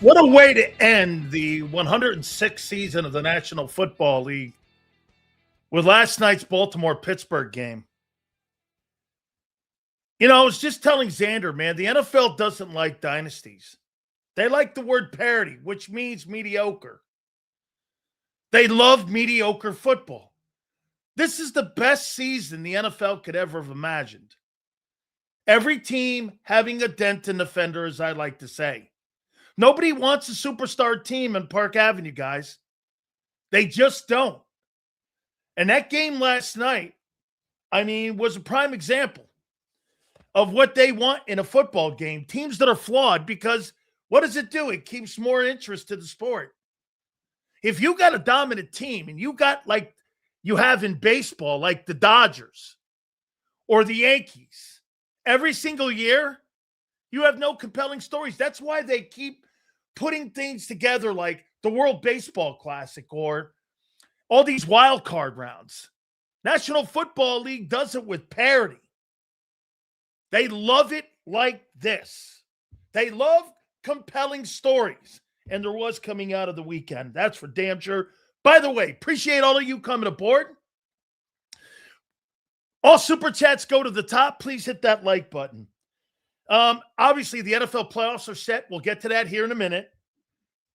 What a way to end the 106th season of the National Football League with last night's Baltimore-Pittsburgh game. You know, I was just telling Xander, man, the NFL doesn't like dynasties. They like the word parity, which means mediocre. They love mediocre football. This is the best season the NFL could ever have imagined. Every team having a dent in the fender, as I like to say. Nobody wants a superstar team in Park Avenue, guys. They just don't. And that game last night, was a prime example of what they want in a football game. Teams that are flawed, because what does it do? It keeps more interest to the sport. If you got a dominant team and you got, like you have in baseball, like the Dodgers or the Yankees, every single year, you have no compelling stories. That's why they keep putting things together like the World Baseball Classic or all these wild card rounds. National Football League does it with parity. They love it like this. They love compelling stories. And there was coming out of the weekend. That's for damn sure. By the way, appreciate all of you coming aboard. All super chats go to the top. Please hit that like button. Obviously, the NFL playoffs are set. We'll get to that here in a minute.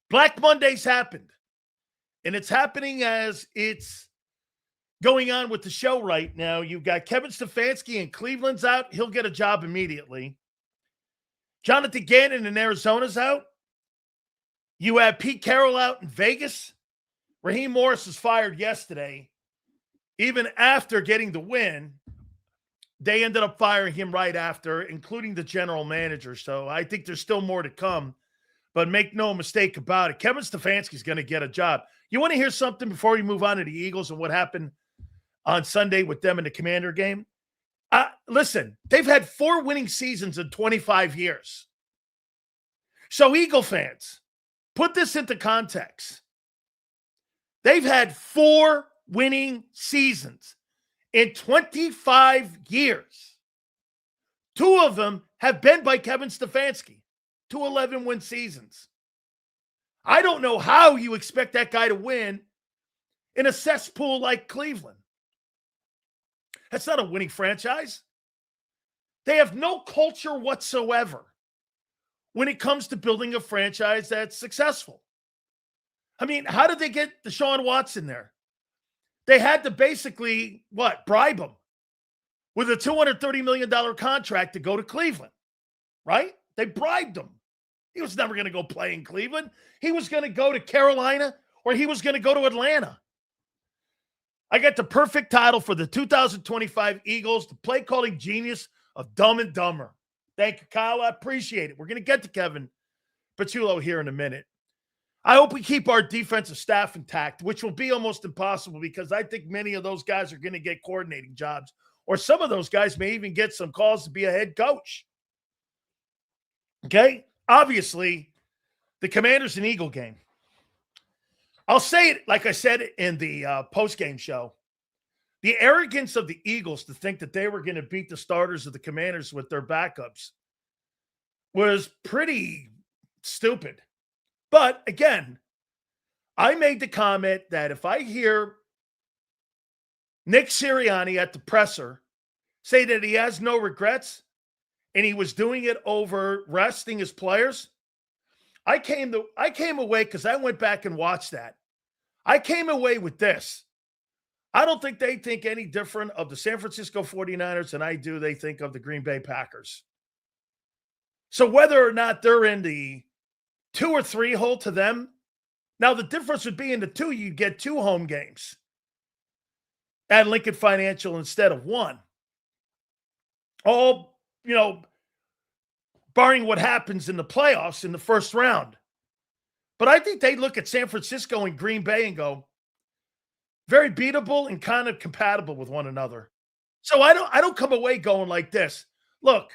Black Monday's happened. And it's happening as it's going on with the show right now. You've got Kevin Stefanski in Cleveland's out. He'll get a job immediately. Jonathan Gannon in Arizona's out. You have Pete Carroll out in Vegas. Raheem Morris was fired yesterday. Even after getting the win, they ended up firing him right after, including the general manager. So I think there's still more to come. But make no mistake about it, Kevin Stefanski's going to get a job. You want to hear something before we move on to the Eagles and what happened on Sunday with them in the Commander game? Listen, they've had 4 winning seasons in 25 years. So Eagle fans, put this into context. They've had 4 winning seasons in 25 years. 2 of them have been by Kevin Stefanski, 2 11-win seasons. I don't know how you expect that guy to win in a cesspool like Cleveland. That's not a winning franchise. They have no culture whatsoever when it comes to building a franchise that's successful. How did they get Deshaun Watson there? They had to basically, bribe him with a $230 million contract to go to Cleveland, right? They bribed him. He was never going to go play in Cleveland. He was going to go to Carolina or he was going to go to Atlanta. I got the perfect title for the 2025 Eagles, the play calling genius of Dumb and Dumber. Thank you, Kyle. I appreciate it. We're going to get to Kevin Patullo here in a minute. I hope we keep our defensive staff intact, which will be almost impossible because I think many of those guys are going to get coordinating jobs, or some of those guys may even get some calls to be a head coach. Okay? Obviously, the Commanders and Eagle game. I'll say it like I said in the post-game show. The arrogance of the Eagles to think that they were going to beat the starters of the Commanders with their backups was pretty stupid. But again, I made the comment that if I hear Nick Sirianni at the presser say that he has no regrets and he was doing it over resting his players, I came away because I went back and watched that. I came away with this. I don't think they think any different of the San Francisco 49ers than I do they think of the Green Bay Packers. So whether or not they're in the 2 or 3 hole to them, now the difference would be in the 2, you'd get 2 home games at Lincoln Financial instead of 1. All, barring what happens in the playoffs in the first round. But I think they look at San Francisco and Green Bay and go, very beatable and kind of compatible with one another. So I don't come away going like this. Look,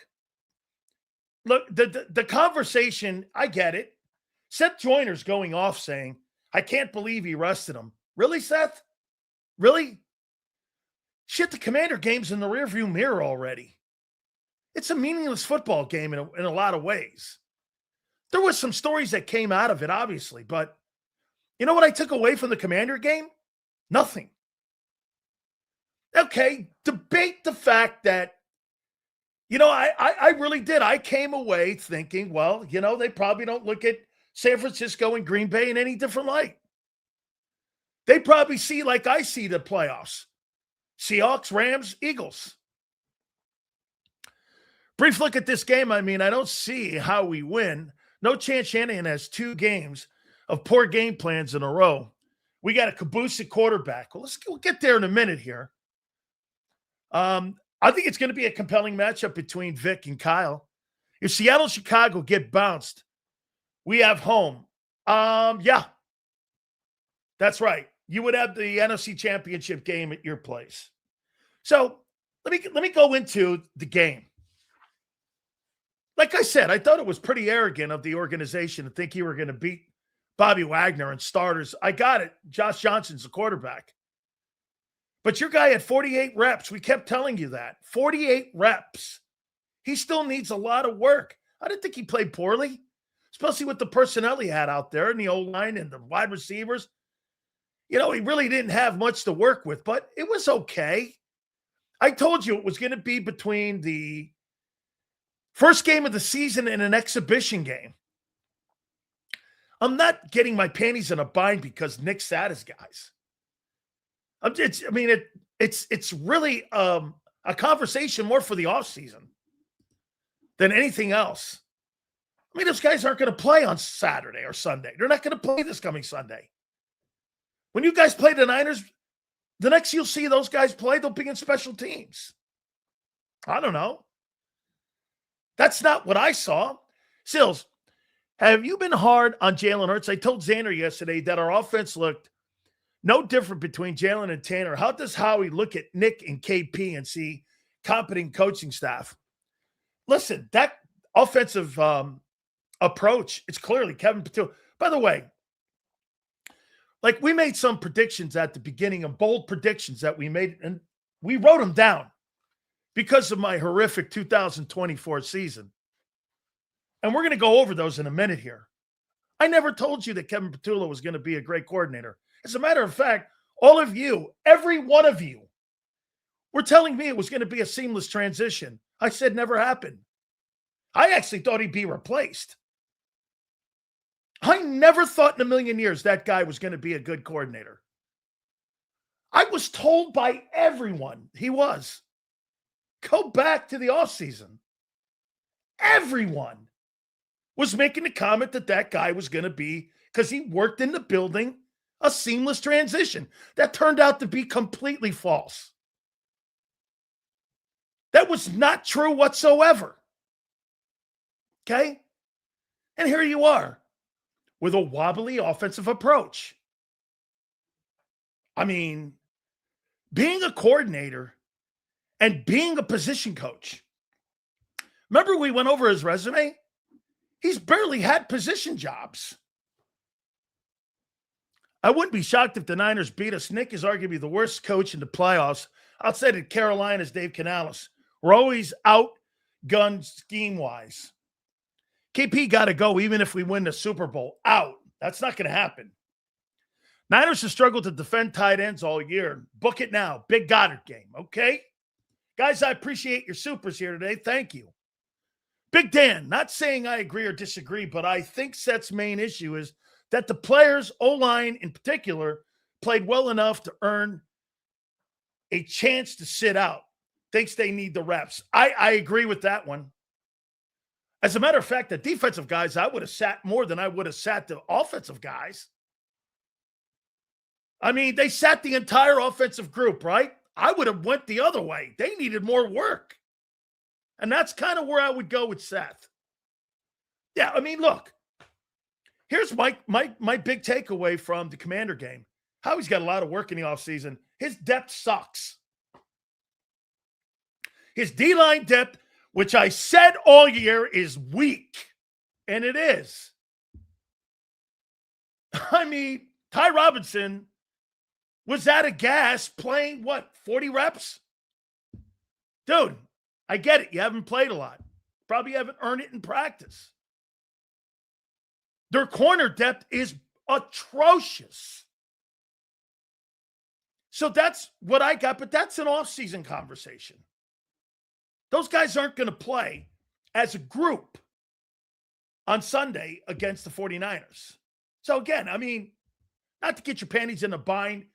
the conversation, I get it. Seth Joyner's going off saying, I can't believe he rested him. Really, Seth? Really? Shit, the Commander game's in the rearview mirror already. It's a meaningless football game in a lot of ways. There was some stories that came out of it, obviously, but you know what I took away from the Commander game? Nothing. Okay, debate the fact that, I really did. I came away thinking, well, they probably don't look at San Francisco and Green Bay in any different light. They probably see like I see the playoffs. Seahawks, Rams, Eagles. Brief look at this game. I mean, I don't see how we win. No chance Shanahan has 2 games of poor game plans in a row. We got a caboose at quarterback. Well, we'll get there in a minute here. I think it's going to be a compelling matchup between Vic and Kyle. If Seattle and Chicago get bounced, we have home. Yeah, that's right. You would have the NFC Championship game at your place. So let me go into the game. Like I said, I thought it was pretty arrogant of the organization to think you were going to beat Bobby Wagner and starters. I got it. Josh Johnson's the quarterback. But your guy had 48 reps. We kept telling you that. 48 reps. He still needs a lot of work. I didn't think he played poorly, especially with the personnel he had out there and the O-line and the wide receivers. He really didn't have much to work with, but it was okay. I told you it was going to be between the first game of the season and an exhibition game. I'm not getting my panties in a bind because Nick sat his guys. It's really a conversation more for the offseason than anything else. I mean, those guys aren't going to play on Saturday or Sunday. They're not going to play this coming Sunday. When you guys play the Niners, the next you'll see those guys play, they'll be in special teams. I don't know. That's not what I saw. Sills, have you been hard on Jalen Hurts? I told Xander yesterday that our offense looked no different between Jalen and Tanner. How does Howie look at Nick and KP and see competent coaching staff? Listen, that offensive approach, it's clearly Kevin Patil. By the way, like we made some predictions at the beginning, of bold predictions that we made, and we wrote them down because of my horrific 2024 season. And we're going to go over those in a minute here. I never told you that Kevin Petula was going to be a great coordinator. As a matter of fact, all of you, every one of you, were telling me it was going to be a seamless transition. I said never happened. I actually thought he'd be replaced. I never thought in a million years that guy was going to be a good coordinator. I was told by everyone he was. Go back to the offseason. Everyone was making the comment that that guy was going to be, because he worked in the building, a seamless transition. That turned out to be completely false. That was not true whatsoever. Okay? And here you are with a wobbly offensive approach. I mean, being a coordinator and being a position coach. Remember we went over his resume? He's barely had position jobs. I wouldn't be shocked if the Niners beat us. Nick is arguably the worst coach in the playoffs outside of Carolina's Dave Canales. We're always outgunned scheme-wise. KP got to go even if we win the Super Bowl. Out. That's not going to happen. Niners have struggled to defend tight ends all year. Book it now. Big Goddard game, okay? Guys, I appreciate your supers here today. Thank you. Big Dan, not saying I agree or disagree, but I think Seth's main issue is that the players, O-line in particular, played well enough to earn a chance to sit out. Thinks they need the reps. I agree with that one. As a matter of fact, the defensive guys, I would have sat more than I would have sat the offensive guys. I mean, they sat the entire offensive group, right? I would have went the other way. They needed more work. And that's kind of where I would go with Seth. Yeah, I mean, look. Here's my big takeaway from the Commander game. Howie's got a lot of work in the offseason. His depth sucks. His D-line depth, which I said all year, is weak. And it is. I mean, Ty Robinson was out of gas playing, 40 reps? Dude, I get it. You haven't played a lot. Probably haven't earned it in practice. Their corner depth is atrocious. So that's what I got, but that's an off-season conversation. Those guys aren't going to play as a group on Sunday against the 49ers. So again, I mean, not to get your panties in a bind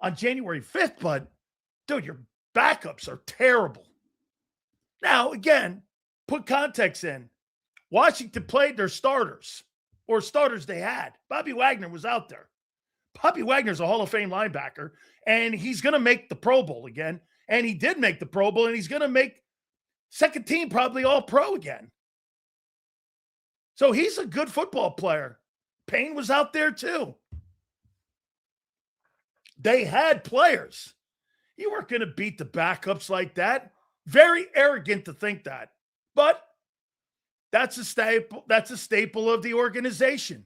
on January 5th, but dude, your backups are terrible. Now, again, put context in. Washington played their starters, or starters they had. Bobby Wagner was out there. Bobby Wagner's a Hall of Fame linebacker, and he's going to make the Pro Bowl again. And he did make the Pro Bowl, and he's going to make second team probably All-Pro again. So he's a good football player. Payne was out there too. They had players. You weren't going to beat the backups like that. Very arrogant to think that. But that's a staple. That's a staple of the organization.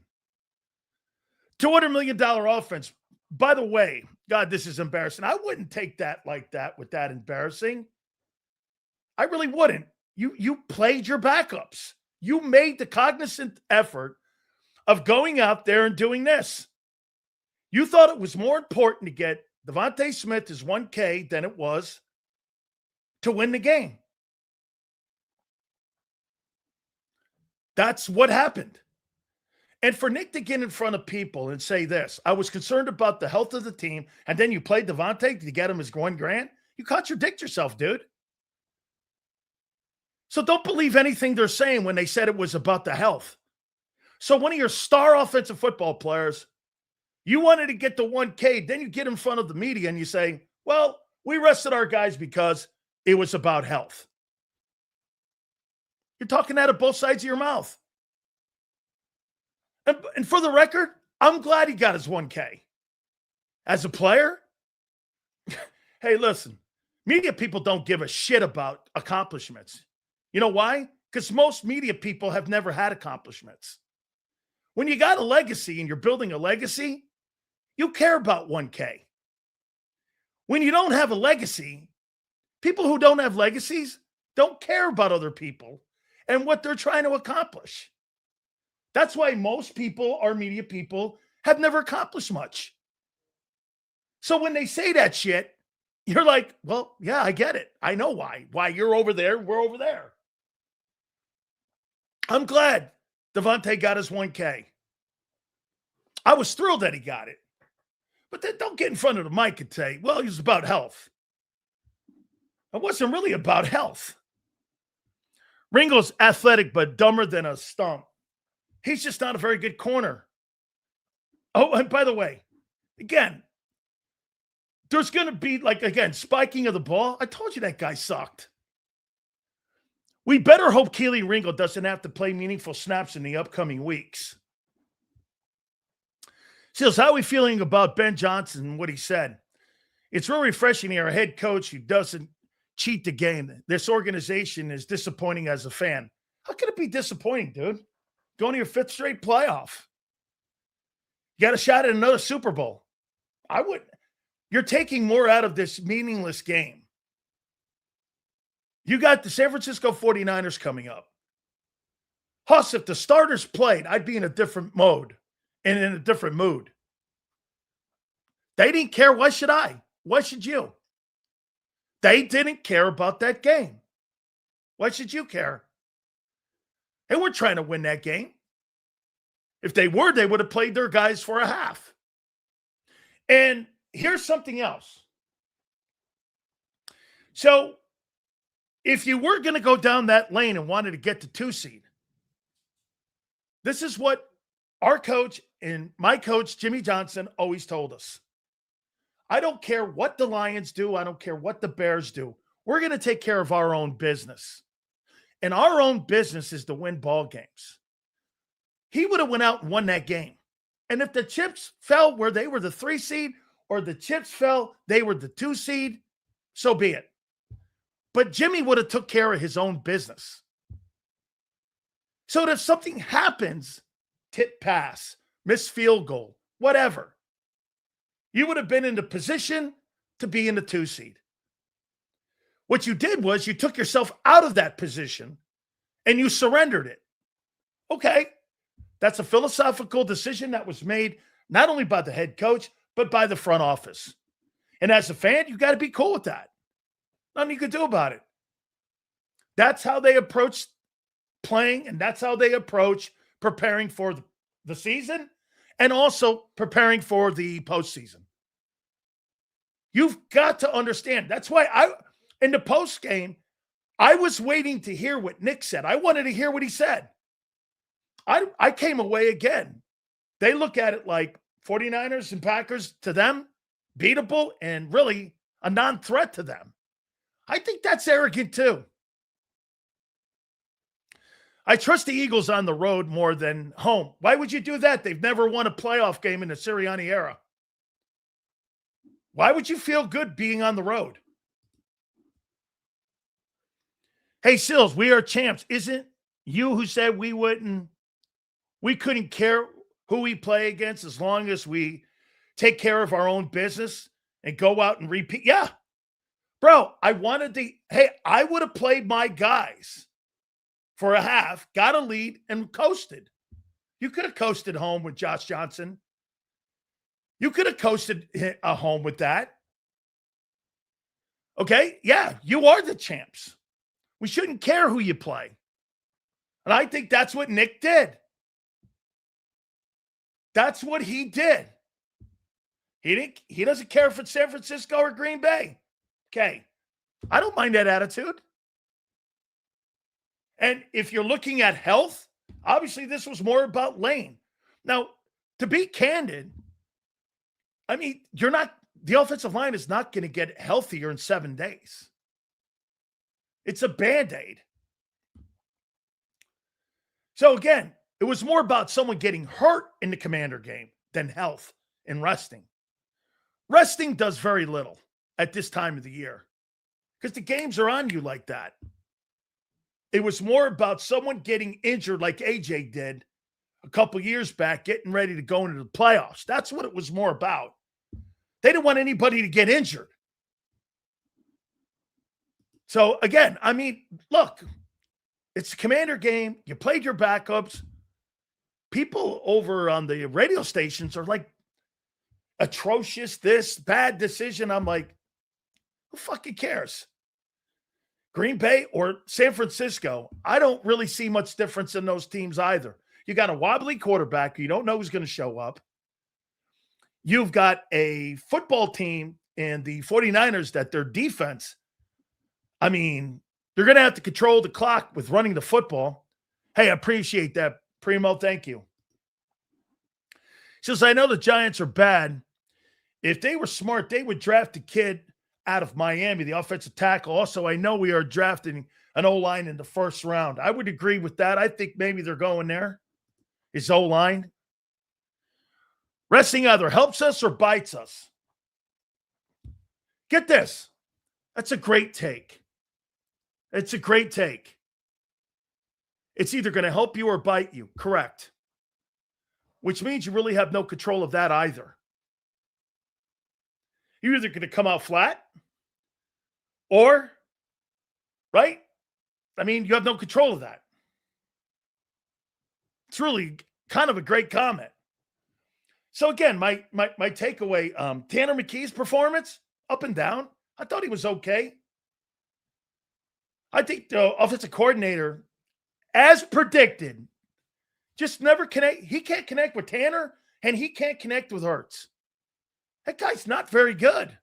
$200 million offense. By the way, God, this is embarrassing. I wouldn't take that like that with that embarrassing. I really wouldn't. You played your backups. You made the cognizant effort of going out there and doing this. You thought it was more important to get Devontae Smith his 1K than it was to win the game. That's what happened. And for Nick to get in front of people and say this, I was concerned about the health of the team, and then you played Devontae to get him his $1,000, you contradict yourself, dude. So don't believe anything they're saying when they said it was about the health. So one of your star offensive football players, you wanted to get the 1K, then you get in front of the media and you say, well, we rested our guys because it was about health. You're talking out of both sides of your mouth. And for the record, I'm glad he got his 1K. As a player, hey, listen, media people don't give a shit about accomplishments. You know why? Because most media people have never had accomplishments. When you got a legacy and you're building a legacy, you care about 1K. When you don't have a legacy, people who don't have legacies don't care about other people and what they're trying to accomplish. That's why most people, our media people, have never accomplished much. So when they say that shit, you're like, well, yeah, I get it. I know why. Why you're over there, we're over there. I'm glad Devontae got his 1K. I was thrilled that he got it. But then don't get in front of the mic and say, well, it was about health. It wasn't really about health. Ringo's athletic but dumber than a stump. He's just not a very good corner. Oh, and by the way, again, there's going to be, spiking of the ball. I told you that guy sucked. We better hope Keely Ringo doesn't have to play meaningful snaps in the upcoming weeks. Seals, how are we feeling about Ben Johnson and what he said? It's real refreshing to hear a head coach who doesn't cheat the game. This organization is disappointing as a fan. How can it be disappointing, dude? Going to your fifth straight playoff. You got a shot at another Super Bowl. I would. You're taking more out of this meaningless game. You got the San Francisco 49ers coming up. Huss, if the starters played, I'd be in a different mode and in a different mood. They didn't care. Why should I? Why should you? They didn't care about that game. Why should you care? They weren't trying to win that game. If they were, they would have played their guys for a half. And here's something else. So, if you were going to go down that lane and wanted to get to 2 seed, this is what our coach and my coach, Jimmy Johnson, always told us. I don't care what the Lions do. I don't care what the Bears do. We're going to take care of our own business. And our own business is to win ball games. He would have went out and won that game. And if the chips fell where they were the 3 seed or the chips fell, they were the 2 seed, so be it. But Jimmy would have took care of his own business. So that if something happens, tip pass, missed field goal, whatever, you would have been in the position to be in the 2 seed. What you did was you took yourself out of that position and you surrendered it. Okay, That's a philosophical decision that was made not only by the head coach, but by the front office. And as a fan, you got to be cool with that. Nothing you can do about it. That's how they approach playing, and that's how they approach preparing for the season and also preparing for the postseason. You've got to understand. That's why in the post game, I was waiting to hear what Nick said. I wanted to hear what he said. I came away again. They look at it like 49ers and Packers, to them, beatable and really a non-threat to them. I think that's arrogant too. I trust the Eagles on the road more than home. Why would you do that? They've never won a playoff game in the Sirianni era. Why would you feel good being on the road? Hey, Sills, we are champs. Isn't you who said we couldn't care who we play against as long as we take care of our own business and go out and repeat? Yeah. Bro, I would have played my guys for a half, got a lead, and coasted. You could have coasted home with Josh Johnson. You could have coasted a home with that. Okay? Yeah, you are the champs. We shouldn't care who you play. And I think that's what Nick did. That's what he did. He doesn't care if it's San Francisco or Green Bay. Okay. I don't mind that attitude. And if you're looking at health, obviously this was more about Lane. Now, to be candid, I mean, the offensive line is not going to get healthier in 7 days. It's a Band-Aid. So again, it was more about someone getting hurt in the Commander game than health and resting. Resting does very little at this time of the year because the games are on you like that. It was more about someone getting injured like AJ did a couple years back, getting ready to go into the playoffs. That's what it was more about. They didn't want anybody to get injured. So again, I mean, look, it's a Commander game. You played your backups. People over on the radio stations are like, atrocious, this, bad decision. I'm like, who fucking cares? Green Bay or San Francisco, I don't really see much difference in those teams either. You got a wobbly quarterback. You don't know who's going to show up. You've got a football team and the 49ers that their defense, I mean, they're going to have to control the clock with running the football. Hey, I appreciate that, Primo. Thank you. He says, I know the Giants are bad. If they were smart, they would draft a kid out of Miami, the offensive tackle. Also, I know we are drafting an O-line in the first round. I would agree with that. I think maybe they're going there. Is O-line. Resting either helps us or bites us. Get this. That's a great take. It's a great take. It's either going to help you or bite you. Correct. Which means you really have no control of that either. You're either going to come out flat or, right? I mean, you have no control of that. It's really kind of a great comment. So again, my takeaway, Tanner McKee's performance, up and down. I thought he was okay. I think the offensive coordinator, as predicted, just never connect. He can't connect with Tanner, and he can't connect with Hurts. That guy's not very good.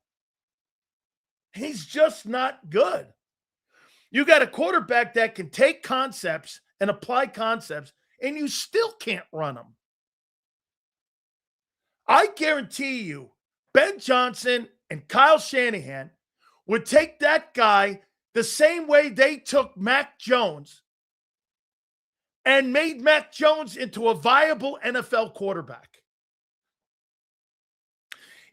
He's just not good. You got a quarterback that can take concepts and apply concepts, and you still can't run them. I guarantee you, Ben Johnson and Kyle Shanahan would take that guy the same way they took Mac Jones and made Mac Jones into a viable NFL quarterback.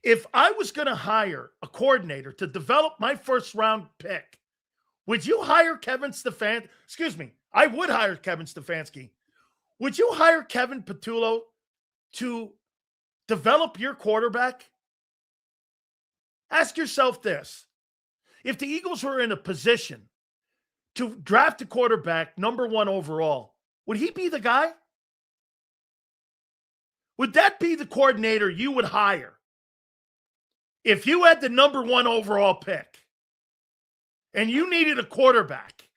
If I was going to hire a coordinator to develop my first round pick, would you hire Kevin Stefanski? Excuse me, I would hire Kevin Stefanski. Would you hire Kevin Patullo to develop your quarterback? Ask yourself this. If the Eagles were in a position to draft a quarterback number 1 overall, would he be the guy? would that be the coordinator you would hire if you had the number 1 overall pick and you needed a quarterback?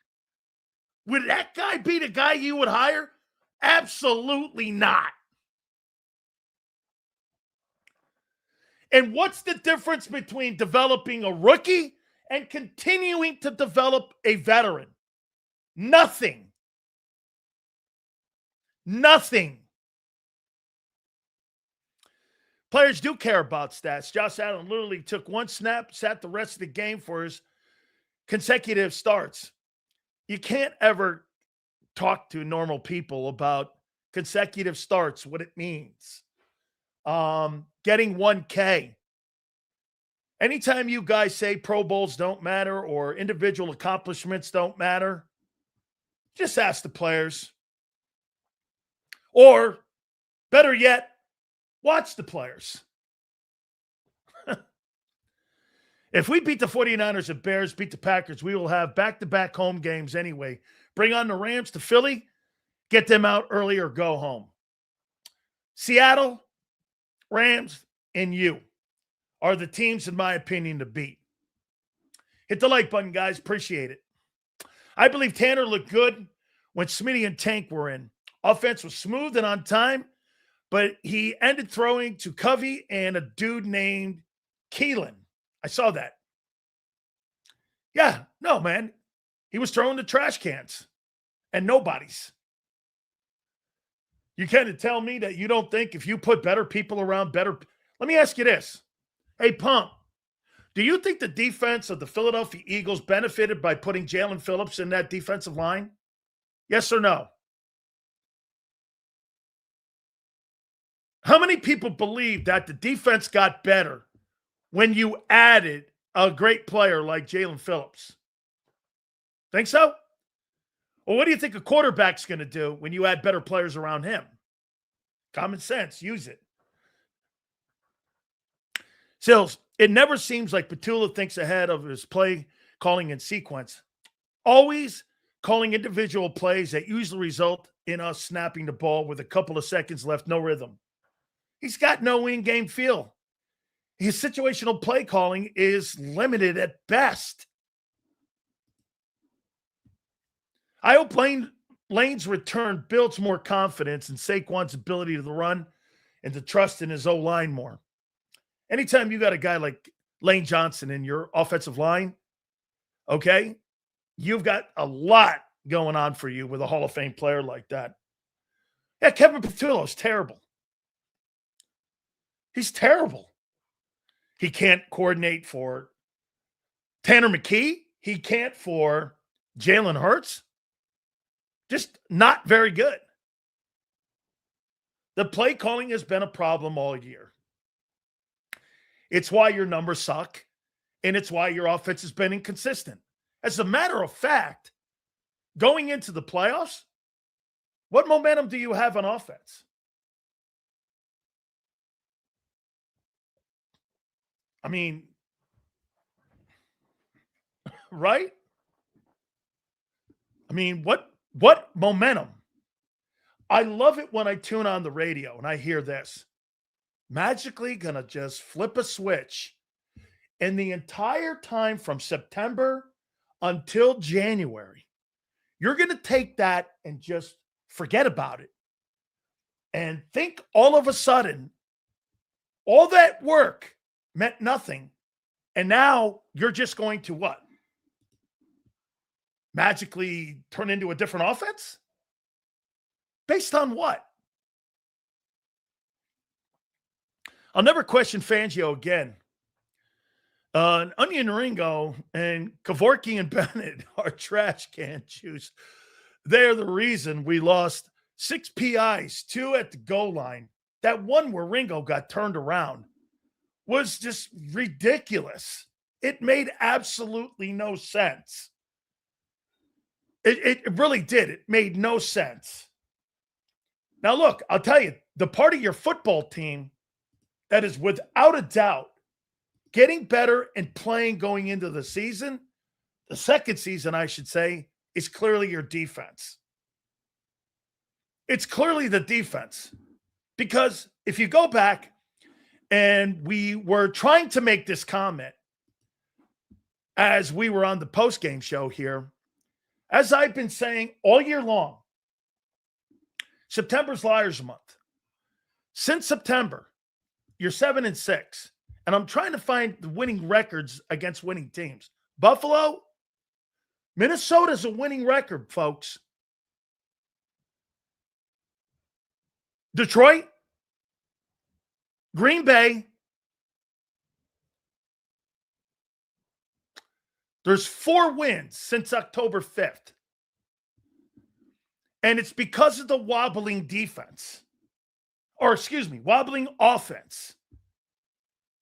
Would that guy be the guy you would hire? Absolutely not. And what's the difference between developing a rookie and continuing to develop a veteran? Nothing. Nothing. Players do care about stats. Josh Allen literally took 1 snap, sat the rest of the game for his consecutive starts. You can't ever talk to normal people about consecutive starts, what it means. Getting 1K. Anytime you guys say Pro Bowls don't matter or individual accomplishments don't matter, just ask the players. Or, better yet, watch the players. If we beat the 49ers and Bears, beat the Packers, we will have back-to-back home games anyway. Bring on the Rams to Philly, get them out early or go home. Seattle, Rams, and you are the teams, in my opinion, to beat. Hit the like button, guys. Appreciate it. I believe Tanner looked good when Smitty and Tank were in. Offense was smooth and on time, but he ended throwing to Covey and a dude named Keelan. I saw that. Yeah, no, man. He was throwing the trash cans and nobodies. You can't tell me that you don't think if you put better people around better. Let me ask you this. Hey, Pump, do you think the defense of the Philadelphia Eagles benefited by putting Jalen Phillips in that defensive line? Yes or no? How many people believe that the defense got better when you added a great player like Jalen Phillips? Think so? Well, what do you think a quarterback's going to do when you add better players around him? Common sense. Use it. Sills, it never seems like Petula thinks ahead of his play calling in sequence. Always calling individual plays that usually result in us snapping the ball with a couple of seconds left, no rhythm. He's got no in-game feel. His situational play calling is limited at best. I hope Lane's return builds more confidence in Saquon's ability to run and to trust in his O-line more. Anytime you got a guy like Lane Johnson in your offensive line, okay, you've got a lot going on for you with a Hall of Fame player like that. Yeah, Kevin Petullo is terrible. He's terrible. He can't coordinate for Tanner McKee. He can't for Jalen Hurts. Just not very good. The play calling has been a problem all year. It's why your numbers suck, and it's why your offense has been inconsistent. As a matter of fact, going into the playoffs, what momentum do you have on offense? I mean, right? I mean, what momentum? I love it when I tune on the radio and I hear this. Magically gonna just flip a switch. And the entire time from September until January, you're gonna take that and just forget about it. And think all of a sudden, all that work meant nothing. And now you're just going to what? Magically turn into a different offense? Based on what? I'll never question Fangio again. Onion Ringo and Kevorkian and Bennett are trash can juice. They're the reason we lost 6 PIs, 2 at the goal line. That one where Ringo got turned around was just ridiculous. It made absolutely no sense. It really did. It made no sense. Now, look, I'll tell you, the part of your football team that is without a doubt getting better and playing going into the season, the second season, I should say, is clearly your defense. It's clearly the defense because if you go back, and we were trying to make this comment as we were on the post-game show here, as I've been saying all year long, September's Liars Month. Since September, you're 7-6, and I'm trying to find the winning records against winning teams. Buffalo, Minnesota's a winning record, folks. Detroit, Green Bay, there's 4 wins since October 5th. And it's because of the wobbling defense. Or, excuse me, wobbling offense.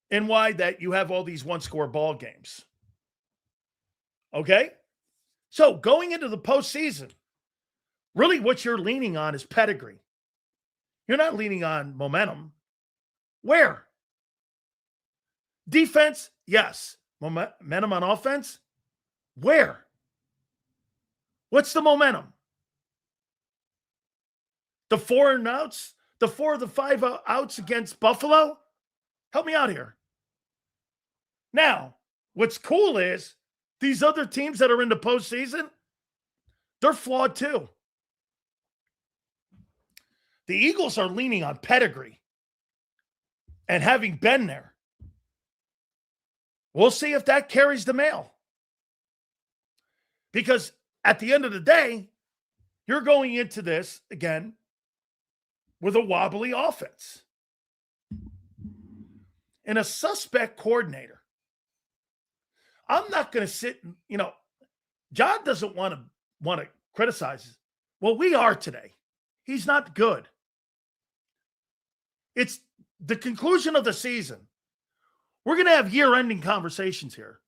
And why that you have all these one-score ball games. Okay? So, going into the postseason, really what you're leaning on is pedigree. You're not leaning on momentum. Where? Defense, yes. Momentum on offense? Where? What's the momentum? The 4 and outs? The 4 of the 5 outs against Buffalo? Help me out here. Now, what's cool is these other teams that are in the postseason, they're flawed too. The Eagles are leaning on pedigree and having been there. We'll see if that carries the mail. Because at the end of the day, you're going into this, again, with a wobbly offense and a suspect coordinator. I'm not going to sit, John doesn't want to criticize. Well, we are today. He's not good. It's the conclusion of the season. We're going to have year-ending conversations here.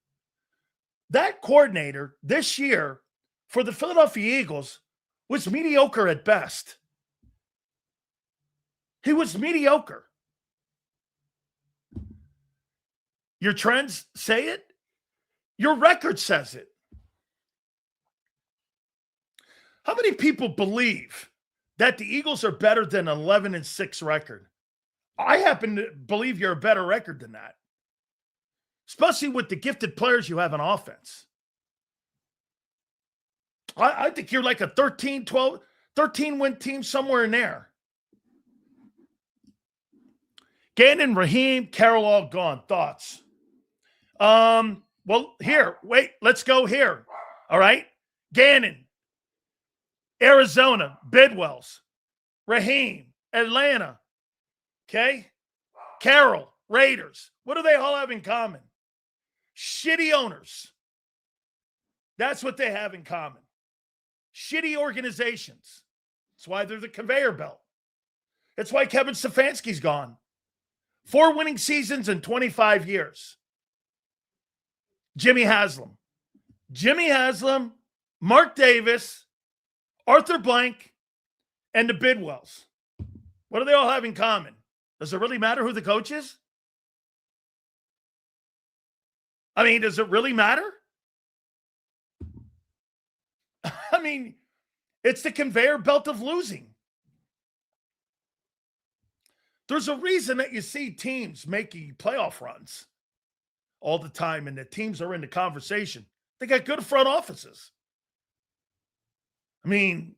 That coordinator this year for the Philadelphia Eagles was mediocre at best. He was mediocre. Your trends say it. Your record says it. How many people believe that the Eagles are better than an 11-6 record? I happen to believe you're a better record than that, especially with the gifted players you have on offense. I think you're like a 13-win team somewhere in there. Gannon, Raheem, Carroll all gone. Thoughts? Well, here, wait, let's go here. All right. Gannon, Arizona, Bidwells, Raheem, Atlanta. Okay. Carroll, Raiders. What do they all have in common? Shitty owners. That's what they have in common. Shitty organizations. That's why they're the conveyor belt. That's why Kevin Stefanski's gone. 4 winning seasons in 25 years. Jimmy Haslam, Mark Davis, Arthur Blank, and the Bidwells. What do they all have in common? Does it really matter who the coach is? I mean, does it really matter? I mean, it's the conveyor belt of losing. There's a reason that you see teams making playoff runs all the time, and the teams are in the conversation. They got good front offices. I mean,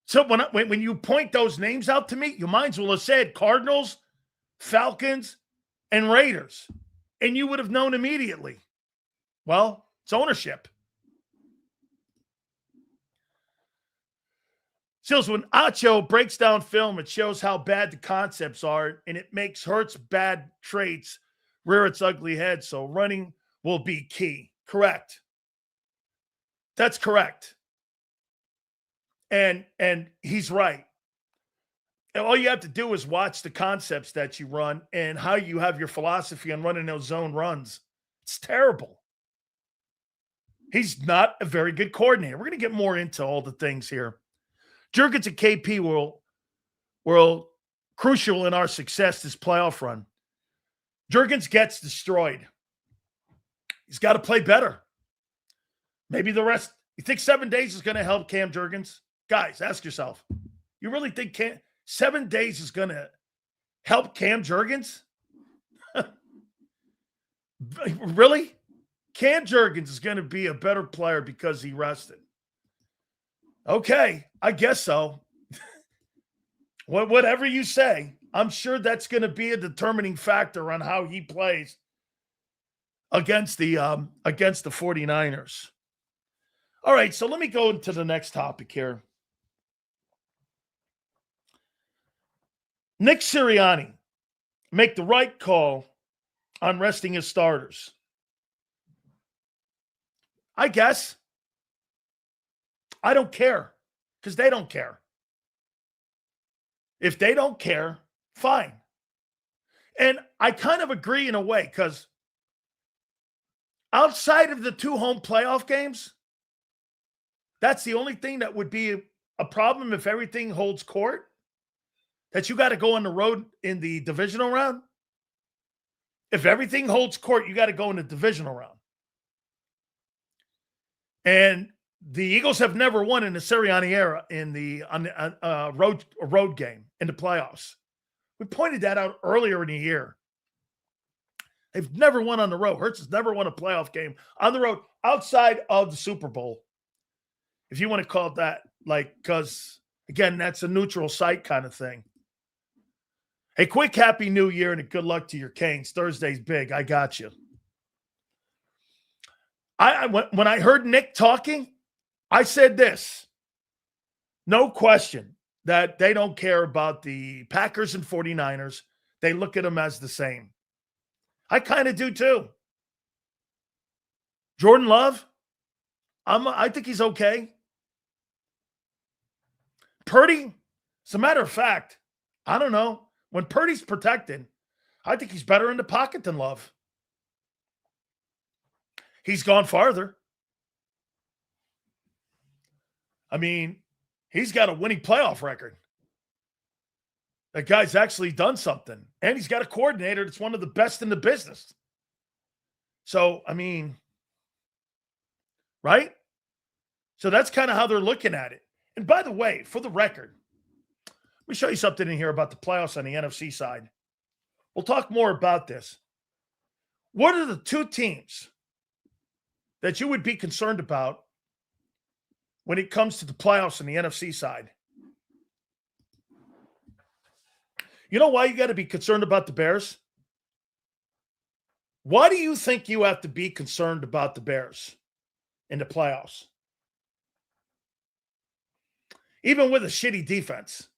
so when you point those names out to me, you might as well have said Cardinals, Falcons, and Raiders, and you would have known immediately. Well, it's ownership. Sills, when Acho breaks down film, it shows how bad the concepts are, and it makes Hurts' bad traits rear its ugly head, so running will be key. Correct. That's correct. And he's right. And all you have to do is watch the concepts that you run and how you have your philosophy on running those zone runs. It's terrible. He's not a very good coordinator. We're going to get more into all the things here. Jurgens and KP will crucial in our success this playoff run. Jurgens gets destroyed. He's got to play better. Maybe the rest. You think 7 days is going to help Cam Jurgens? Guys, ask yourself. You really think 7 days is going to help Cam Jurgens? Really? Cam Jurgens is going to be a better player because he rested. Okay, I guess so. Whatever you say, I'm sure that's going to be a determining factor on how he plays against the 49ers. All right, so let me go into the next topic here. Nick Sirianni make the right call on resting his starters. I guess. I don't care because they don't care. If they don't care, fine. And I kind of agree in a way because outside of the 2 home playoff games, that's the only thing that would be a problem if everything holds court, that you got to go on the road in the divisional round. If everything holds court, you got to go in the divisional round. And the Eagles have never won in the Sirianni era in the road game in the playoffs. We pointed that out earlier in the year. They've never won on the road. Hurts has never won a playoff game on the road outside of the Super Bowl, if you want to call it that. Because, again, that's a neutral site kind of thing. Hey, quick Happy New Year and a good luck to your Canes. Thursday's big. I got you. When I heard Nick talking, I said this. No question that they don't care about the Packers and 49ers. They look at them as the same. I kind of do too. Jordan Love, I think he's okay. Purdy, as a matter of fact, I don't know. When Purdy's protected, I think he's better in the pocket than Love. He's gone farther. I mean, he's got a winning playoff record. That guy's actually done something. And he's got a coordinator that's one of the best in the business. So, I mean, right? So that's kind of how they're looking at it. And by the way, for the record, let me show you something in here about the playoffs on the NFC side. We'll talk more about this. What are the 2 teams that you would be concerned about when it comes to the playoffs on the NFC side? You know why you got to be concerned about the Bears? Why do you think you have to be concerned about the Bears in the playoffs? Even with a shitty defense.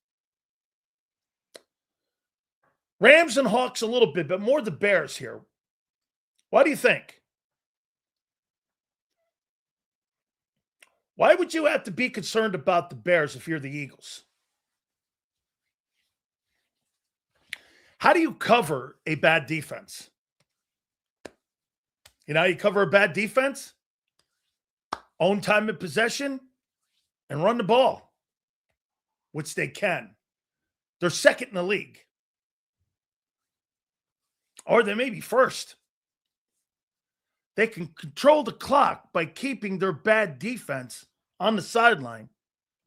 Rams and Hawks a little bit, but more the Bears here. Why do you think? Why would you have to be concerned about the Bears if you're the Eagles? How do you cover a bad defense? You know how you cover a bad defense? Own time of possession and run the ball, which they can. They're second in the league. Or they may be first. They can control the clock by keeping their bad defense on the sideline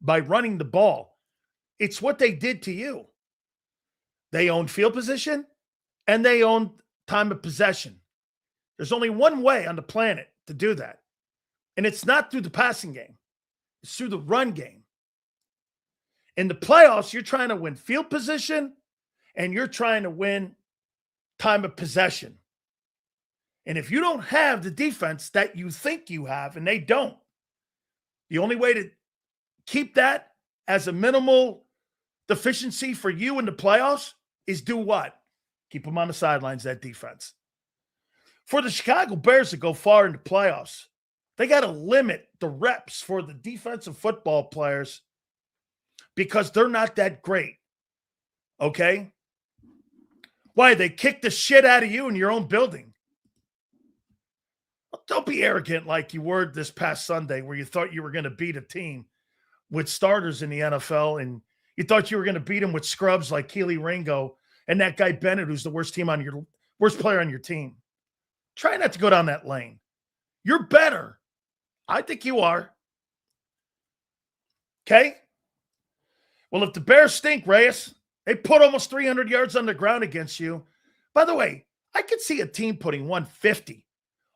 by running the ball. It's what they did to you. They own field position and they own time of possession. There's only one way on the planet to do that. And it's not through the passing game. It's through the run game. In the playoffs, you're trying to win field position and you're trying to win time of possession. And if you don't have the defense that you think you have, and they don't, the only way to keep that as a minimal deficiency for you in the playoffs is do what? Keep them on the sidelines, that defense. For the Chicago Bears to go far in the playoffs, they got to limit the reps for the defensive football players because they're not that great. Okay? Why? They kick the shit out of you in your own building. Well, don't be arrogant like you were this past Sunday where you thought you were going to beat a team with starters in the NFL and you thought you were going to beat them with scrubs like Keely Ringo and that guy Bennett, who's the worst player on your team. Try not to go down that lane. You're better. I think you are. Okay? Well, if the Bears stink, Reyes, they put almost 300 yards on the ground against you. By the way, I could see a team putting 150,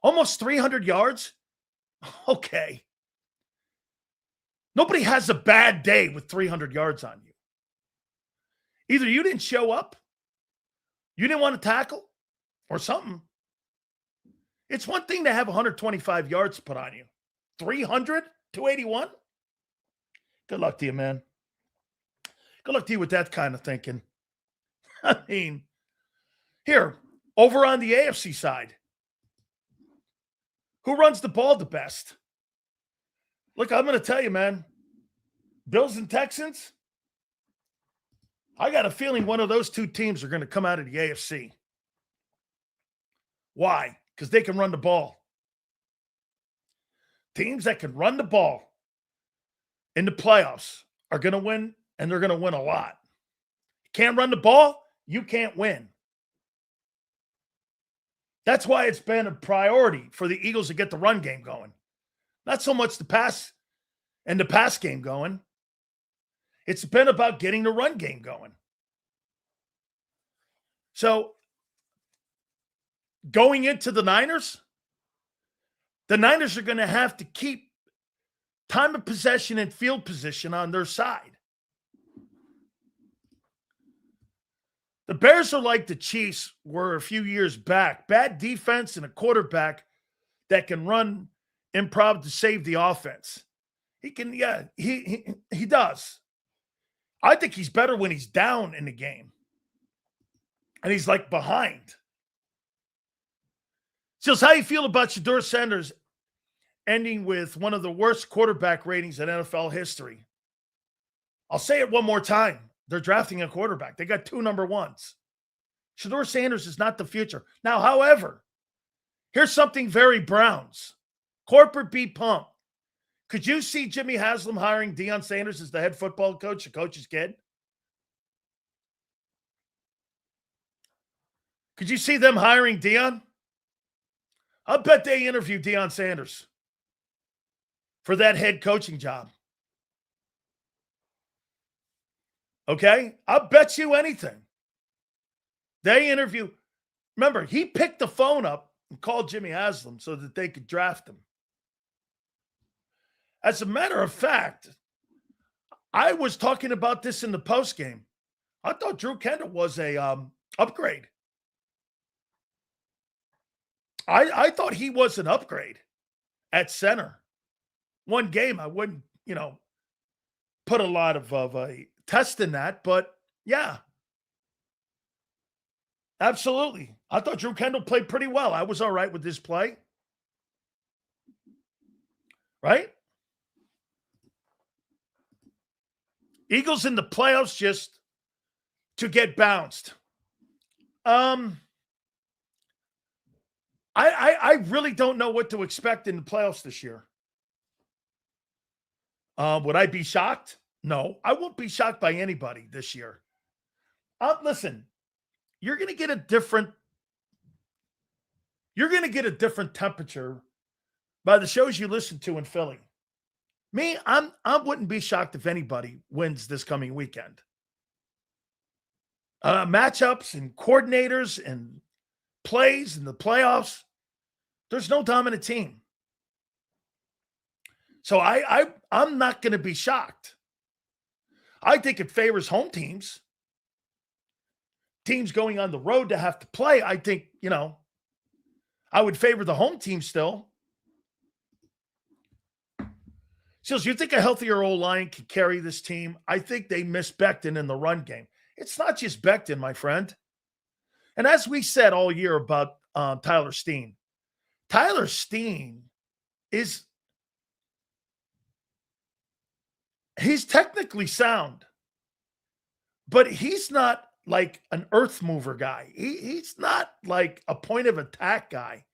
almost 300 yards. Okay. Nobody has a bad day with 300 yards on you. Either you didn't show up, you didn't want to tackle, or something. It's one thing to have 125 yards put on you. 300? 281? Good luck to you, man. Good luck to you with that kind of thinking. I mean, here, over on the AFC side, who runs the ball the best? Look, I'm going to tell you, man, Bills and Texans, I got a feeling one of those two teams are going to come out of the AFC. Why? Because they can run the ball. Teams that can run the ball in the playoffs are going to win, and they're going to win a lot. You can't run the ball, you can't win. That's why it's been a priority for the Eagles to get the run game going. Not so much the pass game going. It's been about getting the run game going. So, going into the Niners are going to have to keep time of possession and field position on their side. The Bears are like the Chiefs were a few years back. Bad defense and a quarterback that can run improv to save the offense. He can, yeah, he does. I think he's better when he's down in the game. And he's like behind. So, how you feel about Shedeur Sanders ending with one of the worst quarterback ratings in NFL history? I'll say it one more time. They're drafting a quarterback. They got 2 number ones. Shedeur Sanders is not the future. Now, however, here's something very Browns. Corporate be pumped. Could you see Jimmy Haslam hiring Deion Sanders as the head football coach to coach his kid? Could you see them hiring Deion? I'll bet they interviewed Deion Sanders for that head coaching job. Okay? I'll bet you anything. They interview. Remember, he picked the phone up and called Jimmy Haslam so that they could draft him. As a matter of fact, I was talking about this in the postgame. I thought Drew Kendall was a upgrade. I thought he was an upgrade at center. One game, I wouldn't, put a lot of a test in that, but yeah. Absolutely. I thought Drew Kendall played pretty well. I was all right with this play. Right? Eagles in the playoffs just to get bounced. I really don't know what to expect in the playoffs this year. Would I be shocked? No, I won't be shocked by anybody this year. Listen, you're going to get a different temperature by the shows you listen to in Philly. Me, I wouldn't be shocked if anybody wins this coming weekend. Matchups and coordinators and plays in the playoffs, there's no dominant team. So I'm not going to be shocked. I think it favors home teams. Teams going on the road to have to play, I think, I would favor the home team still. So you think a healthier O-line can carry this team? I think they miss Becton in the run game. It's not just Becton, my friend. And as we said all year about Tyler Steen he's technically sound, but he's not like an earth mover guy. He's not like a point of attack guy.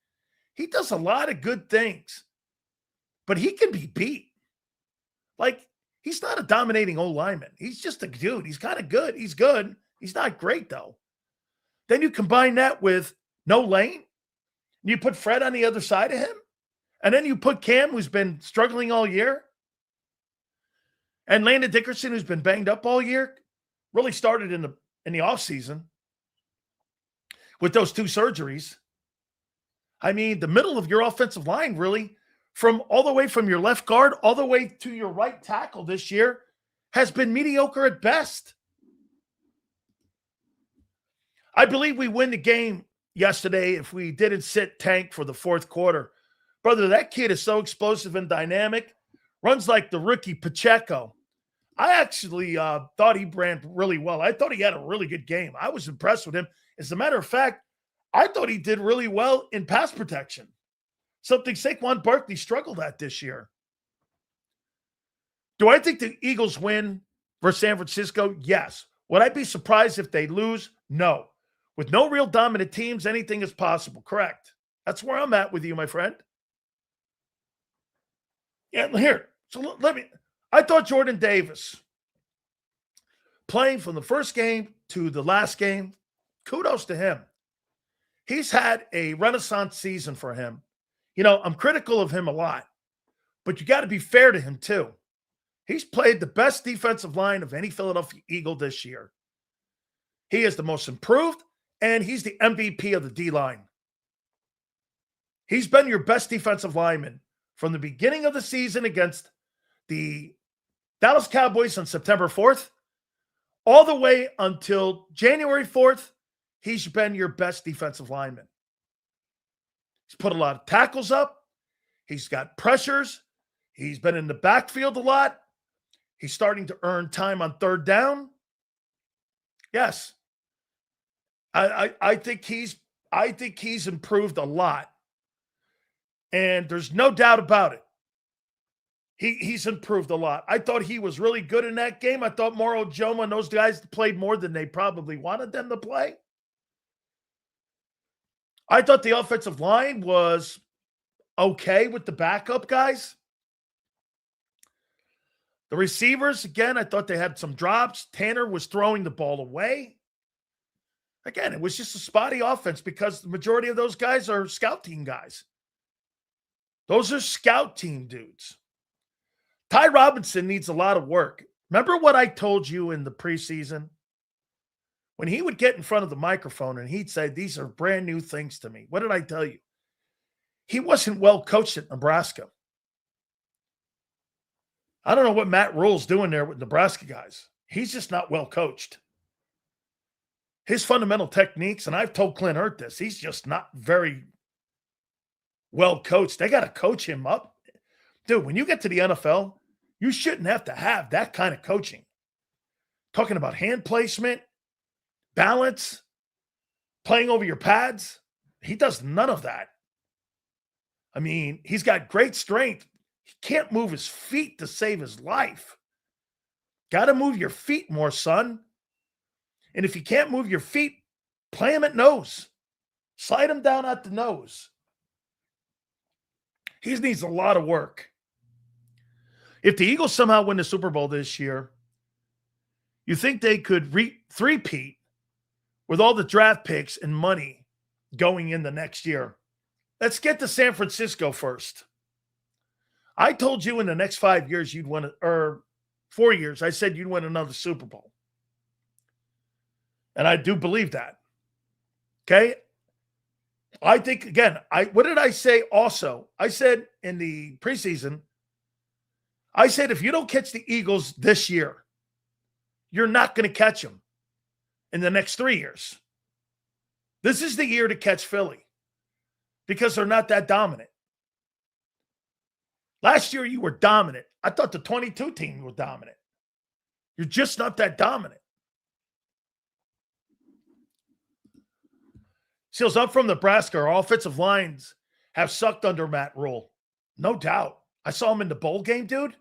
He does a lot of good things, but he can be beat. Like, he's not a dominating old lineman. He's just a dude. He's kind of good. He's good. He's not great, though. Then you combine that with no lane, and you put Fred on the other side of him, and then you put Cam, who's been struggling all year. And Landon Dickerson, who's been banged up all year, really started in the offseason with those 2 surgeries. I mean, the middle of your offensive line, really, from all the way from your left guard all the way to your right tackle this year, has been mediocre at best. I believe we win the game yesterday if we didn't sit Tank for the fourth quarter. Brother, that kid is so explosive and dynamic, runs like the rookie Pacheco. I actually thought he ran really well. I thought he had a really good game. I was impressed with him. As a matter of fact, I thought he did really well in pass protection, something Saquon Barkley struggled at this year. Do I think the Eagles win versus San Francisco? Yes. Would I be surprised if they lose? No. With no real dominant teams, anything is possible. Correct. That's where I'm at with you, my friend. Yeah, here. So I thought Jordan Davis, playing from the first game to the last game, kudos to him. He's had a renaissance season for him. You know, I'm critical of him a lot, but you got to be fair to him too. He's played the best defensive line of any Philadelphia Eagle this year. He is the most improved, and he's the MVP of the D-line. He's been your best defensive lineman from the beginning of the season against the Dallas Cowboys on September 4th, all the way until January 4th, he's been your best defensive lineman. He's put a lot of tackles up. He's got pressures. He's been in the backfield a lot. He's starting to earn time on third down. Yes. I think he's improved a lot. And there's no doubt about it. He's improved a lot. I thought he was really good in that game. I thought Moro Joma and those guys played more than they probably wanted them to play. I thought the offensive line was okay with the backup guys. The receivers, again, I thought they had some drops. Tanner was throwing the ball away. Again, it was just a spotty offense because the majority of those guys are scout team guys. Those are scout team dudes. Ty Robinson needs a lot of work. Remember what I told you in the preseason? When he would get in front of the microphone and he'd say, these are brand new things to me. What did I tell you? He wasn't well coached at Nebraska. I don't know what Matt Rule's doing there with Nebraska guys. He's just not well coached. His fundamental techniques, and I've told Clint Hurt this, he's just not very well coached. They got to coach him up. Dude, when you get to the NFL, you shouldn't have to have that kind of coaching. Talking about hand placement, balance, playing over your pads. He does none of that. I mean, he's got great strength. He can't move his feet to save his life. Got to move your feet more, son. And if you can't move your feet, play him at nose. Slide him down at the nose. He needs a lot of work. If the Eagles somehow win the Super Bowl this year, you think they could three-peat with all the draft picks and money going in the next year? Let's get to San Francisco first. I told you in the next 5 years you'd win, or 4 years, I said you'd win another Super Bowl. And I do believe that. Okay? I think, again, what did I say also? I said in the preseason, I said if you don't catch the Eagles this year, you're not going to catch them in the next 3 years. This is the year to catch Philly because they're not that dominant. Last year, you were dominant. I thought the 22 team was dominant. You're just not that dominant. Seals, up from Nebraska. Our offensive lines have sucked under Matt Rule. No doubt. I saw them in the bowl game, dude.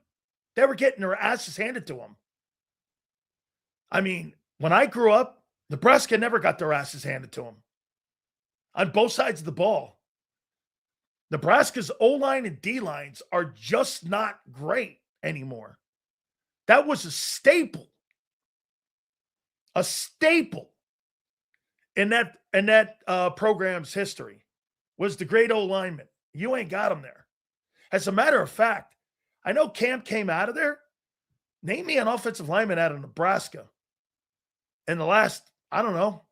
They were getting their asses handed to them. I mean, when I grew up, Nebraska never got their asses handed to them on both sides of the ball. Nebraska's O-line and D-lines are just not great anymore. That was a staple. A staple in that program's history was the great O-lineman. You ain't got them there. As a matter of fact, I know Cam came out of there, Name me an offensive lineman out of Nebraska in the last, I don't know,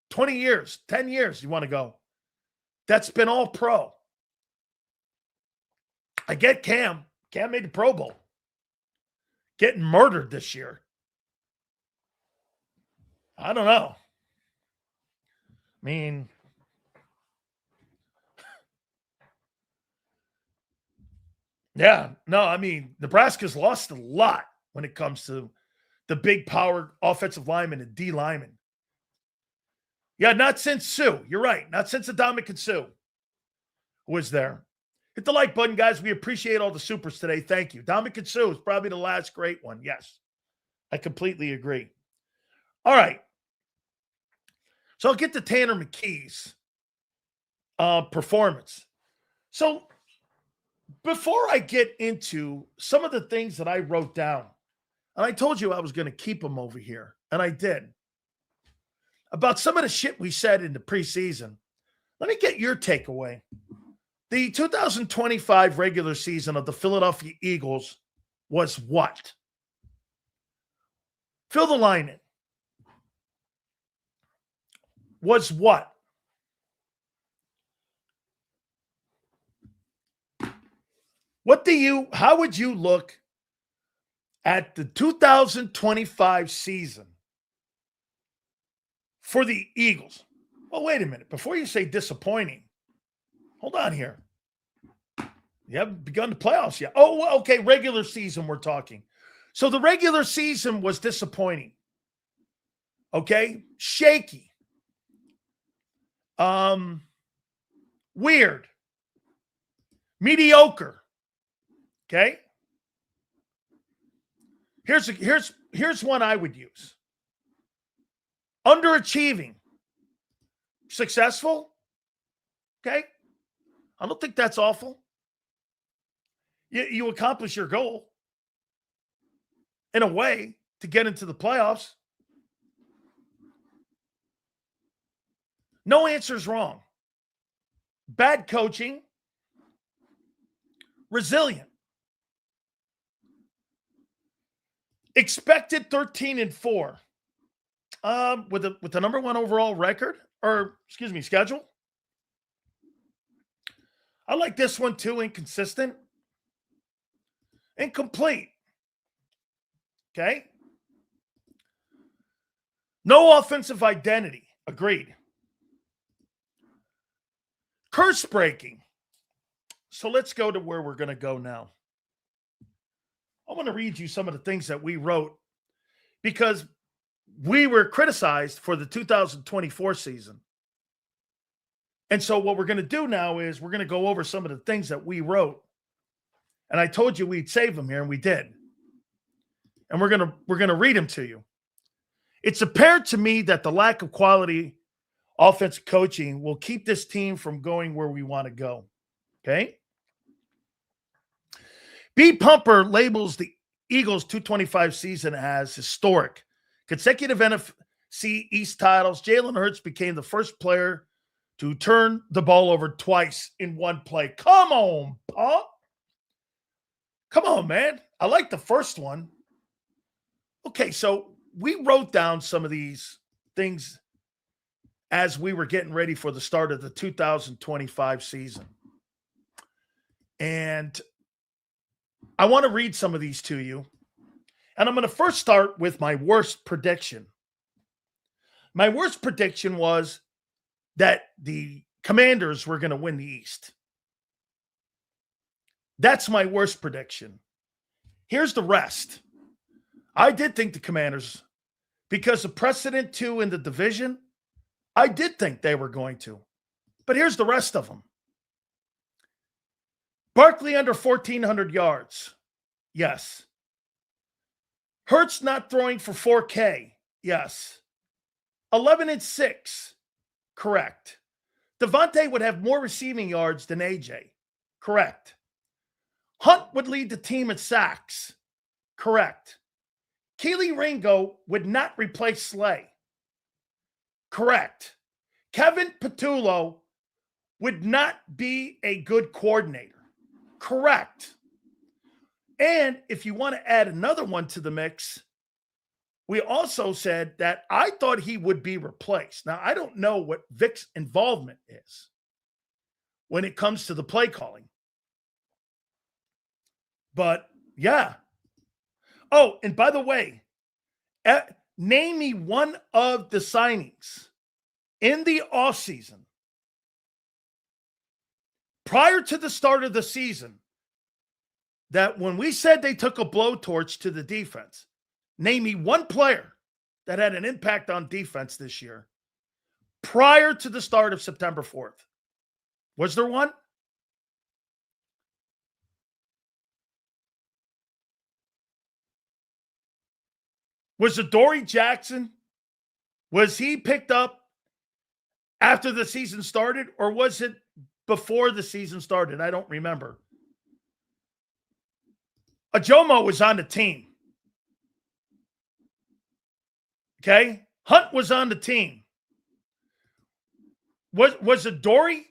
20 years, 10 years, you want to go. That's been all pro. I get Cam. Cam made the Pro Bowl. Getting murdered this year. I don't know. I mean, yeah, no, I mean, Nebraska's lost a lot when it comes to the big power offensive lineman and D lineman. Yeah, not since Sue. You're right. Not since Adamic Sue was there. Hit the like button, guys. We appreciate all the supers today. Thank you. Adamic Sue is probably the last great one. Yes, I completely agree. All right. So I'll get to Tanner McKee's performance. So before I get into some of the things that I wrote down, and I told you I was going to keep them over here, and I did, about some of the shit we said in the preseason, let me get your takeaway. The 2025 regular season of the Philadelphia Eagles was what? Fill the line in. Was what? How would you look at the 2025 season for the Eagles? Well, wait a minute. Before you say disappointing, hold on here. You haven't begun the playoffs yet. Oh, okay. Regular season we're talking. So the regular season was disappointing. Okay. Shaky. Weird. Mediocre. Okay. Here's one I would use. Underachieving. Successful. Okay. I don't think that's awful. You accomplish your goal in a way to get into the playoffs. No answer is wrong. Bad coaching. Resilient. Expected 13-4. With the number one overall record, or excuse me, schedule. I like this one too. Inconsistent. Incomplete. Okay. No offensive identity. Agreed. Curse breaking. So let's go to where we're going to go now. I want to read you some of the things that we wrote because we were criticized for the 2024 season. And so what we're going to do now is we're going to go over some of the things that we wrote. And I told you we'd save them here, and we did. And we're going to read them to you. It's apparent to me that the lack of quality offensive coaching will keep this team from going where we want to go. Okay? B. Pumper labels the Eagles' 225 season as historic. Consecutive NFC East titles. Jalen Hurts became the first player to turn the ball over twice in one play. Come on, Pump. Come on, man. I like the first one. Okay, so we wrote down some of these things as we were getting ready for the start of the 2025 season. And I want to read some of these to you. And I'm going to first start with my worst prediction. My worst prediction was that the Commanders were going to win the East. That's my worst prediction. Here's the rest. I did think the Commanders, because of precedent two in the division, I did think they were going to. But here's the rest of them. Barkley under 1,400 yards. Yes. Hurts not throwing for 4K. Yes. 11-6. Correct. Devontae would have more receiving yards than AJ. Correct. Hunt would lead the team in sacks. Correct. Keely Ringo would not replace Slay. Correct. Kevin Patullo would not be a good coordinator. Correct. And if you want to add another one to the mix, we also said that I thought he would be replaced. Now, I don't know what Vic's involvement is when it comes to the play calling. But yeah. Oh, and by the way, name me one of the signings in the offseason prior to the start of the season that when we said they took a blowtorch to the defense, name me one player that had an impact on defense this year prior to the start of September 4th. Was there one? Was it Dory Jackson? Was he picked up after the season started, or was it before the season started? I don't remember. Ajomo was on the team. Okay? Hunt was on the team. Was it Dory?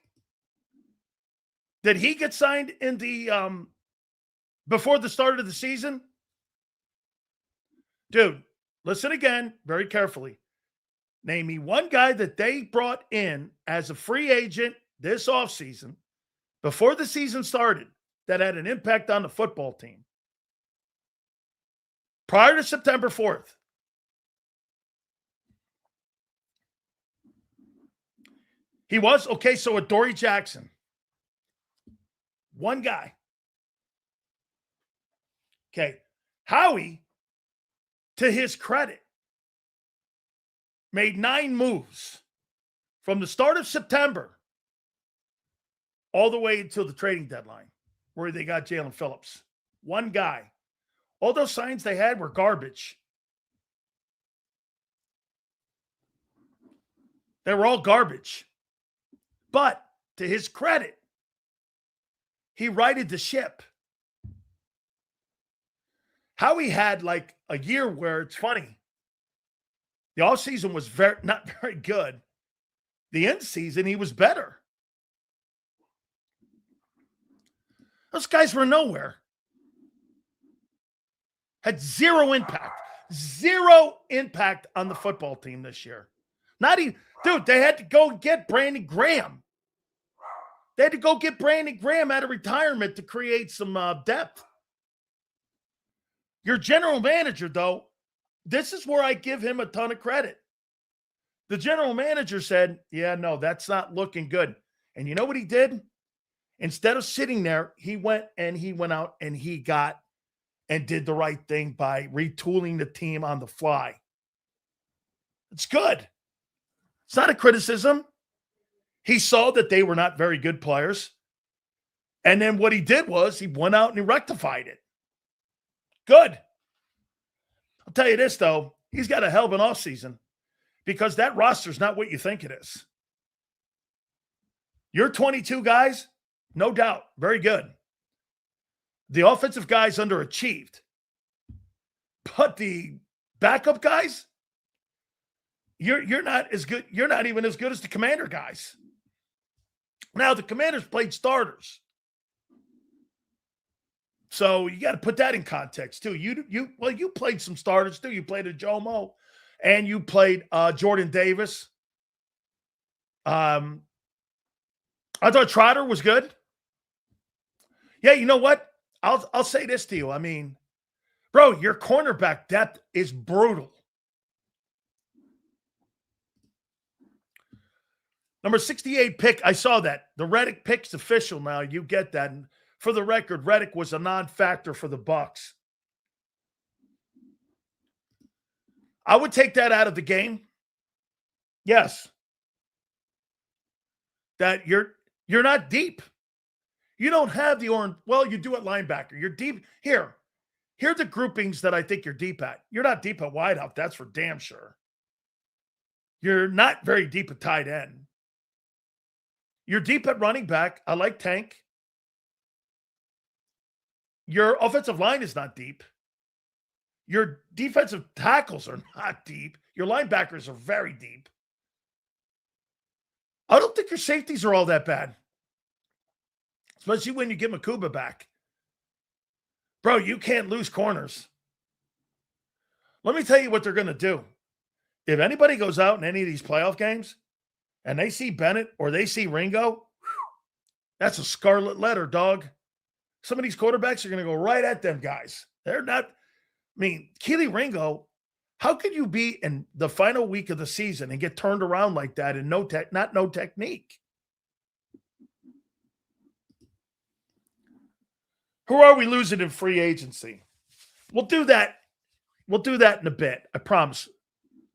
Did he get signed in the before the start of the season? Dude, listen again very carefully. Name me one guy that they brought in as a free agent this offseason before the season started that had an impact on the football team prior to September 4th. He was? Okay, so a Dory Jackson. One guy. Okay. Howie, to his credit, made 9 moves from the start of September all the way until the trading deadline where they got Jalen Phillips. One guy. All those signs they had were garbage. They were all garbage. But to his credit, he righted the ship. Howie had like a year where it's funny. The offseason was not very good. The end season, he was better. Those guys were nowhere. Had zero impact. Zero impact on the football team this year. Not even, dude, they had to go get Brandon Graham. They had to go get Brandon Graham out of retirement to create some depth. Your general manager, though, this is where I give him a ton of credit. The general manager said, yeah, no, that's not looking good. And you know what he did? Instead of sitting there, he went out and he got and did the right thing by retooling the team on the fly. It's good. It's not a criticism. He saw that they were not very good players. And then what he did was he went out and he rectified it. Good. I'll tell you this, though. He's got a hell of an offseason because that roster's not what you think it is. Your 22 guys, no doubt, very good. The offensive guys underachieved. But the backup guys, you're not as good. You're not even as good as the Commander guys. Now, the Commanders played starters. So you got to put that in context, too. You played some starters, too. You played a Jomo, and you played Jordan Davis. I thought Trotter was good. Yeah, you know what? I'll say this to you. I mean, bro, your cornerback depth is brutal. Number 68 pick, I saw that. The Reddick pick's official now. You get that. And for the record, Reddick was a non-factor for the Bucs. I would take that out of the game. Yes. That you're not deep. You don't have the orange. Well, you do at linebacker. You're deep. Here are the groupings that I think you're deep at. You're not deep at wideout. That's for damn sure. You're not very deep at tight end. You're deep at running back. I like Tank. Your offensive line is not deep. Your defensive tackles are not deep. Your linebackers are very deep. I don't think your safeties are all that bad. Especially when you get Makuba back. Bro, you can't lose corners. Let me tell you what they're going to do. If anybody goes out in any of these playoff games and they see Bennett or they see Ringo, that's a scarlet letter, dog. Some of these quarterbacks are going to go right at them guys. They're not, Keely Ringo, how could you be in the final week of the season and get turned around like that and no technique? Who are we losing in free agency? We'll do that. We'll do that in a bit. I promise.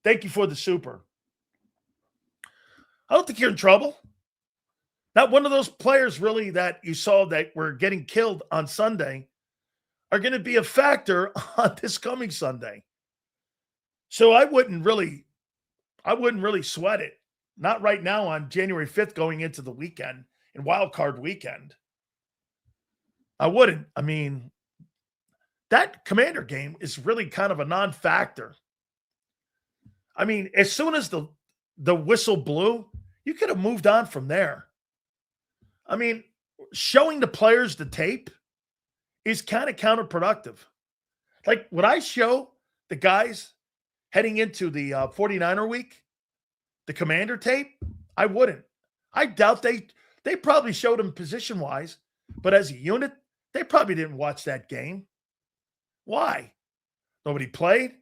Thank you for the super. I don't think you're in trouble. Not one of those players really that you saw that were getting killed on Sunday are going to be a factor on this coming Sunday. So I wouldn't really sweat it. Not right now on January 5th going into the weekend and Wildcard weekend. I wouldn't. That Commander game is really kind of a non-factor. As soon as the whistle blew, you could have moved on from there. Showing the players the tape is kind of counterproductive. Like, would I show the guys heading into the 49er week the Commander tape? I wouldn't. I doubt they probably showed them position-wise, but as a unit, they probably didn't watch that game. Why? Nobody played.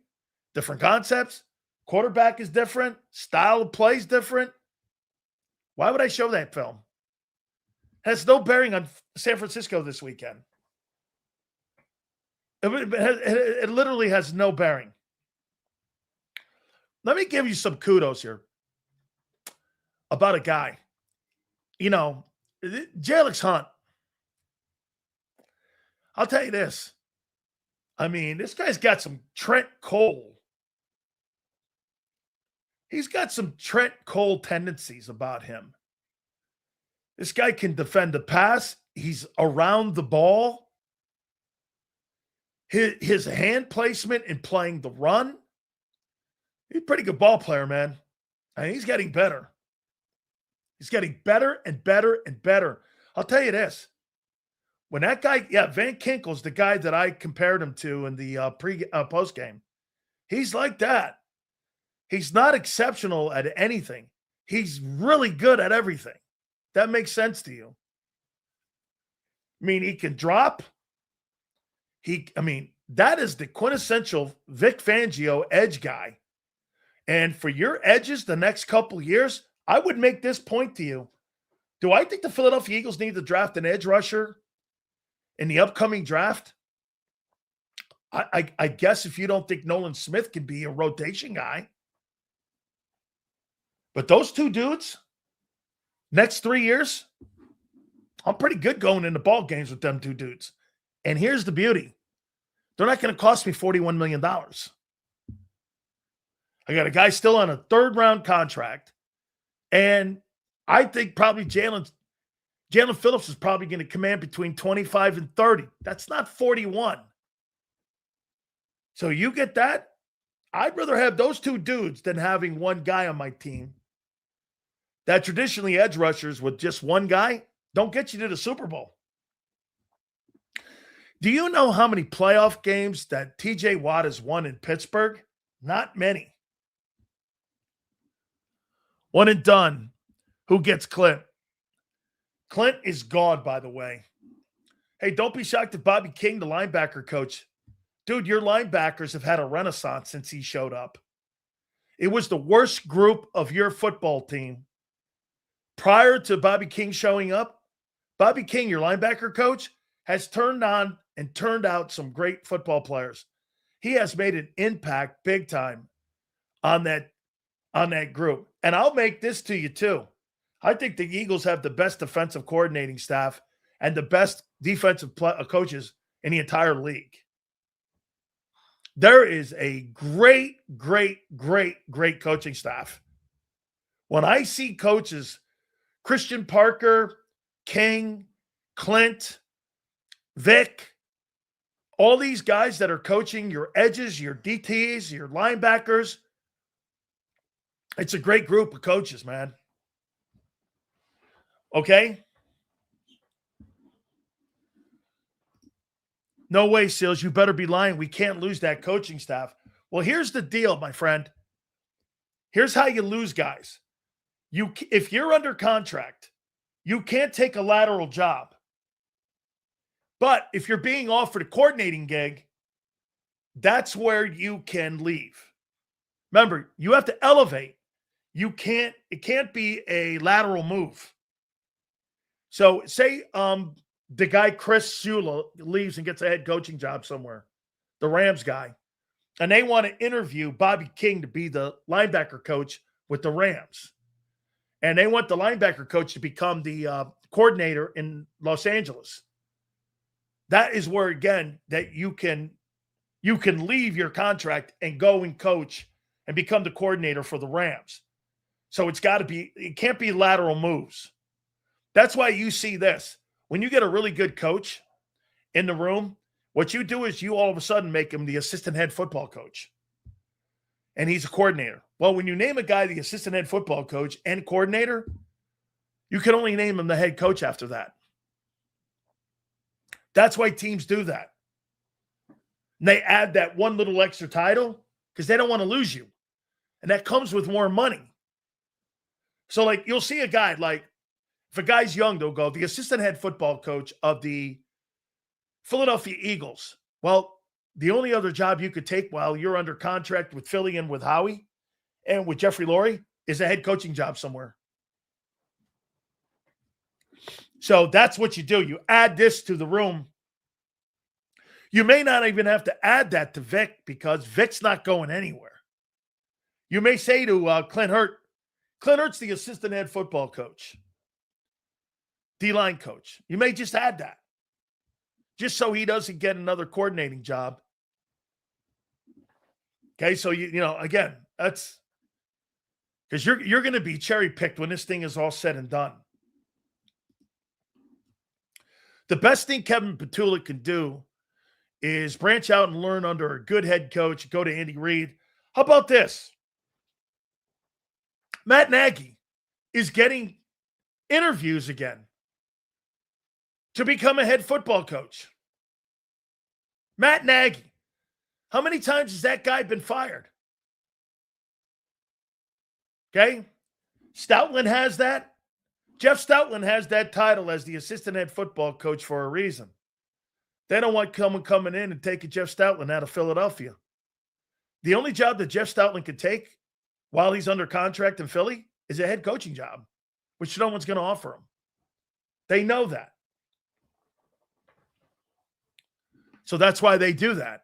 Different concepts. Quarterback is different. Style of play is different. Why would I show that film? It has no bearing on San Francisco this weekend. It literally has no bearing. Let me give you some kudos here about a guy. Jalix Hunt. I'll tell you this. This guy's got some Trent Cole. He's got some Trent Cole tendencies about him. This guy can defend the pass. He's around the ball. His hand placement in playing the run. He's a pretty good ball player, man. He's getting better. He's getting better and better and better. I'll tell you this. When that guy, Van Kinkel's the guy that I compared him to in the post game. He's like that. He's not exceptional at anything. He's really good at everything. That makes sense to you. He can drop. That is the quintessential Vic Fangio edge guy. And for your edges the next couple years, I would make this point to you. Do I think the Philadelphia Eagles need to draft an edge rusher in the upcoming draft? I guess if you don't think Nolan Smith can be a rotation guy. But those two dudes, next 3 years, I'm pretty good going into ball games with them two dudes. And here's the beauty. They're not going to cost me $41 million. I got a guy still on a third-round contract. And I think probably Jalen Phillips is probably going to command between 25 and 30. That's not 41. So you get that? I'd rather have those two dudes than having one guy on my team. That traditionally edge rushers with just one guy don't get you to the Super Bowl. Do you know how many playoff games that TJ Watt has won in Pittsburgh? Not many. One and done. Who gets Clint? Clint is gone, by the way. Hey, don't be shocked if Bobby King, the linebacker coach. Dude, your linebackers have had a renaissance since he showed up. It was the worst group of your football team. Prior to Bobby King showing up, Bobby King, your linebacker coach, has turned on and turned out some great football players. He has made an impact big time on that group. And I'll make this to you too. I think the Eagles have the best defensive coordinating staff and the best defensive coaches in the entire league. There is a great, great, great, great coaching staff. When I see coaches, Christian Parker, King, Clint, Vic, all these guys that are coaching your edges, your DTs, your linebackers, it's a great group of coaches, man. Okay? No way, Seals. You better be lying. We can't lose that coaching staff. Well, here's the deal, my friend. Here's how you lose guys. If you're under contract, you can't take a lateral job. But if you're being offered a coordinating gig, that's where you can leave. Remember, you have to elevate. It can't be a lateral move. So say the guy Chris Shula leaves and gets a head coaching job somewhere, the Rams guy, and they want to interview Bobby King to be the linebacker coach with the Rams. And they want the linebacker coach to become the coordinator in Los Angeles. That is where, again, that you can leave your contract and go and coach and become the coordinator for the Rams. So it can't be lateral moves. That's why you see this. When you get a really good coach in the room, what you do is you all of a sudden make him the assistant head football coach. And he's a coordinator. Well, when you name a guy the assistant head football coach and coordinator, you can only name him the head coach after that. That's why teams do that. And they add that one little extra title because they don't want to lose you. And that comes with more money. So, like, you'll see a guy, like, if a guy's young, they'll go, the assistant head football coach of the Philadelphia Eagles. Well, the only other job you could take while you're under contract with Philly and with Howie and with Jeffrey Lurie is a head coaching job somewhere. So that's what you do. You add this to the room. You may not even have to add that to Vic because Vic's not going anywhere. You may say to Clint Hurt's the assistant head football coach, D-line coach. You may just add that just so he doesn't get another coordinating job. Okay, so again, that's because you're going to be cherry picked when this thing is all said and done. The best thing Kevin Petula can do is branch out and learn under a good head coach. Go to Andy Reid. How about this? Matt Nagy is getting interviews again to become a head football coach. Matt Nagy. How many times has that guy been fired? Okay. Stoutland has that. Jeff Stoutland has that title as the assistant head football coach for a reason. They don't want someone coming in and taking Jeff Stoutland out of Philadelphia. The only job that Jeff Stoutland could take while he's under contract in Philly is a head coaching job, which no one's going to offer him. They know that. So that's why they do that.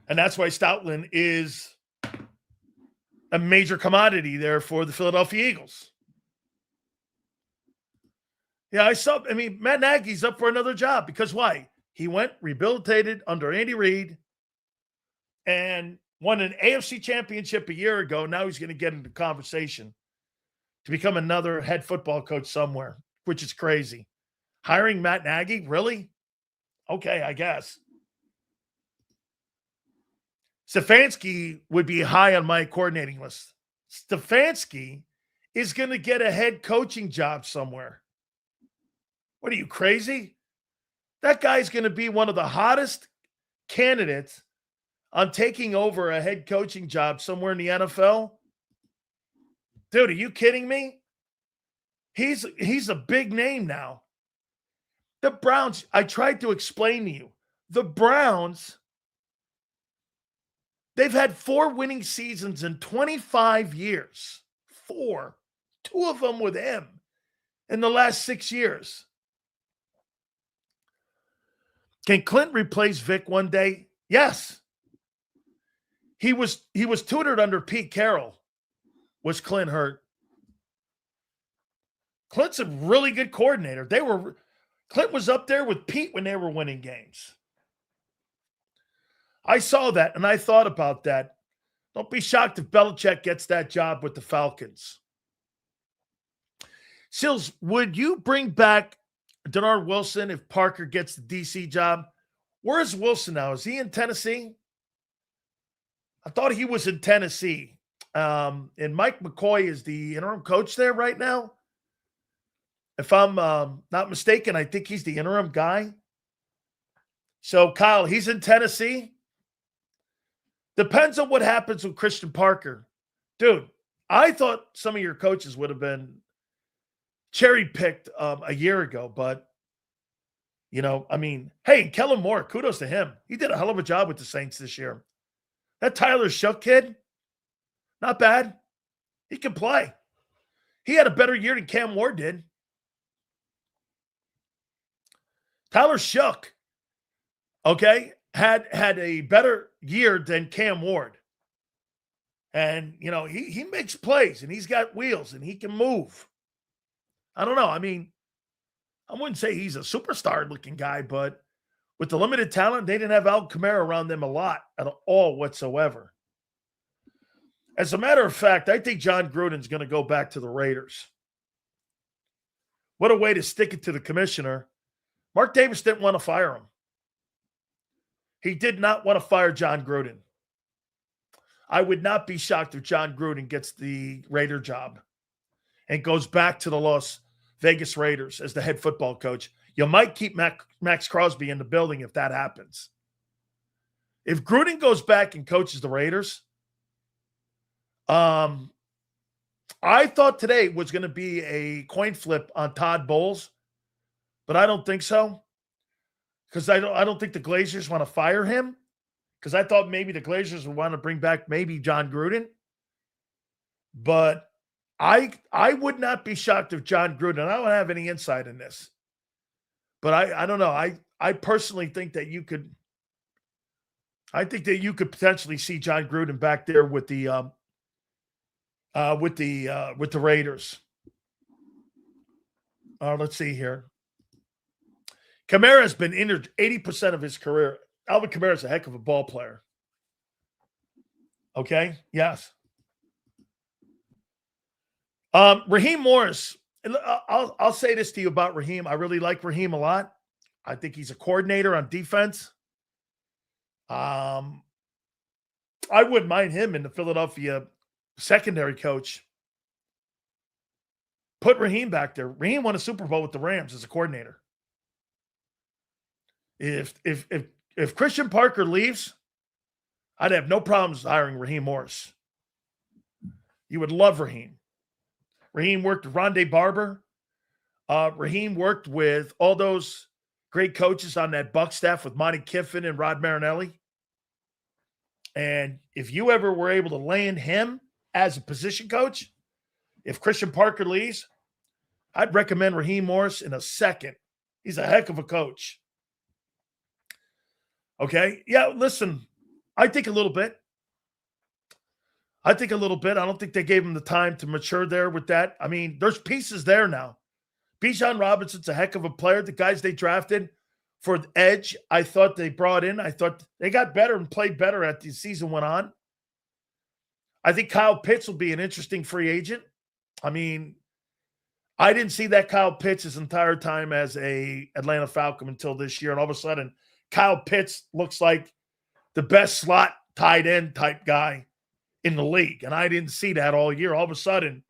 And that's why Stoutland is a major commodity there for the Philadelphia Eagles. Yeah, Matt Nagy's up for another job because why? He went rehabilitated under Andy Reid and won an AFC championship a year ago. Now he's going to get into conversation to become another head football coach somewhere, which is crazy. Hiring Matt Nagy? Really? Okay, I guess. Stefanski would be high on my coordinating list. Stefanski is going to get a head coaching job somewhere. What are you, crazy? That guy's going to be one of the hottest candidates on taking over a head coaching job somewhere in the NFL. Dude, are you kidding me? He's a big name now. The Browns, I tried to explain to you, the Browns, they've had 4 winning seasons in 25 years. 4. 2 of them with him in the last 6 years. Can Clint replace Vic one day? Yes. He was tutored under Pete Carroll. Was Clint hurt? Clint's a really good coordinator. Clint was up there with Pete when they were winning games. I saw that and I thought about that. Don't be shocked if Belichick gets that job with the Falcons. Sills, would you bring back Denard Wilson if Parker gets the DC job? Where is Wilson now? Is he in Tennessee? I thought he was in Tennessee. And Mike McCoy is the interim coach there right now. If I'm not mistaken, I think he's the interim guy. So, Kyle, he's in Tennessee. Depends on what happens with Christian Parker. Dude, I thought some of your coaches would have been cherry-picked a year ago, but, hey, Kellen Moore, kudos to him. He did a hell of a job with the Saints this year. That Tyler Shook kid, not bad. He can play. He had a better year than Cam Ward did. Tyler Shook, okay, had a better year than Cam Ward. And, he makes plays, and he's got wheels, and he can move. I don't know. I wouldn't say he's a superstar-looking guy, but with the limited talent, they didn't have Al Kamara around them a lot at all whatsoever. As a matter of fact, I think John Gruden's going to go back to the Raiders. What a way to stick it to the commissioner. Mark Davis didn't want to fire him. He did not want to fire John Gruden. I would not be shocked if John Gruden gets the Raider job and goes back to the Las Vegas Raiders as the head football coach. You might keep Max Crosby in the building if that happens. If Gruden goes back and coaches the Raiders, I thought today was going to be a coin flip on Todd Bowles, but I don't think so. Because I don't think the Glazers want to fire him. Because I thought maybe the Glazers would want to bring back maybe John Gruden. But I would not be shocked if John Gruden, I don't have any insight in this. But I don't know. I personally think that you could potentially see John Gruden back there with the Raiders. Let's see here. Kamara has been injured 80% of his career. Alvin Kamara is a heck of a ball player. Okay? Yes. Raheem Morris. I'll say this to you about Raheem. I really like Raheem a lot. I think he's a coordinator on defense. I wouldn't mind him in the Philadelphia secondary coach. Put Raheem back there. Raheem won a Super Bowl with the Rams as a coordinator. If Christian Parker leaves, I'd have no problems hiring Raheem Morris. You would love Raheem. Raheem worked with Rondé Barber. Raheem worked with all those great coaches on that Buck staff with Monty Kiffin and Rod Marinelli. And if you ever were able to land him as a position coach, if Christian Parker leaves, I'd recommend Raheem Morris in a second. He's a heck of a coach. Okay. Yeah, listen, I think a little bit. I don't think they gave him the time to mature there with that. There's pieces there now. Bijan Robinson's a heck of a player. The guys they drafted for the edge, I thought they brought in. I thought they got better and played better as the season went on. I think Kyle Pitts will be an interesting free agent. I didn't see that Kyle Pitts his entire time as a Atlanta Falcon until this year. And all of a sudden, Kyle Pitts looks like the best slot tight end type guy in the league. And I didn't see that all year. All of a sudden,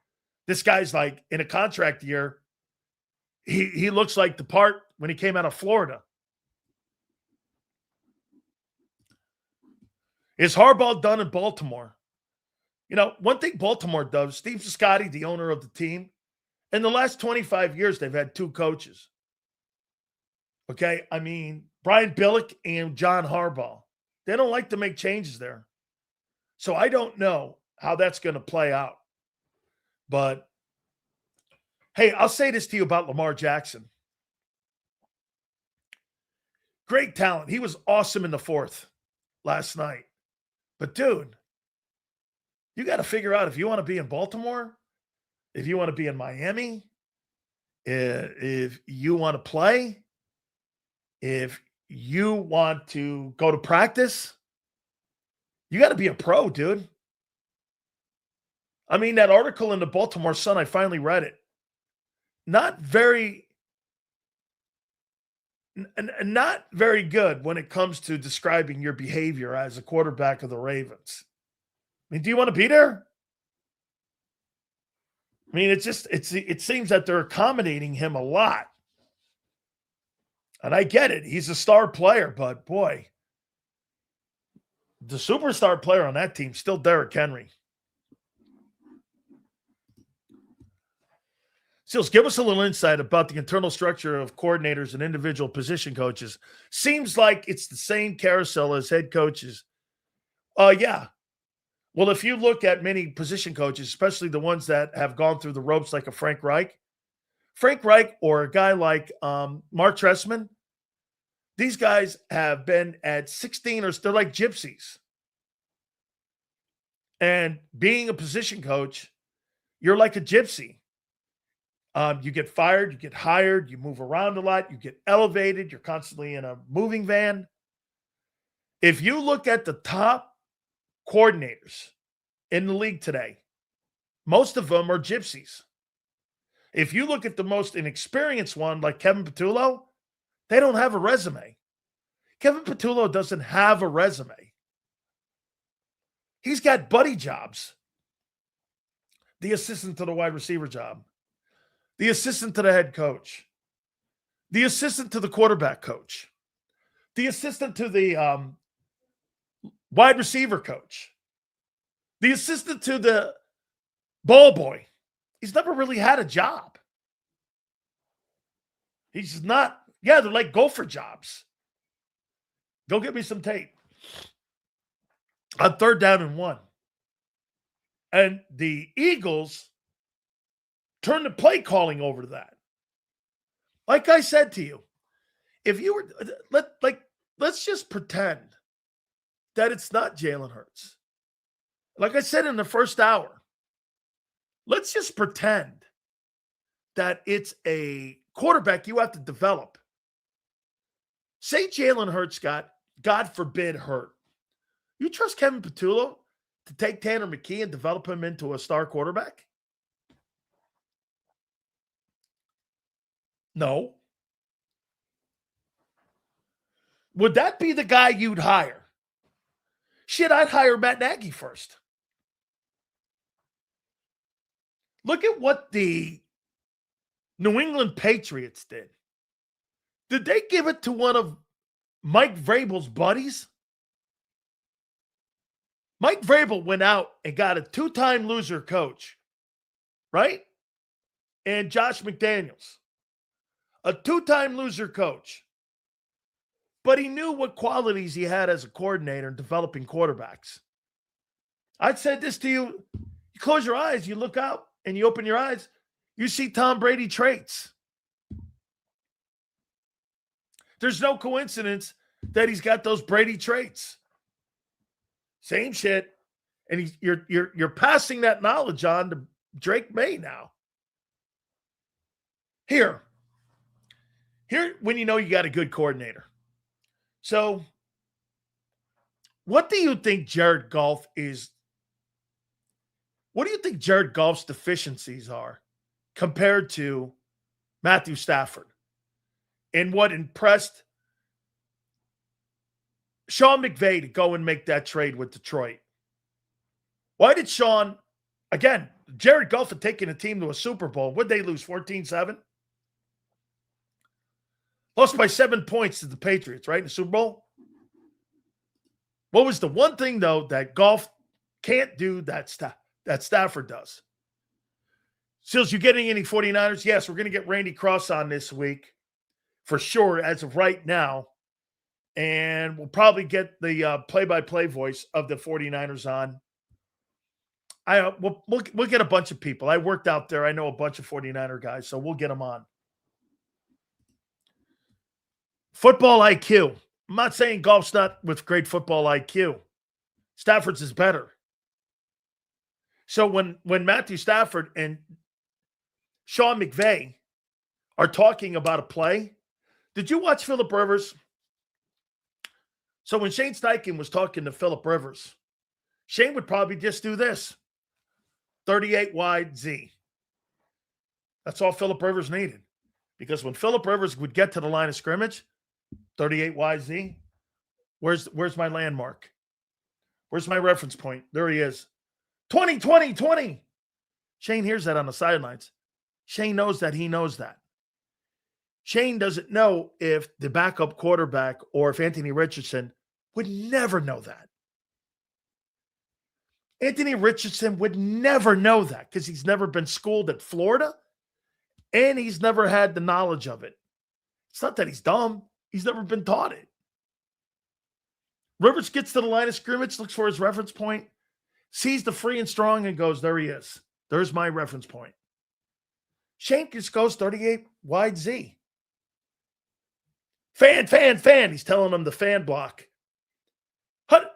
this guy's like in a contract year. He looks like the part when he came out of Florida. Is Harbaugh done in Baltimore? One thing Baltimore does, Steve Bisciotti, the owner of the team, in the last 25 years, they've had two coaches. Okay? Brian Billick and John Harbaugh. They don't like to make changes there. So I don't know how that's going to play out. But, hey, I'll say this to you about Lamar Jackson. Great talent. He was awesome in the fourth last night. But, dude, you got to figure out if you want to be in Baltimore, if you want to be in Miami, if you want to play, if you want to go to practice, you got to be a pro, dude. That article in the Baltimore Sun, I finally read it. Not very good when it comes to describing your behavior as a quarterback of the Ravens. Do you want to be there? It seems that they're accommodating him a lot. And I get it. He's a star player, but boy, the superstar player on that team still Derrick Henry. Seals, give us a little insight about the internal structure of coordinators and individual position coaches. Seems like it's the same carousel as head coaches. Yeah. Well, if you look at many position coaches, especially the ones that have gone through the ropes like a Frank Reich or a guy like Mark Trestman, these guys have been at 16 or they're like gypsies. And being a position coach, you're like a gypsy. You get fired, you get hired, you move around a lot, you get elevated, you're constantly in a moving van. If you look at the top coordinators in the league today, most of them are gypsies. If you look at the most inexperienced one, like Kevin Patullo, they don't have a resume. Kevin Patullo doesn't have a resume. He's got buddy jobs. The assistant to the wide receiver job, the assistant to the head coach, the assistant to the quarterback coach, the assistant to the wide receiver coach, the assistant to the ball boy. He's never really had a job. He's not, they're like gopher jobs. Go get me some tape. On 3rd down and 1. And the Eagles turned the play calling over to that. Like I said to you, if you were, let's just pretend that it's not Jalen Hurts. Like I said in the first hour, let's just pretend that it's a quarterback you have to develop. Say Jalen Hurts got, God forbid, hurt. You trust Kevin Patullo to take Tanner McKee and develop him into a star quarterback? No. Would that be the guy you'd hire? Shit, I'd hire Matt Nagy first. Look at what the New England Patriots did. Did they give it to one of Mike Vrabel's buddies? Mike Vrabel went out and got a 2-time loser coach, right? And Josh McDaniels, a 2-time loser coach. But he knew what qualities he had as a coordinator in developing quarterbacks. I'd said this to you. You close your eyes, you look out, and you open your eyes, you see Tom Brady traits. There's no coincidence that he's got those Brady traits. Same shit. And you're passing that knowledge on to Drake May now. Here, when you know you got a good coordinator. So, what do you think Jared Goff's deficiencies are compared to Matthew Stafford? And what impressed Sean McVay to go and make that trade with Detroit? Why did Sean, again, Jared Goff had taken a team to a Super Bowl. Would they lose 14-7? Lost by 7 points to the Patriots, right, in the Super Bowl? What was the one thing, though, that Goff can't do that Stafford does? Seals, you getting any 49ers? Yes, we're going to get Randy Cross on this week for sure as of right now. And we'll probably get the play-by-play voice of the 49ers on. We'll get a bunch of people. I worked out there. I know a bunch of 49er guys, so we'll get them on. Football IQ. I'm not saying Goff's not with great football IQ. Stafford's is better. So when Matthew Stafford and Sean McVay are talking about a play, did you watch Phillip Rivers? So when Shane Steichen was talking to Phillip Rivers, Shane would probably just do this. 38 wide Z. That's all Phillip Rivers needed. Because when Phillip Rivers would get to the line of scrimmage, 38 wide Z, where's my landmark? Where's my reference point? There he is. 20, 20, 20. Shane hears that on the sidelines. Shane knows that he knows that. Shane doesn't know if the backup quarterback or if Anthony Richardson would never know that. Anthony Richardson would never know that because he's never been schooled at Florida and he's never had the knowledge of it. It's not that he's dumb. He's never been taught it. Rivers gets to the line of scrimmage, looks for his reference point, sees the free and strong and goes, there he is. There's my reference point. Shane just goes 38 wide Z. Fan. He's telling him the fan block. Hut.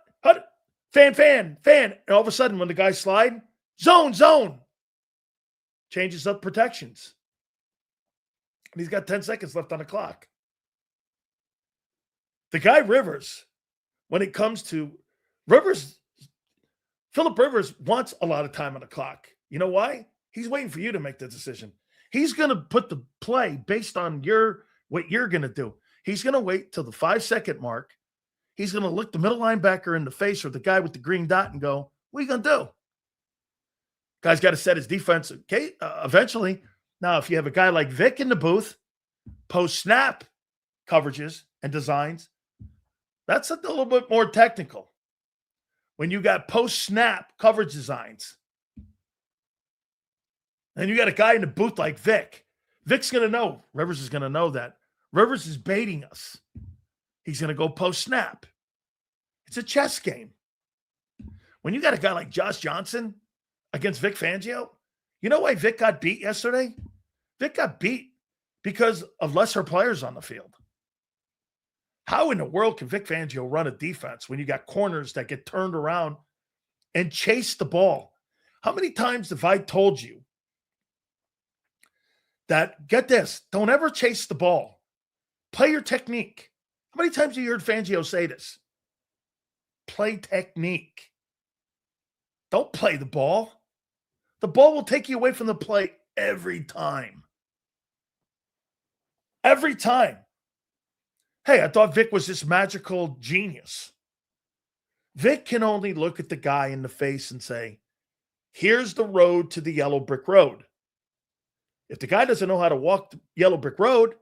Fan. And all of a sudden, when the guys slide, zone. Changes up protections. And he's got 10 seconds left on the clock. The guy Rivers, when it comes to Rivers, Phillip Rivers wants a lot of time on the clock. You know why? He's waiting for you to make the decision. He's going to put the play based on what you're going to do. He's going to wait till the 5-second mark. He's going to look the middle linebacker in the face or the guy with the green dot and go, what are you going to do? Guy's got to set his defense eventually. Now, if you have a guy like Vic in the booth, post-snap coverages and designs, that's a little bit more technical. When you got post-snap coverage designs, and you got a guy in the booth like Vic, Vic's going to know. Rivers is going to know that. Rivers is baiting us. He's going to go post-snap. It's a chess game. When you got a guy like Josh Johnson against Vic Fangio, you know why Vic got beat yesterday? Vic got beat because of lesser players on the field. How in the world can Vic Fangio run a defense when you got corners that get turned around and chase the ball? How many times have I told you that, get this, don't ever chase the ball. Play your technique. How many times have you heard Fangio say this? Play technique. Don't play the ball. The ball will take you away from the play every time. Every time. Hey, I thought Vic was this magical genius. Vic can only look at the guy in the face and say, here's the road to the yellow brick road. If the guy doesn't know how to walk the yellow brick road,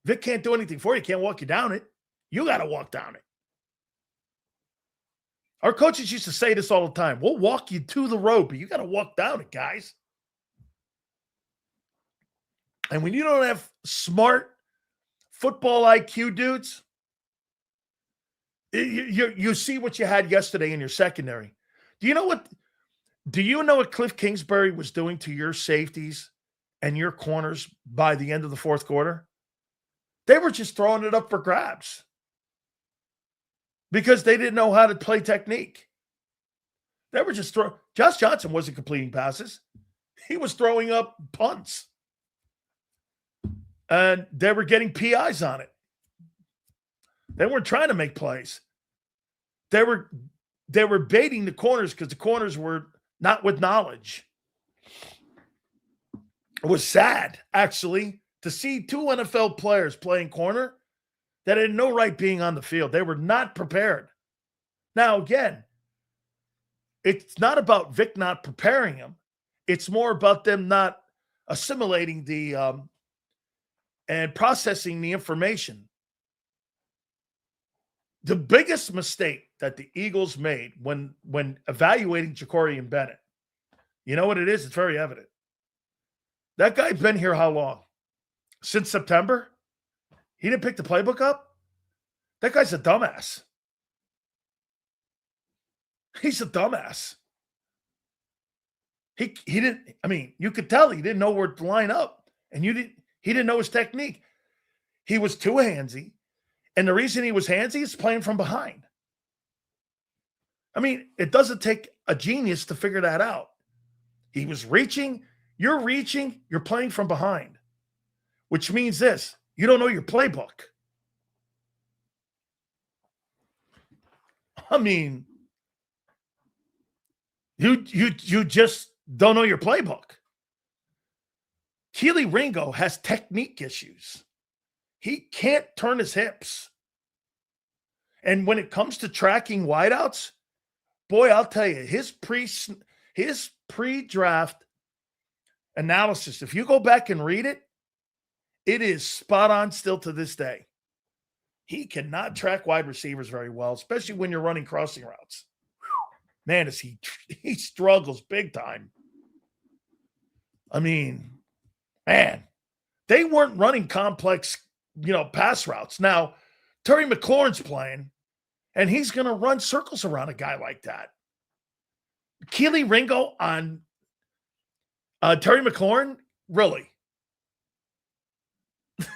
Vic can't do anything for you. He can't walk you down it. You got to walk down it. Our coaches used to say this all the time. We'll walk you to the road, but you got to walk down it, guys. And when you don't have smart football IQ dudes, you see what you had yesterday in your secondary. Do you know what Cliff Kingsbury was doing to your safeties and your corners by the end of the fourth quarter? They were just throwing it up for grabs because they didn't know how to play technique. They were just throwing. Josh Johnson wasn't completing passes. He was throwing up punts. And they were getting PIs on it. They weren't trying to make plays. They were baiting the corners because the corners were not with knowledge. It was sad, actually, to see two NFL players playing corner that had no right being on the field. They were not prepared. Now, again, it's not about Vic not preparing him. It's more about them not assimilating and processing the information. The biggest mistake that the Eagles made when evaluating Ja'Cory Bennett, you know what it is? It's very evident. That guy's been here how long? Since September? He didn't pick the playbook up? That guy's a dumbass. He's a dumbass. He didn't, I mean, you could tell he didn't know where to line up. And he didn't know his technique. He was too handsy. And the reason he was handsy is playing from behind. I mean, it doesn't take a genius to figure that out. He was reaching, you're playing from behind. Which means this, you don't know your playbook. I mean, you just don't know your playbook. Keely Ringo has technique issues. He can't turn his hips. And when it comes to tracking wideouts, boy, I'll tell you, his pre-draft analysis, if you go back and read it, It is spot on still to this day. He cannot track wide receivers very well, especially when you're running crossing routes. Man, he struggles big time. I mean, man, they weren't running complex, pass routes. Now, Terry McLaurin's playing, and he's going to run circles around a guy like that. Keely Ringo on Terry McLaurin? Really?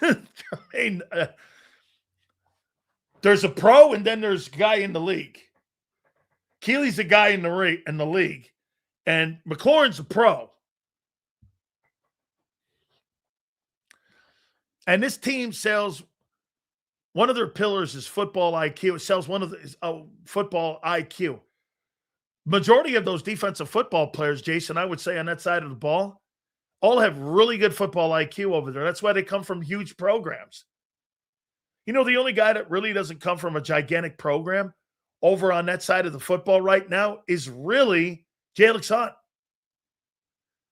I mean, there's a pro, and then there's a guy in the league. Keely's a guy in the league, and McLaurin's a pro. And this team sells one of their pillars is football IQ. It sells one of the football IQ. Majority of those defensive football players, Jason, I would say on that side of the ball, all have really good football IQ over there. That's why they come from huge programs. The only guy that really doesn't come from a gigantic program over on that side of the football right now is really Jalen Hunt.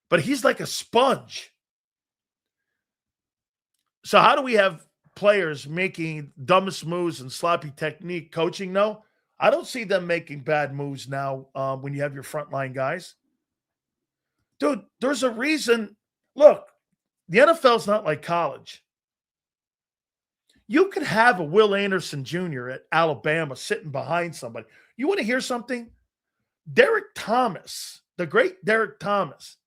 But he's like a sponge. So how do we have players making dumbest moves and sloppy technique coaching? No, I don't see them making bad moves now when you have your frontline guys. Dude, there's a reason. Look, the NFL's not like college. You could have a Will Anderson Jr. at Alabama sitting behind somebody. You want to hear something? Derek Thomas, the great Derek Thomas,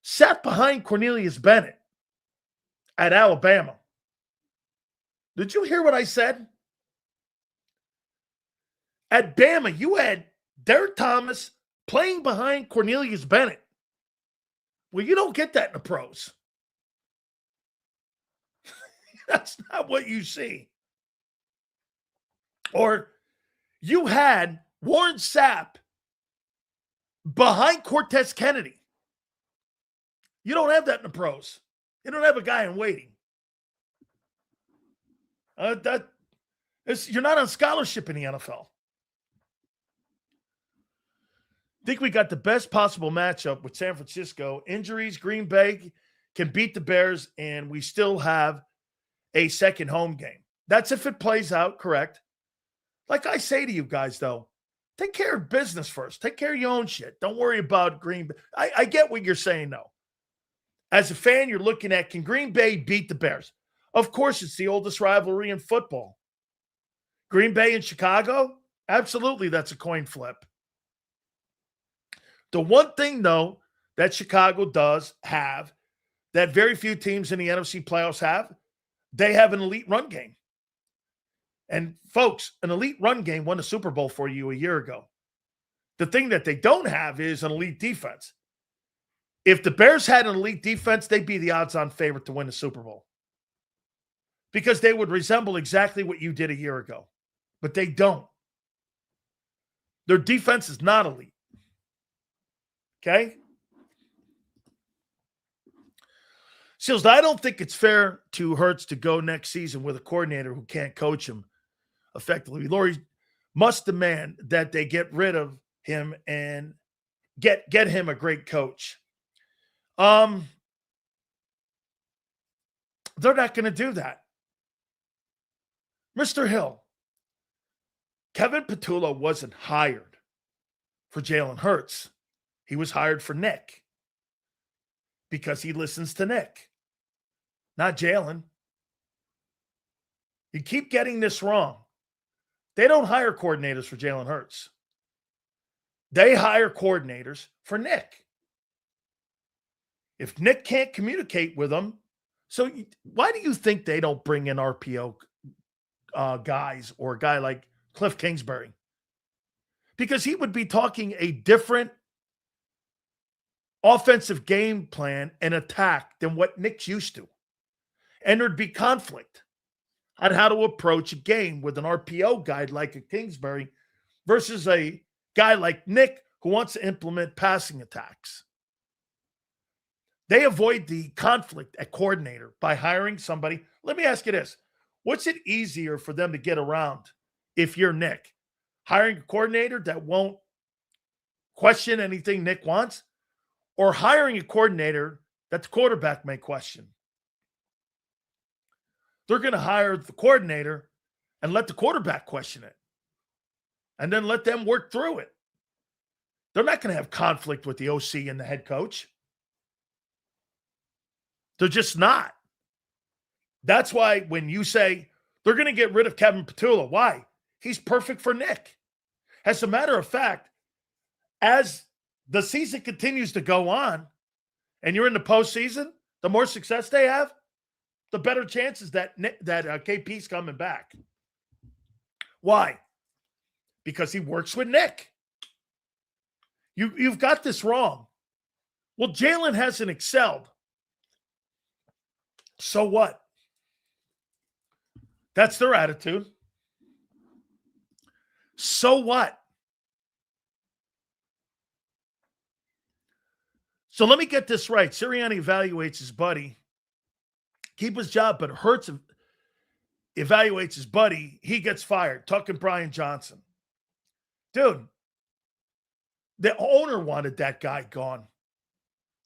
sat behind Cornelius Bennett at Alabama. Did you hear what I said? At Bama, you had Derek Thomas playing behind Cornelius Bennett. Well, you don't get that in the pros. That's not what you see. Or you had Warren Sapp behind Cortez Kennedy. You don't have that in the pros. You don't have a guy in waiting. You're not on scholarship in the NFL. I think we got the best possible matchup with San Francisco. Injuries, Green Bay can beat the Bears, and we still have a second home game. That's if it plays out correct. Like I say to you guys, though, take care of business first. Take care of your own shit. Don't worry about Green Bay. I get what you're saying, though. As a fan, you're looking at, can Green Bay beat the Bears? Of course, it's the oldest rivalry in football. Green Bay and Chicago? Absolutely, that's a coin flip. The one thing, though, that Chicago does have that very few teams in the NFC playoffs have, they have an elite run game. And, folks, an elite run game won the Super Bowl for you a year ago. The thing that they don't have is an elite defense. If the Bears had an elite defense, they'd be the odds-on favorite to win the Super Bowl. Because they would resemble exactly what you did a year ago. But they don't. Their defense is not elite. Okay? Seals, I don't think it's fair to Hurts to go next season with a coordinator who can't coach him effectively. Laurie must demand that they get rid of him and get him a great coach. They're not going to do that. Mr. Hill, Kevin Petullo wasn't hired for Jalen Hurts. He was hired for Nick because he listens to Nick, not Jalen. You keep getting this wrong. They don't hire coordinators for Jalen Hurts. They hire coordinators for Nick. If Nick can't communicate with them, so why do you think they don't bring in RPO guys or a guy like Cliff Kingsbury? Because he would be talking a different offensive game plan and attack than what Nick's used to. And there'd be conflict on how to approach a game with an RPO guy like a Kingsbury versus a guy like Nick who wants to implement passing attacks. They avoid the conflict at coordinator by hiring somebody. Let me ask you this. What's it easier for them to get around if you're Nick? Hiring a coordinator that won't question anything Nick wants, or hiring a coordinator that the quarterback may question? they're going to hire the coordinator and let the quarterback question it and then let them work through it. They're not going to have conflict with the OC and the head coach. They're just not. That's why when you say they're going to get rid of Kevin Petula, why? He's perfect for Nick. As a matter of fact, as the season continues to go on and you're in the postseason, the more success they have, the better chances that KP's coming back. Why? Because he works with Nick. You've got this wrong. Well, Jalen hasn't excelled. So what? That's their attitude. So what? So let me get this right. Sirianni evaluates his buddy. Keep his job, but Hurts evaluates his buddy. He gets fired. Talking Brian Johnson. Dude, the owner wanted that guy gone.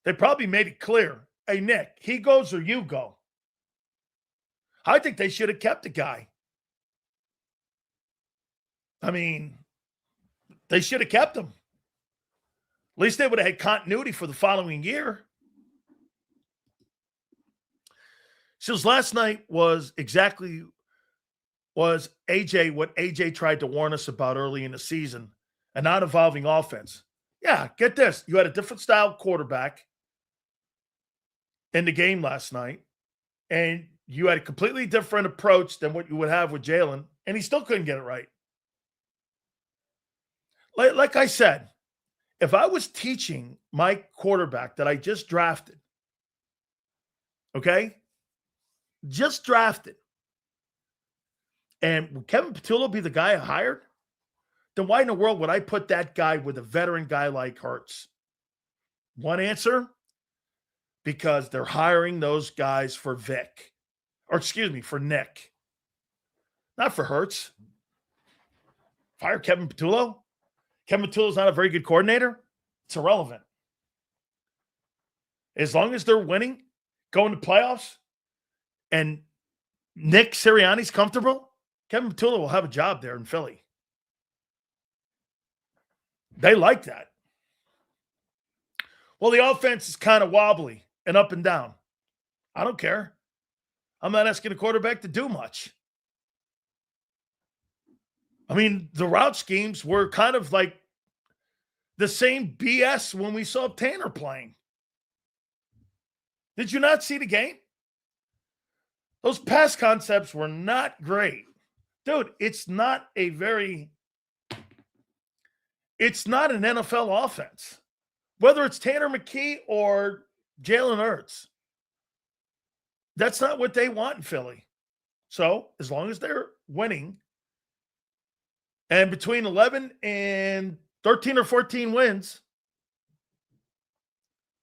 They probably made it clear. Hey, Nick, he goes or you go. I think they should have kept the guy. I mean, they should have kept him. At least they would have had continuity for the following year. So last night was AJ, what AJ tried to warn us about early in the season, a non-evolving offense. Yeah, get this. You had a different style quarterback in the game last night, and you had a completely different approach than what you would have with Jalen, and he still couldn't get it right. Like I said, if I was teaching my quarterback that I just drafted, okay, just drafted, and would Kevin Petula be the guy I hired? Then why in the world would I put that guy with a veteran guy like Hurts? One answer, because they're hiring those guys for for Nick. Not for Hurts. Fire Kevin Petula? Kevin Petula's not a very good coordinator. It's irrelevant. As long as they're winning, going to playoffs, and Nick Sirianni's comfortable, Kevin Petula will have a job there in Philly. They like that. Well, the offense is kind of wobbly and up and down. I don't care. I'm not asking a quarterback to do much. I mean, the route schemes were kind of like the same BS when we saw Tanner playing. Did you not see the game? Those pass concepts were not great. Dude, it's not an NFL offense. Whether it's Tanner McKee or Jalen Hurts. That's not what they want in Philly. So, as long as they're winning, and between 11 and 13 or 14 wins,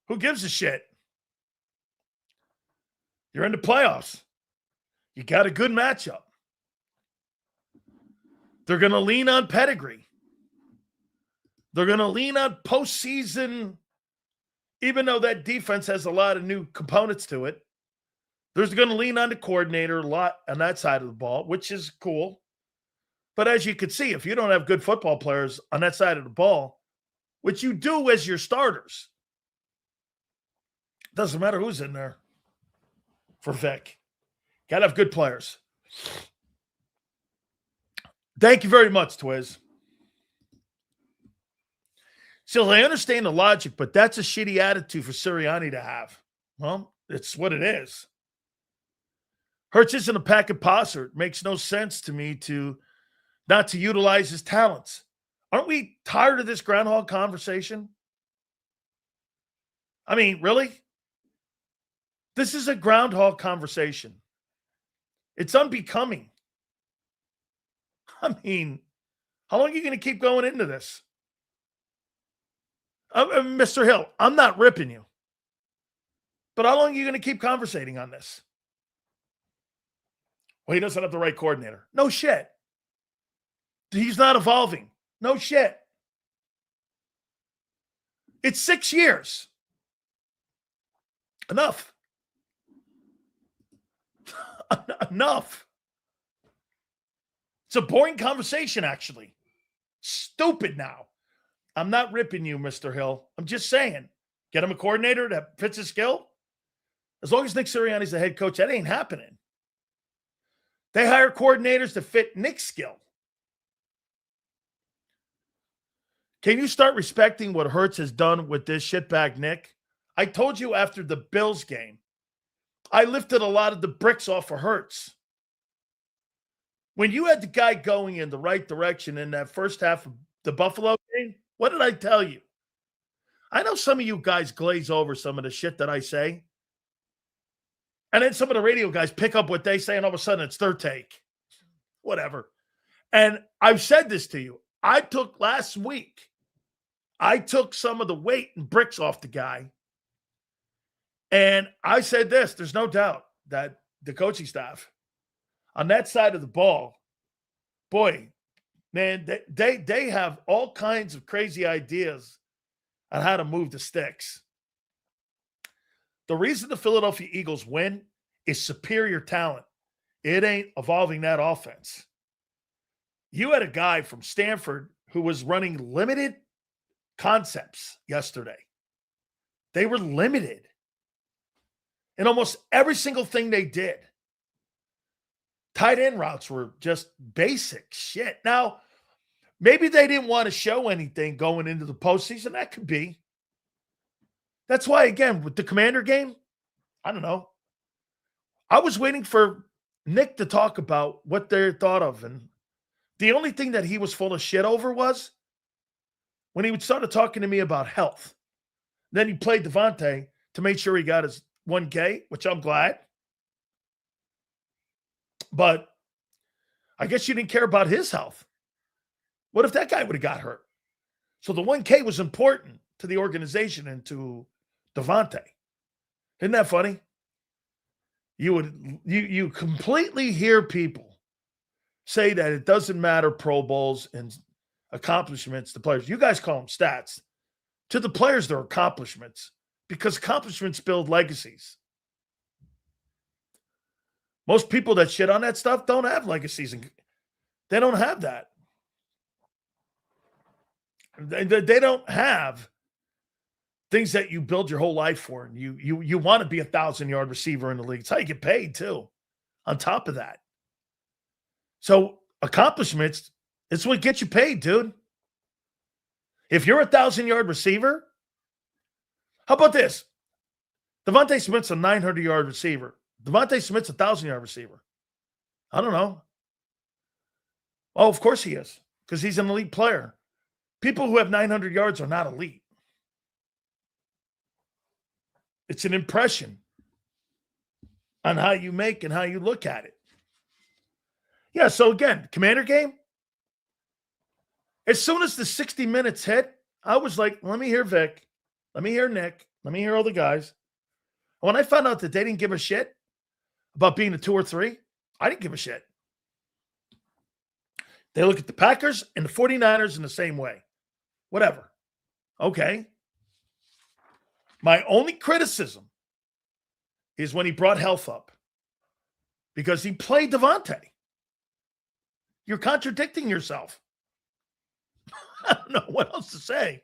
who gives a shit? You're in the playoffs. You got a good matchup. They're going to lean on pedigree. They're going to lean on postseason, even though that defense has a lot of new components to it. They're going to lean on the coordinator a lot on that side of the ball, which is cool. But as you can see, if you don't have good football players on that side of the ball, which you do as your starters, doesn't matter who's in there for Vic. Got to have good players. Thank you very much, Twiz. So I understand the logic, but that's a shitty attitude for Sirianni to have. Well, it's what it is. Hurts isn't a packet passer. It makes no sense to me not to utilize his talents. Aren't we tired of this groundhog conversation? I mean, really? This is a groundhog conversation. It's unbecoming. I mean, how long are you going to keep going into this? Mr. Hill, I'm not ripping you. But how long are you going to keep conversating on this? Well, he doesn't have the right coordinator. No shit. He's not evolving. No shit. It's 6 years. Enough. Enough. It's a boring conversation, actually. Stupid now. I'm not ripping you, Mr. Hill. I'm just saying, get him a coordinator that fits his skill. As long as Nick Sirianni's the head coach, that ain't happening. They hire coordinators to fit Nick's skill. Can you start respecting what Hurts has done with this shitbag Nick? I told you after the Bills game, I lifted a lot of the bricks off of Hurts. When you had the guy going in the right direction in that first half of the Buffalo game, what did I tell you? I know some of you guys glaze over some of the shit that I say. And then some of the radio guys pick up what they say, and all of a sudden it's their take. Whatever. And I've said this to you. Last week, I took some of the weight and bricks off the guy. And I said this, there's no doubt that the coaching staff on that side of the ball, boy, man, they have all kinds of crazy ideas on how to move the sticks. The reason the Philadelphia Eagles win is superior talent. It ain't evolving that offense. You had a guy from Stanford who was running limited concepts yesterday. They were limited in almost every single thing they did. Tight end routes were just basic shit. Now, maybe they didn't want to show anything going into the postseason. That could be. That's why, again, with the Commander game, I don't know. I was waiting for Nick to talk about what they thought of. And the only thing that he was full of shit over was when he started talking to me about health. Then he played Devontae to make sure he got his 1K, which I'm glad. But I guess you didn't care about his health. What if that guy would have got hurt? So the 1K was important to the organization and to Devontae. Isn't that funny? You completely hear people say that it doesn't matter Pro Bowls and accomplishments to players. You guys call them stats. To the players, they're accomplishments because accomplishments build legacies. Most people that shit on that stuff don't have legacies. And they don't have that. They don't have things that you build your whole life for. And you want to be 1,000-yard receiver in the league. It's how you get paid, too, on top of that. So accomplishments, it's what gets you paid, dude. If you're a 1,000-yard receiver, how about this? Devontae Smith's a 900-yard receiver. Devontae Smith's a 1,000-yard receiver. I don't know. Oh, of course he is, because he's an elite player. People who have 900 yards are not elite. It's an impression on how you make and how you look at it. Yeah, so again, Commander game. As soon as the 60 minutes hit, I was like, let me hear Vic. Let me hear Nick. Let me hear all the guys. When I found out that they didn't give a shit about being a 2 or 3, I didn't give a shit. They look at the Packers and the 49ers in the same way. Whatever. Okay. My only criticism is when he brought health up because he played Devontae. You're contradicting yourself. I don't know what else to say.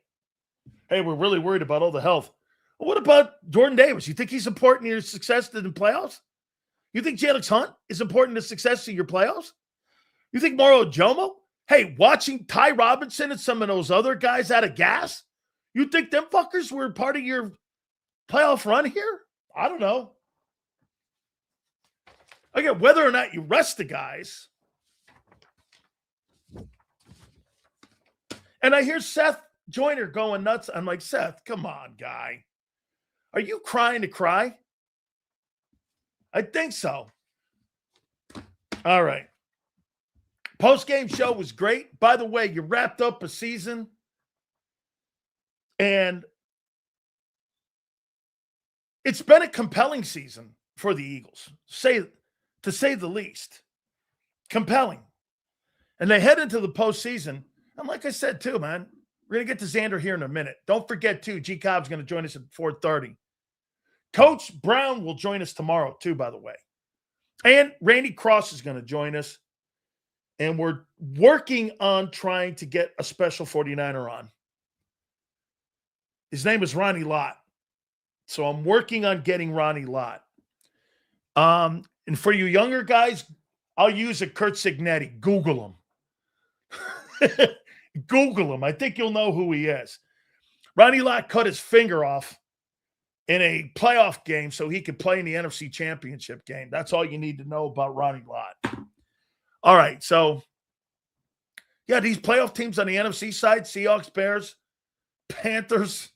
Hey, we're really worried about all the health. Well, what about Jordan Davis? You think he's important to your success in the playoffs? You think Jalen Hunt is important to success in your playoffs? You think Mauro Jomo? Hey, watching Ty Robinson and some of those other guys out of gas? You think them fuckers were part of your playoff run here? I don't know. Again, whether or not you rest the guys. And I hear Seth Joyner going nuts. I'm like, Seth, come on, guy. Are you crying to cry? I think so. All right. Post-game show was great. By the way, you wrapped up a season. And it's been a compelling season for the Eagles, to say the least. Compelling. And they head into the postseason. And like I said, too, man, we're going to get to Xander here in a minute. Don't forget, too, JAKIB's going to join us at 4:30. Coach Brown will join us tomorrow, too, by the way. And Randy Cross is going to join us. And we're working on trying to get a special 49er on. His name is Ronnie Lott. So I'm working on getting Ronnie Lott. And for you younger guys, I'll use a Kurt Signetti. Google him. Google him. I think you'll know who he is. Ronnie Lott cut his finger off in a playoff game so he could play in the NFC Championship game. That's all you need to know about Ronnie Lott. All right, so, yeah, these playoff teams on the NFC side, Seahawks, Bears, Panthers.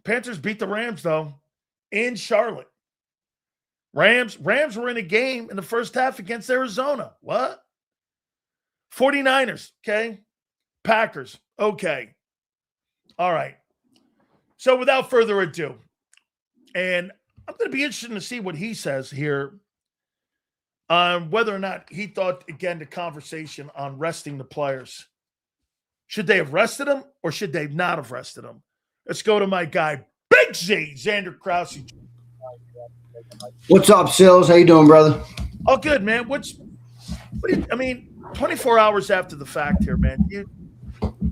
Panthers beat the Rams, though, in Charlotte. Rams were in a game in the first half against Arizona. What? 49ers, okay? Packers, okay. All right. So without further ado, and I'm going to be interested to see what he says here on whether or not he thought, again, the conversation on resting the players. Should they have rested them or should they not have rested them? Let's go to my guy, Big Z, Xander Krause. What's up, Sills? How you doing, brother? Oh, good, man. 24 hours after the fact here, man.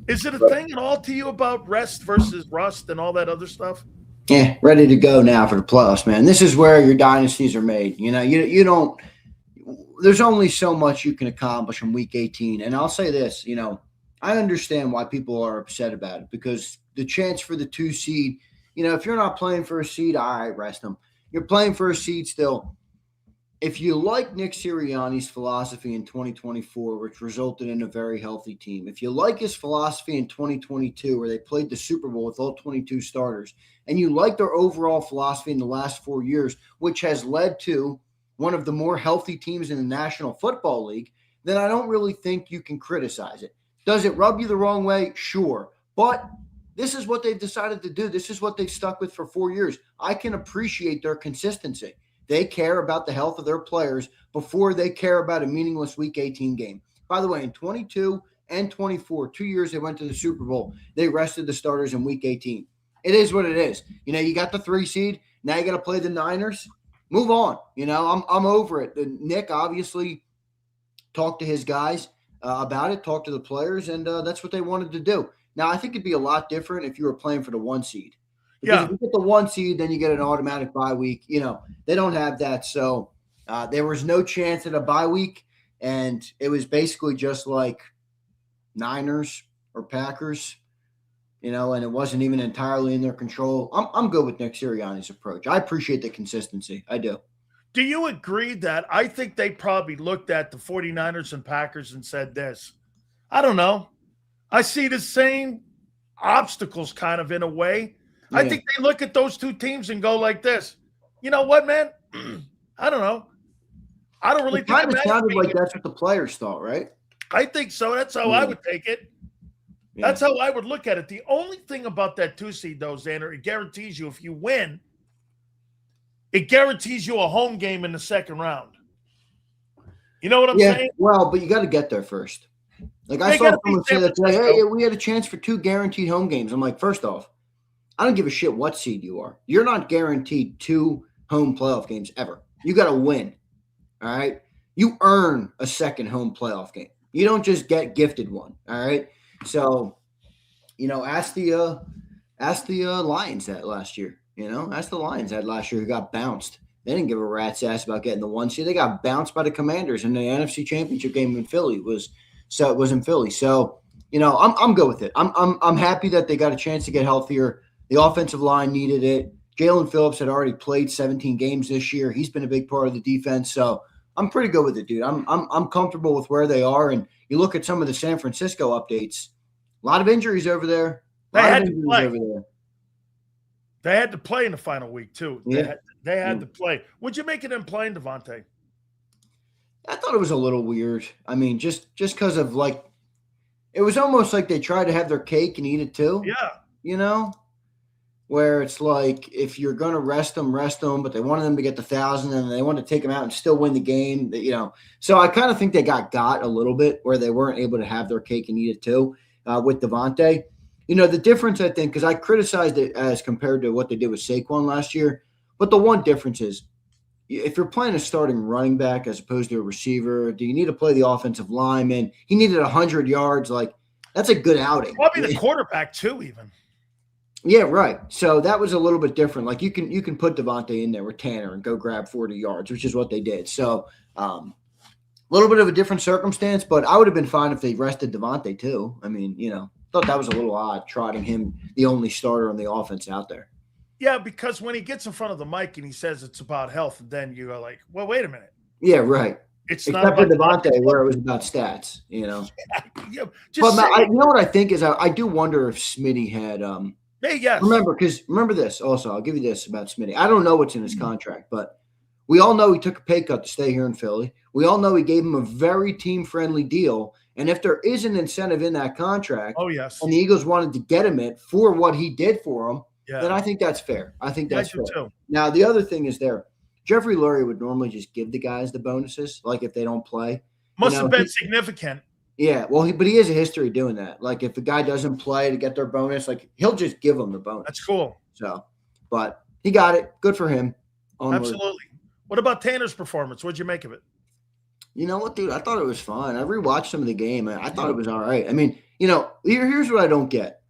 Is it a thing at all to you about rest versus rust and all that other stuff? Yeah, ready to go now for the playoffs, man. This is where your dynasties are made. You know, you don't – there's only so much you can accomplish in Week 18. And I'll say this, you know, I understand why people are upset about it because the chance for the 2 seed, you know, if you're not playing for a seed, all right, rest them. You're playing for a seed still. If you like Nick Sirianni's philosophy in 2024, which resulted in a very healthy team, if you like his philosophy in 2022, where they played the Super Bowl with all 22 starters, and you like their overall philosophy in the last 4 years, which has led to one of the more healthy teams in the National Football League, then I don't really think you can criticize it. Does it rub you the wrong way? Sure. But this is what they've decided to do. This is what they've stuck with for 4 years. I can appreciate their consistency. They care about the health of their players before they care about a meaningless Week 18 game. By the way, in 22 and 24, 2 years they went to the Super Bowl, they rested the starters in Week 18. It is what it is. You know, you got the 3 seed. Now you got to play the Niners. Move on. You know, I'm over it. Nick obviously talked to his guys about it, talked to the players, and that's what they wanted to do. Now, I think it'd be a lot different if you were playing for the 1 seed. Because if you get the 1 seed, then you get an automatic bye week. You know, they don't have that. So there was no chance at a bye week, and it was basically just like Niners or Packers, you know, and it wasn't even entirely in their control. I'm good with Nick Sirianni's approach. I appreciate the consistency. I do. Do you agree that I think they probably looked at the 49ers and Packers and said this? I don't know. I see the same obstacles kind of in a way. Yeah. I think they look at those 2 teams and go like this. You know what, man? I don't know. I don't really think it sounded like that's what the players thought, right? I think so. That's how I would take it. Yeah. That's how I would look at it. The only thing about that 2 seed, though, Xander, it guarantees you if you win, it guarantees you a home game in the second round. You know what I'm saying? Well, but you got to get there first. Like I saw someone say that today, hey, we had a chance for 2 guaranteed home games. I'm like, first off, I don't give a shit what seed you are. You're not guaranteed 2 home playoff games ever. You got to win. All right? You earn a second home playoff game. You don't just get gifted one. All right? So, you know, ask the Lions that last year. You know, ask the Lions that last year who got bounced. They didn't give a rat's ass about getting the 1 seed. They got bounced by the Commanders in the NFC Championship game in Philly. It was in Philly. So, you know, I'm good with it. I'm happy that they got a chance to get healthier. The offensive line needed it. Jalen Phillips had already played 17 games this year. He's been a big part of the defense. So I'm pretty good with it, dude. I'm comfortable with where they are. And you look at some of the San Francisco updates, a lot of injuries over there. They had to play in the final week, too. Yeah. They had to play. Would you make it them playing, Devontae? I thought it was a little weird. I mean, just because of, like, it was almost like they tried to have their cake and eat it, too. Yeah. You know? Where it's like, if you're going to rest them, but they wanted them to get the 1,000 and they wanted to take them out and still win the game, you know. So I kind of think they got a little bit where they weren't able to have their cake and eat it too with Devontae. You know, the difference, I think, because I criticized it as compared to what they did with Saquon last year, but the one difference is if you're playing a starting running back as opposed to a receiver, do you need to play the offensive lineman? He needed 100 yards. Like, that's a good outing. Probably the quarterback too, even. Yeah, right. So that was a little bit different. Like, you can put Devontae in there with Tanner and go grab 40 yards, which is what they did. So a little bit of a different circumstance, but I would have been fine if they rested Devontae too. I mean, thought that was a little odd, trotting him, the only starter on the offense, out there. Yeah, because when he gets in front of the mic and he says it's about health, then you go like, well, wait a minute. Yeah, right. It's Except not for about Devontae, where it was about stats, Yeah, But Matt, you know what I think is I do wonder if Smitty had hey, yes. Remember this also. I'll give you this about Smitty. I don't know what's in his contract, but we all know he took a pay cut to stay here in Philly. We all know he gave him a very team-friendly deal. And if there is an incentive in that contract, oh yes, and the Eagles wanted to get him it for what he did for them, then I think that's fair. I think that's fair. Too. Now, the other thing is Jeffrey Lurie would normally just give the guys the bonuses, like if they don't play. Must have been significant. Yeah, well, but he has a history of doing that. Like, if a guy doesn't play to get their bonus, like, he'll just give them the bonus. That's cool. So, but he got it. Good for him. Onward. Absolutely. What about Tanner's performance? What'd you make of it? You know what, dude? I thought it was fine. I rewatched some of the game. I thought it was all right. I mean, here's what I don't get.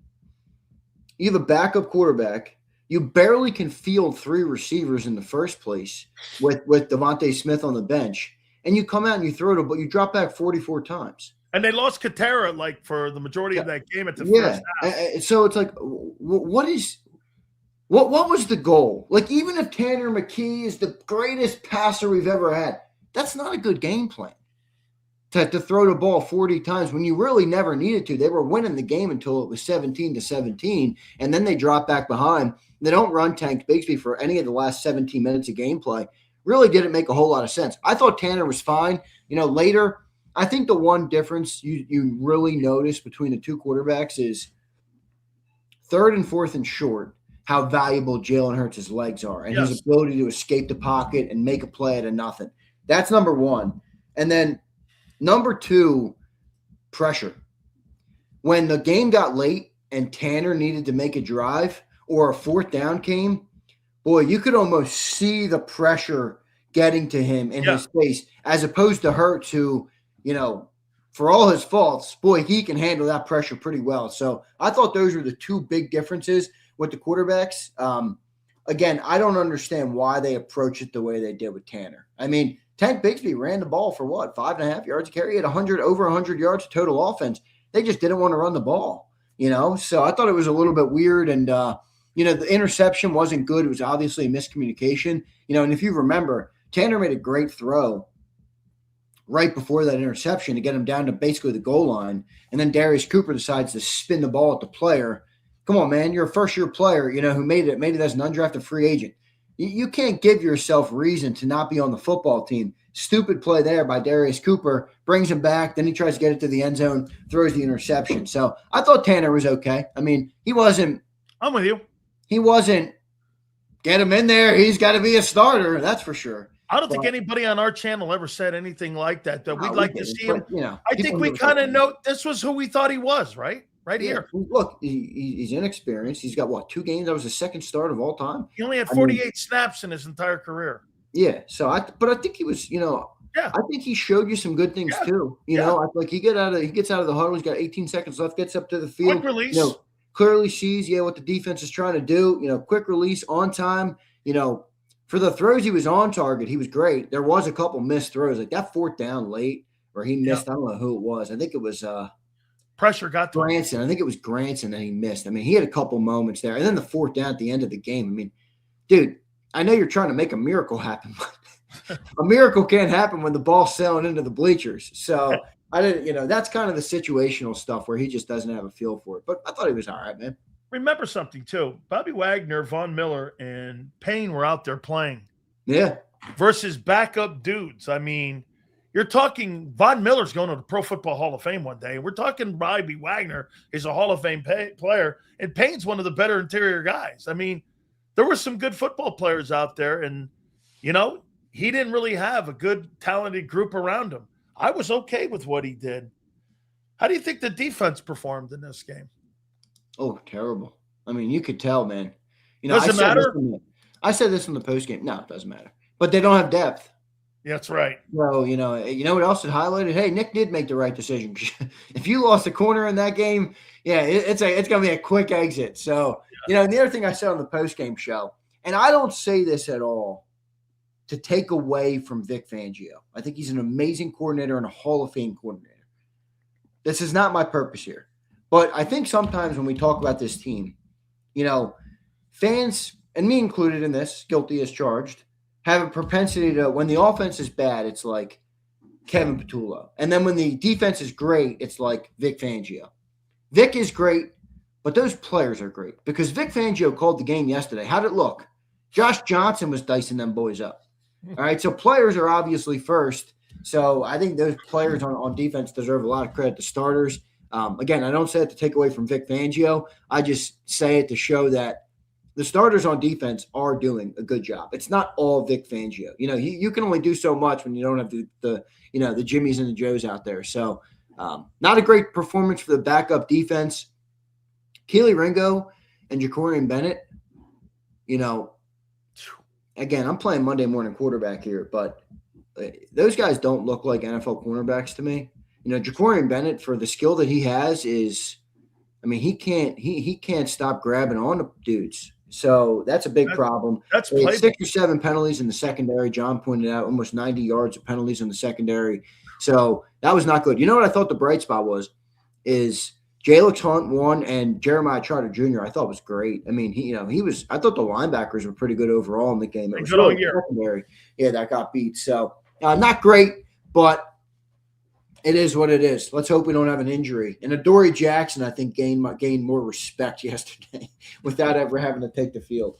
You have a backup quarterback. You barely can field 3 receivers in the first place with Devontae Smith on the bench, and you come out and you throw it, but you drop back 44 times. And they lost Katera like for the majority of that game at the first half. So it's like, what was the goal? Like, even if Tanner McKee is the greatest passer we've ever had, that's not a good game plan to throw the ball 40 times when you really never needed to. They were winning the game until it was 17-17, and then they dropped back behind. They don't run Tank Bigsby for any of the last 17 minutes of gameplay. Really didn't make a whole lot of sense. I thought Tanner was fine. Later, I think the one difference you really notice between the two quarterbacks is 3rd and 4th and short, how valuable Jalen Hurts' legs are and his ability to escape the pocket and make a play out of nothing. That's number one. And then number 2, pressure. When the game got late and Tanner needed to make a drive or a 4th down came, boy, you could almost see the pressure getting to him in his face, as opposed to Hurts, who, for all his faults, boy, he can handle that pressure pretty well. So I thought those were the 2 big differences with the quarterbacks. Again, I don't understand why they approach it the way they did with Tanner. I mean, Tank Bigsby ran the ball for 5.5 yards a carry, at over 100 yards of total offense. They just didn't want to run the ball, So I thought it was a little bit weird, and the interception wasn't good. It was obviously a miscommunication, And if you remember, Tanner made a great throw right before that interception to get him down to basically the goal line, and then Darius Cooper decides to spin the ball at the player. Come on, man! You're a first-year player, who made it as an undrafted free agent. You can't give yourself reason to not be on the football team. Stupid play there by Darius Cooper, brings him back. Then he tries to get it to the end zone, throws the interception. So I thought Tanner was okay. I mean, he wasn't. I'm with you. He wasn't. Get him in there. He's got to be a starter. That's for sure. I don't think anybody on our channel ever said anything like that. That we'd like to see him. I think we kind of know this was who we thought he was, right? Right here. Look, he's inexperienced. He's got 2 games. That was his 2nd start of all time. He only had 48 snaps in his entire career. Yeah. So I think he was, I think he showed you some good things too. Like he gets out of the huddle. He's got 18 seconds left. Gets up to the field. Quick release. Clearly sees what the defense is trying to do. Quick release, on time. For the throws, he was on target. He was great. There was a couple missed throws, like that 4th down late where he missed. I don't know who it was. I think it was pressure got to Granson. I think it was Granson that he missed. I mean, he had a couple moments there, and then the 4th down at the end of the game. I mean, dude, I know you're trying to make a miracle happen, but a miracle can't happen when the ball's sailing into the bleachers. So I didn't, that's kind of the situational stuff where he just doesn't have a feel for it. But I thought he was all right, man. Remember something too. Bobby Wagner, Von Miller, and Payne were out there playing. Yeah. Versus backup dudes. I mean, you're talking Von Miller's going to the Pro Football Hall of Fame one day. We're talking Bobby Wagner is a Hall of Fame player, and Payne's one of the better interior guys. I mean, there were some good football players out there, and, he didn't really have a good, talented group around him. I was okay with what he did. How do you think the defense performed in this game? Oh, terrible. I mean, you could tell, man. Does it matter? I said this in the postgame. No, it doesn't matter. but they don't have depth. That's right. So, you know what else it highlighted? Hey, Nick did make the right decision. If you lost a corner in that game, yeah, it's going to be a quick exit. So, the other thing I said on the post-game show, and I don't say this at all to take away from Vic Fangio. I think he's an amazing coordinator and a Hall of Fame coordinator. This is not my purpose here. But I think sometimes when we talk about this team, fans, and me included in this, guilty as charged, have a propensity to, when the offense is bad, it's like Kevin Patullo. And then when the defense is great, it's like Vic Fangio. Vic is great, but those players are great. Because Vic Fangio called the game yesterday. How'd it look? Josh Johnson was dicing them boys up. All right, so players are obviously first. So I think those players on defense deserve a lot of credit. The starters, again, I don't say it to take away from Vic Fangio. I just say it to show that the starters on defense are doing a good job. It's not all Vic Fangio. You can only do so much when you don't have the Jimmies and the Joes out there. So not a great performance for the backup defense. Keely Ringo and Jacorian Bennett, again, I'm playing Monday morning quarterback here, but those guys don't look like NFL cornerbacks to me. Jacorian Bennett, for the skill that he has, he can't stop grabbing on to dudes. So that's a big problem. That's 6 or 7 penalties in the secondary. John pointed out almost 90 yards of penalties in the secondary. So that was not good. You know what I thought the bright spot is Jalix Hunt won and Jeremiah Trotter Jr. I thought was great. I thought the linebackers were pretty good overall in the game. It was good all year. Secondary, that got beat. So not great, but it is what it is. Let's hope we don't have an injury. And Adoree Jackson, I think, gained more respect yesterday without ever having to take the field.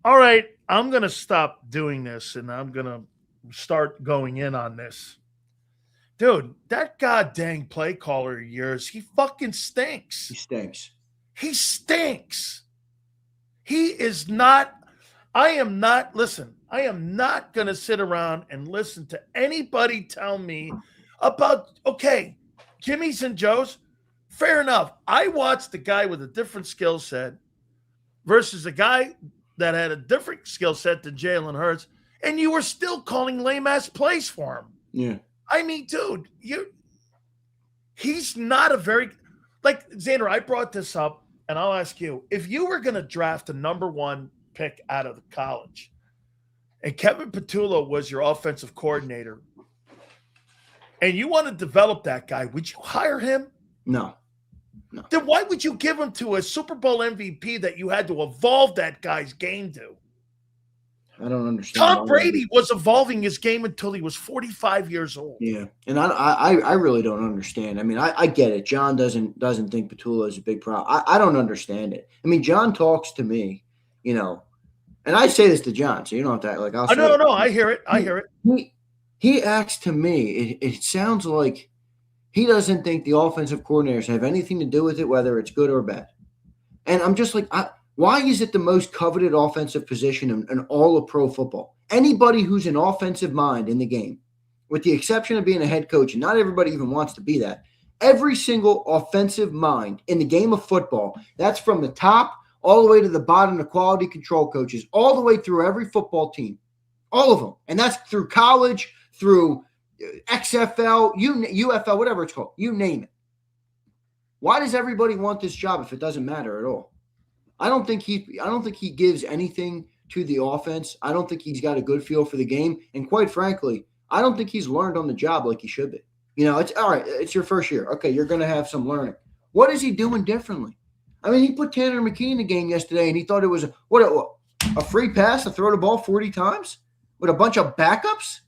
All right, I'm going to stop doing this, and I'm going to start going in on this. Dude, that goddamn play caller of yours, he fucking stinks. He stinks. He stinks. He is not – I am not going to sit around and listen to anybody tell me about, okay, Jimmy's and Joe's, fair enough. I watched a guy with a different skill set versus a guy that had a different skill set than Jalen Hurts, and you were still calling lame-ass plays for him. Yeah. Dude, he's not a very – like, Xander, I brought this up, and I'll ask you, if you were going to draft a number 1 pick out of the college and Kevin Patullo was your offensive coordinator and you want to develop that guy, would you hire him? No. Then why would you give him to a Super Bowl MVP that you had to evolve that guy's game to? I don't understand. Tom Brady was evolving his game until he was 45 years old. Yeah, and I really don't understand. I get it. John doesn't think Patullo is a big problem. I don't understand it. John talks to me, and I say this to John, so you don't have to like. No, I hear it. He acts to me. It sounds like he doesn't think the offensive coordinators have anything to do with it, whether it's good or bad. And I'm just like, why is it the most coveted offensive position in all of pro football? Anybody who's an offensive mind in the game, with the exception of being a head coach, and not everybody even wants to be that, every single offensive mind in the game of football, that's from the top all the way to the bottom, the quality control coaches, all the way through every football team, all of them. And that's through college, through XFL, UFL, whatever it's called, you name it. Why does everybody want this job if it doesn't matter at all? I don't think he gives anything to the offense. I don't think he's got a good feel for the game. And quite frankly, I don't think he's learned on the job like he should be. It's all right. It's your first year. Okay, you're going to have some learning. What is he doing differently? He put Tanner McKee in the game yesterday, and he thought it was a free pass to throw the ball 40 times with a bunch of backups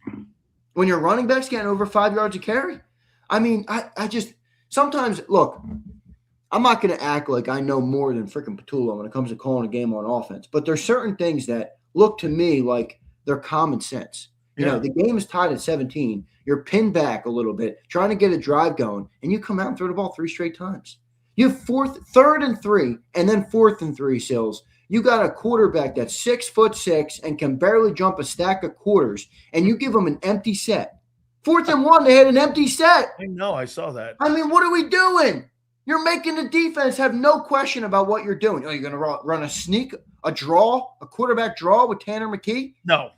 when your running back's getting over 5 yards a carry. I just sometimes look. I'm not going to act like I know more than freaking Patullo when it comes to calling a game on offense, but there's certain things that look to me like they're common sense. The game is tied at 17. You're pinned back a little bit, trying to get a drive going, and you come out and throw the ball 3 straight times. You have 3rd and 3, and then 4th and 3, Sills. You got a quarterback that's 6'6" and can barely jump a stack of quarters, and you give him an empty set. 4th and 1, they had an empty set. I know, I saw that. What are we doing? You're making the defense have no question about what you're doing. Are you going to run a sneak, a draw, a quarterback draw with Tanner McKee? No.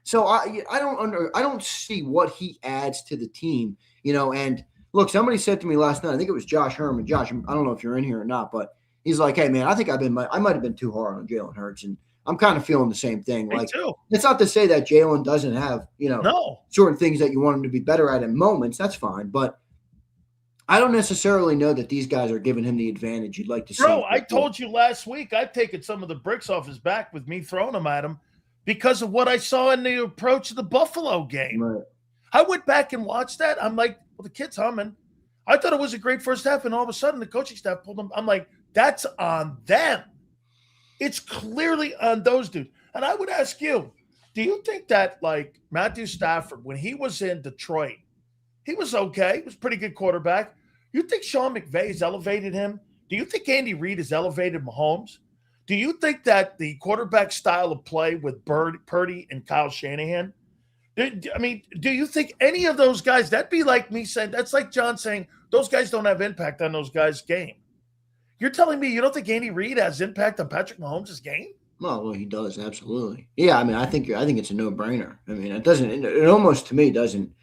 So I don't see what he adds to the team, and look, somebody said to me last night, I think it was Josh Herman. Josh, I don't know if you're in here or not, but he's like, hey man, I think I might have been too hard on Jalen Hurts, and I'm kind of feeling the same thing. Me like, too. It's not to say that Jalen doesn't have, No. certain things that you want him to be better at in moments. That's fine, but I don't necessarily know that these guys are giving him the advantage you'd like to see. Bro, I told you last week I've taken some of the bricks off his back with me throwing them at him because of what I saw in the approach of the Buffalo game. Right. I went back and watched that. I'm like, well, the kid's humming. I thought it was a great first half, and all of a sudden the coaching staff pulled him. I'm like, that's on them. It's clearly on those dudes. And I would ask you, do you think that, like, Matthew Stafford, when he was in Detroit, he was okay. He was a pretty good quarterback. You think Sean McVay has elevated him? Do you think Andy Reid has elevated Mahomes? Do you think that the quarterback style of play with Purdy and Kyle Shanahan, do you think any of those guys, that'd be like me saying, that's like John saying, those guys don't have impact on those guys' game. You're telling me you don't think Andy Reid has impact on Patrick Mahomes' game? Well, he does, absolutely. Yeah, I think it's a no-brainer. It almost to me doesn't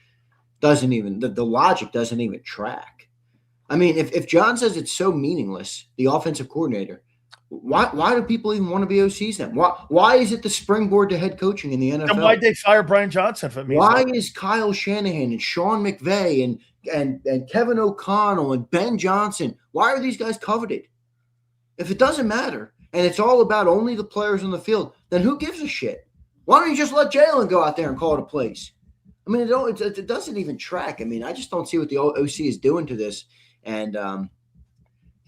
even, the logic doesn't even track. If John says it's so meaningless, the offensive coordinator, why do people even want to be OCs then? Why is it the springboard to head coaching in the NFL? And why'd they fire Brian Johnson for me? Why is Kyle Shanahan and Sean McVay and Kevin O'Connell and Ben Johnson, why are these guys coveted? If it doesn't matter and it's all about only the players on the field, then who gives a shit? Why don't you just let Jalen go out there and call it a place? It doesn't even track. I just don't see what the OC is doing to this. And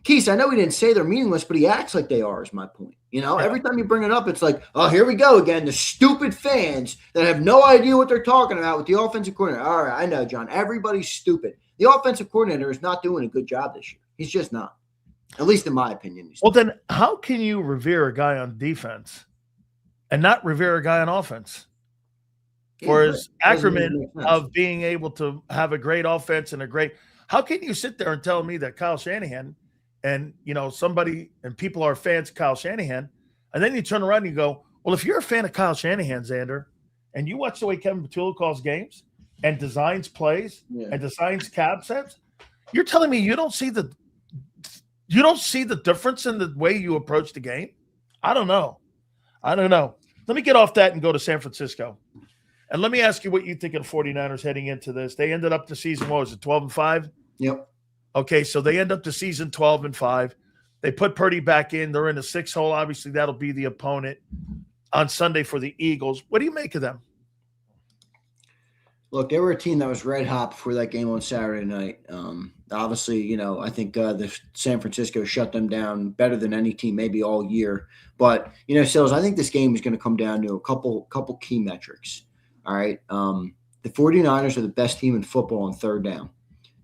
Keith, I know he didn't say they're meaningless, but he acts like they are, is my point. Every time you bring it up, it's like, oh, here we go again. The stupid fans that have no idea what they're talking about with the offensive coordinator. All right, I know, John. Everybody's stupid. The offensive coordinator is not doing a good job this year. He's just not. At least in my opinion. Well, then how can you revere a guy on defense and not revere a guy on offense? For his acumen of being able to have a great offense and how can you sit there and tell me that Kyle Shanahan and, somebody and people are fans of Kyle Shanahan, and then you turn around and you go, well, if you're a fan of Kyle Shanahan, Xander, and you watch the way Kevin Patullo calls games and designs plays and designs cab sets, you're telling me you don't see the difference in the way you approach the game? I don't know. Let me get off that and go to San Francisco. And let me ask you what you think of the 49ers heading into this. They ended up the season, 12-5? Yep. Okay, so they end up the season 12-5. They put Purdy back in. They're in the 6 hole. Obviously, that'll be the opponent on Sunday for the Eagles. What do you make of them? Look, they were a team that was red hot before that game on Saturday night. Obviously, I think the San Francisco shut them down better than any team maybe all year. But, Sills, I think this game is going to come down to a couple key metrics. All right. The 49ers are the best team in football on third down.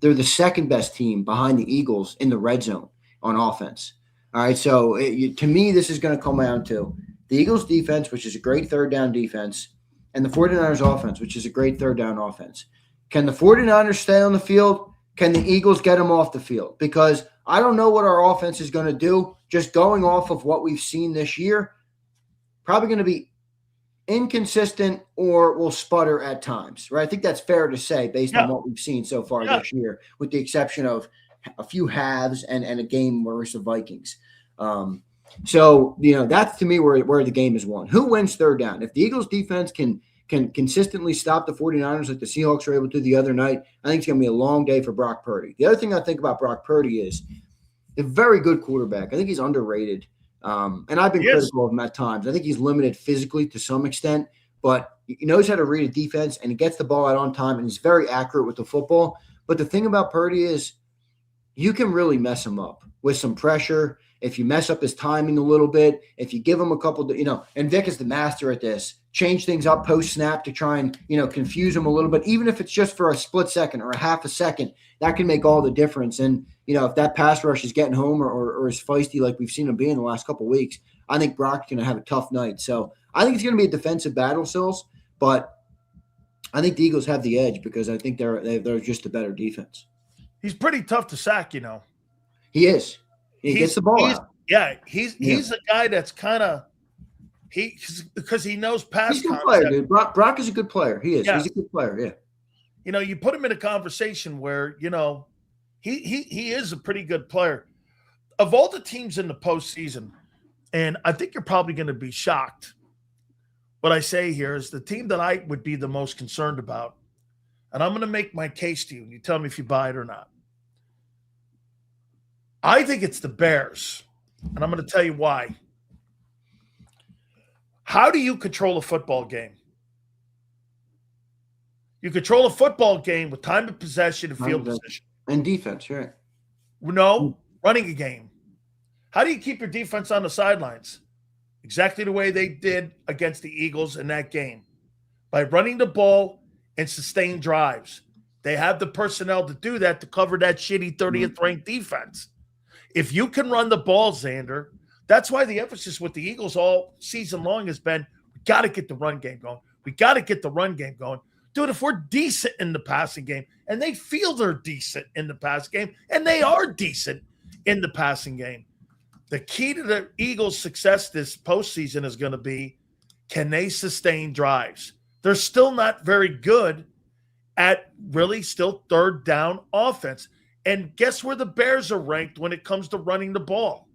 They're the second best team behind the Eagles in the red zone on offense. All right. So to me, this is going to come down to the Eagles defense, which is a great third down defense, and the 49ers offense, which is a great third down offense. Can the 49ers stay on the field? Can the Eagles get them off the field? Because I don't know what our offense is going to do. Just going off of what we've seen this year, probably going to be inconsistent or will sputter at times, right? I think that's fair to say based on what we've seen so far this year, with the exception of a few halves and a game versus the Vikings. So, that's to me where the game is won. Who wins third down? If the Eagles defense can consistently stop the 49ers like the Seahawks were able to the other night, I think it's going to be a long day for Brock Purdy. The other thing I think about Brock Purdy is a very good quarterback. I think he's underrated. And I've been critical of him at times. I think he's limited physically to some extent, but he knows how to read a defense and he gets the ball out on time and he's very accurate with the football. But the thing about Purdy is you can really mess him up with some pressure. If you mess up his timing a little bit, if you give him a couple, and Vic is the master at this, change things up post snap to try and, confuse him a little bit, even if it's just for a split second or a half a second, that can make all the difference. And, if that pass rush is getting home or is feisty like we've seen him be in the last couple of weeks, I think Brock's going to have a tough night. So I think it's going to be a defensive battle, Sills, but I think the Eagles have the edge because I think they're just a better defense. He's pretty tough to sack, He is. He gets the ball out. Yeah, he's a guy that's kind of because he knows pass He's a good concept. player, dude. Brock is a good player. He is. Yes. He's a good player. Yeah. You know, you put him in a conversation where he is a pretty good player. Of all the teams in the postseason, and I think you're probably going to be shocked. What I say here is the team that I would be the most concerned about, and I'm going to make my case to you, and you tell me if you buy it or not. I think it's the Bears, and I'm going to tell you why. How do you control a football game? You control a football game with time of possession and field position. And defense, right? No, running a game. How do you keep your defense on the sidelines? Exactly the way they did against the Eagles in that game. By running the ball and sustained drives. They have the personnel to do that to cover that shitty 30th ranked defense. If you can run the ball, Xander, that's why the emphasis with the Eagles all season long has been, we got to get the run game going. We got to get the run game going. Dude, if we're decent in the passing game, and they feel they're decent in the passing game, and they are decent in the passing game, the key to the Eagles' success this postseason is going to be, can they sustain drives? They're still not very good at really still third down offense. And guess where the Bears are ranked when it comes to running the ball?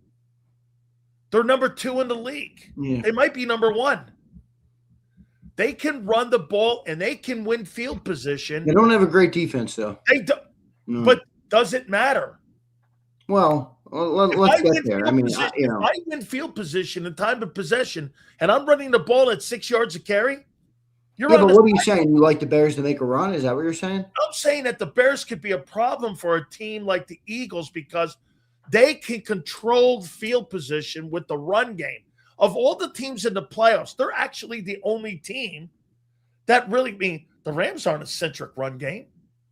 They're number 2 in the league. Yeah. They might be number 1. They can run the ball and they can win field position. They don't have a great defense, though. They do, but does it matter? Well, let's get there. I mean, if I win field position and time of possession, and I'm running the ball at 6 yards a carry, but what are you saying? You like the Bears to make a run? Is that what you're saying? I'm saying that the Bears could be a problem for a team like the Eagles because they can control field position with the run game. Of all the teams in the playoffs, they're actually the only team that really the Rams aren't a centric run game.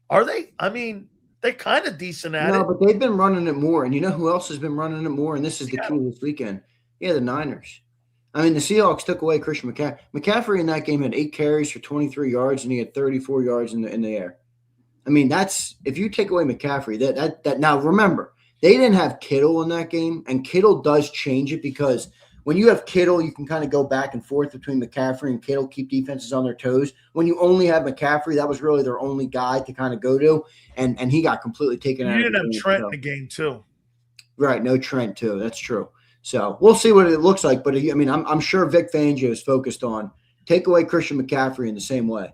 Are they? I mean, they're kind of decent at it. No, but they've been running it more. And you know who else has been running it more? And this is the key this weekend. Yeah, the Niners. I mean, the Seahawks took away Christian McCaffrey. McCaffrey in that game had 8 carries for 23 yards, and he had 34 yards in the air. I mean, that's if you take away McCaffrey, that now remember, they didn't have Kittle in that game, and Kittle does change it because when you have Kittle, you can kind of go back and forth between McCaffrey and Kittle, keep defenses on their toes. When you only have McCaffrey, that was really their only guy to kind of go to, and he got completely taken out. You didn't have Trent in the game, too. Right, no Trent, too. That's true. So we'll see what it looks like. But, I mean, I'm sure Vic Fangio is focused on take away Christian McCaffrey in the same way,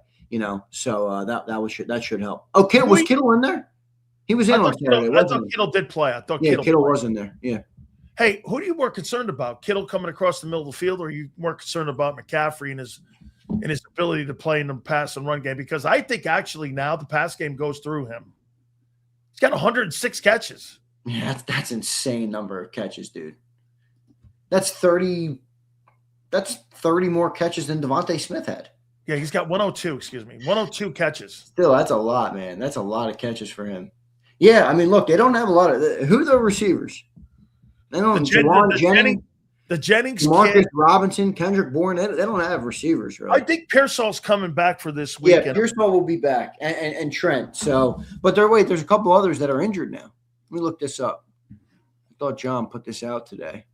so that should help. Oh, was Kittle in there? He was in on Saturday, I thought Kittle did play. I thought Kittle was in there, yeah. Hey, who are you more concerned about? Kittle coming across the middle of the field, or are you more concerned about McCaffrey and his ability to play in the pass and run game? Because I think actually now the pass game goes through him. He's got 106 catches. Yeah, that's insane number of catches, dude. That's 30 more catches than Devontae Smith had. Yeah, he's got 102 catches. Still, that's a lot, man. That's a lot of catches for him. Yeah, I mean, look, they don't have a lot of – who are the receivers? They don't the Jennings Marcus kid, Robinson, Kendrick Bourne, they don't have receivers, really. I think Pearsall's coming back for this weekend. Yeah, Pearsall will be back, and Trent. So, but there's a couple others that are injured now. Let me look this up. I thought John put this out today.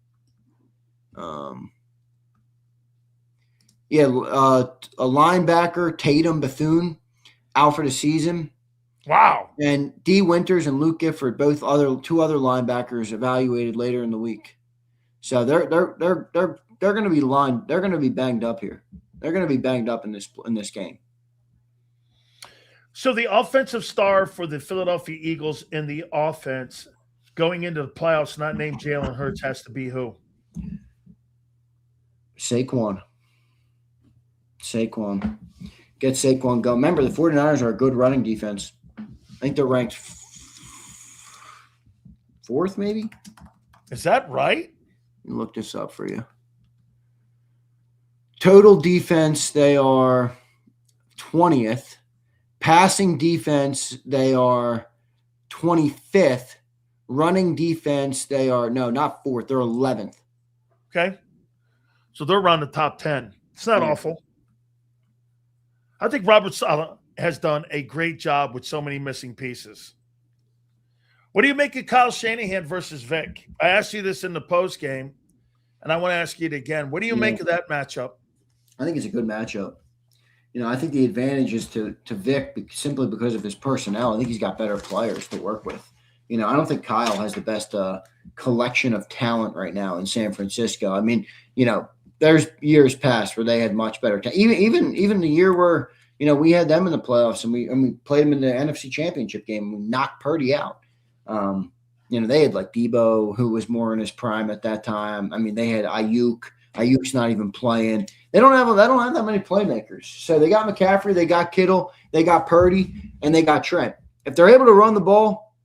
A linebacker, Tatum Bethune, out for the season. Wow. And D. Winters and Luke Gifford, two other linebackers, evaluated later in the week. So they're going to be they're going to be banged up here. They're going to be banged up in this game. So the offensive star for the Philadelphia Eagles in the offense going into the playoffs, not named Jalen Hurts, has to be who? Saquon. Get Saquon going. Remember, the 49ers are a good running defense. I think they're ranked 4th, maybe. Is that right? Let me look this up for you. Total defense, they are 20th. Passing defense, they are 25th. Running defense, they are not 4th. They're 11th. Okay. So they're around the top 10. It's not awful. I think Robert Saleh has done a great job with so many missing pieces. What do you make of Kyle Shanahan versus Vic? I asked you this in the post game, and I want to ask you it again. What do you make of that matchup? I think it's a good matchup. I think the advantage is to Vic simply because of his personnel. I think he's got better players to work with. I don't think Kyle has the best collection of talent right now in San Francisco. I mean, there's years past where they had much better talent. Even the year where we had them in the playoffs and we played them in the NFC Championship game. And we knocked Party out. They had like Debo, who was more in his prime at that time. I mean, they had Ayuk. Ayuk's not even playing. They don't have that many playmakers. So they got McCaffrey, they got Kittle, they got Purdy, and they got Trent. If they're able to run the ball,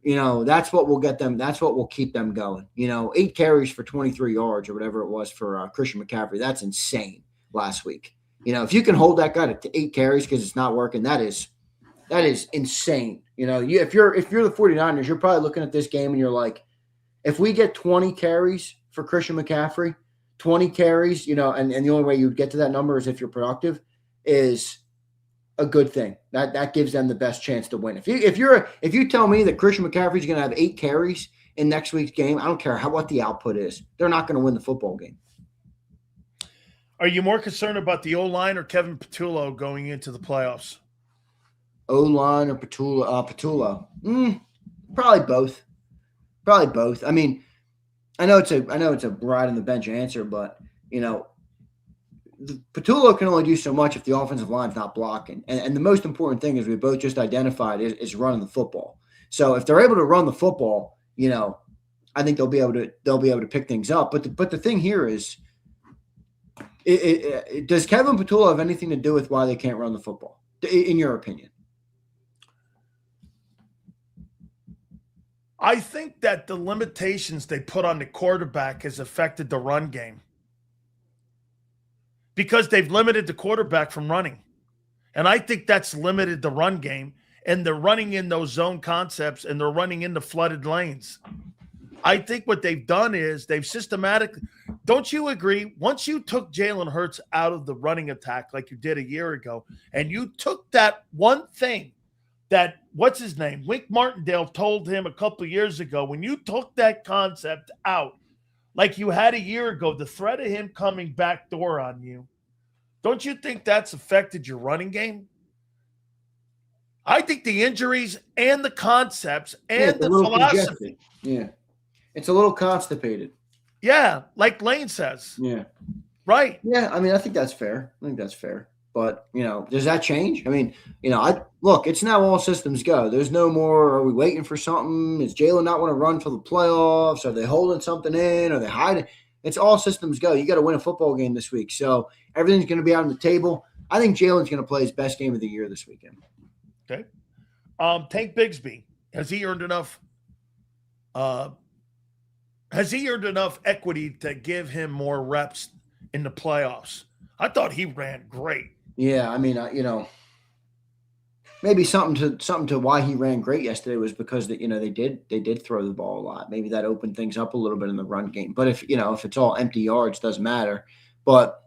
that's what will get them. That's what will keep them going. 8 carries for 23 yards or whatever it was for Christian McCaffrey. That's insane last week. If you can hold that guy to 8 carries because it's not working, that is insane. If you're the 49ers, you're probably looking at this game and you're like, if we get 20 carries for Christian McCaffrey, 20 carries, and the only way you'd get to that number is if you're productive, is a good thing. That gives them the best chance to win. If you tell me that Christian McCaffrey is going to have 8 carries in next week's game, I don't care what the output is. They're not going to win the football game. Are you more concerned about the O-line or Kevin Patullo going into the playoffs? O-line or Patullo? Probably both. Probably both. I mean, I know it's a ride on the bench answer, but Patullo can only do so much if the offensive line's not blocking. And the most important thing, as we both just identified, is running the football. So if they're able to run the football, I think they'll be able to pick things up. But the thing here is, does Kevin Patullo have anything to do with why they can't run the football, in your opinion? I think that the limitations they put on the quarterback has affected the run game because they've limited the quarterback from running. And I think that's limited the run game, and they're running in those zone concepts and they're running into flooded lanes. I think what they've done is they've systematically – don't you agree? Once you took Jalen Hurts out of the running attack like you did a year ago, and you took that one thing that – what's his name? Wink Martindale told him a couple of years ago, when you took that concept out like you had a year ago, the threat of him coming backdoor on you, don't you think that's affected your running game? I think the injuries and the concepts and the philosophy. Yeah. It's a little constipated. Yeah, like Lane says. Yeah. Right. Yeah, I mean, I think that's fair. But, does that change? I mean, look, it's now all systems go. There's no more, are we waiting for something? Is Jalen not want to run for the playoffs? Are they holding something in? Are they hiding? It's all systems go. You got to win a football game this week. So everything's going to be out on the table. I think Jalen's going to play his best game of the year this weekend. Okay. Tank Bigsby, has he earned enough equity to give him more reps in the playoffs? I thought he ran great. Yeah, I mean, maybe something to why he ran great yesterday was because they did throw the ball a lot. Maybe that opened things up a little bit in the run game. But if it's all empty yards, doesn't matter. But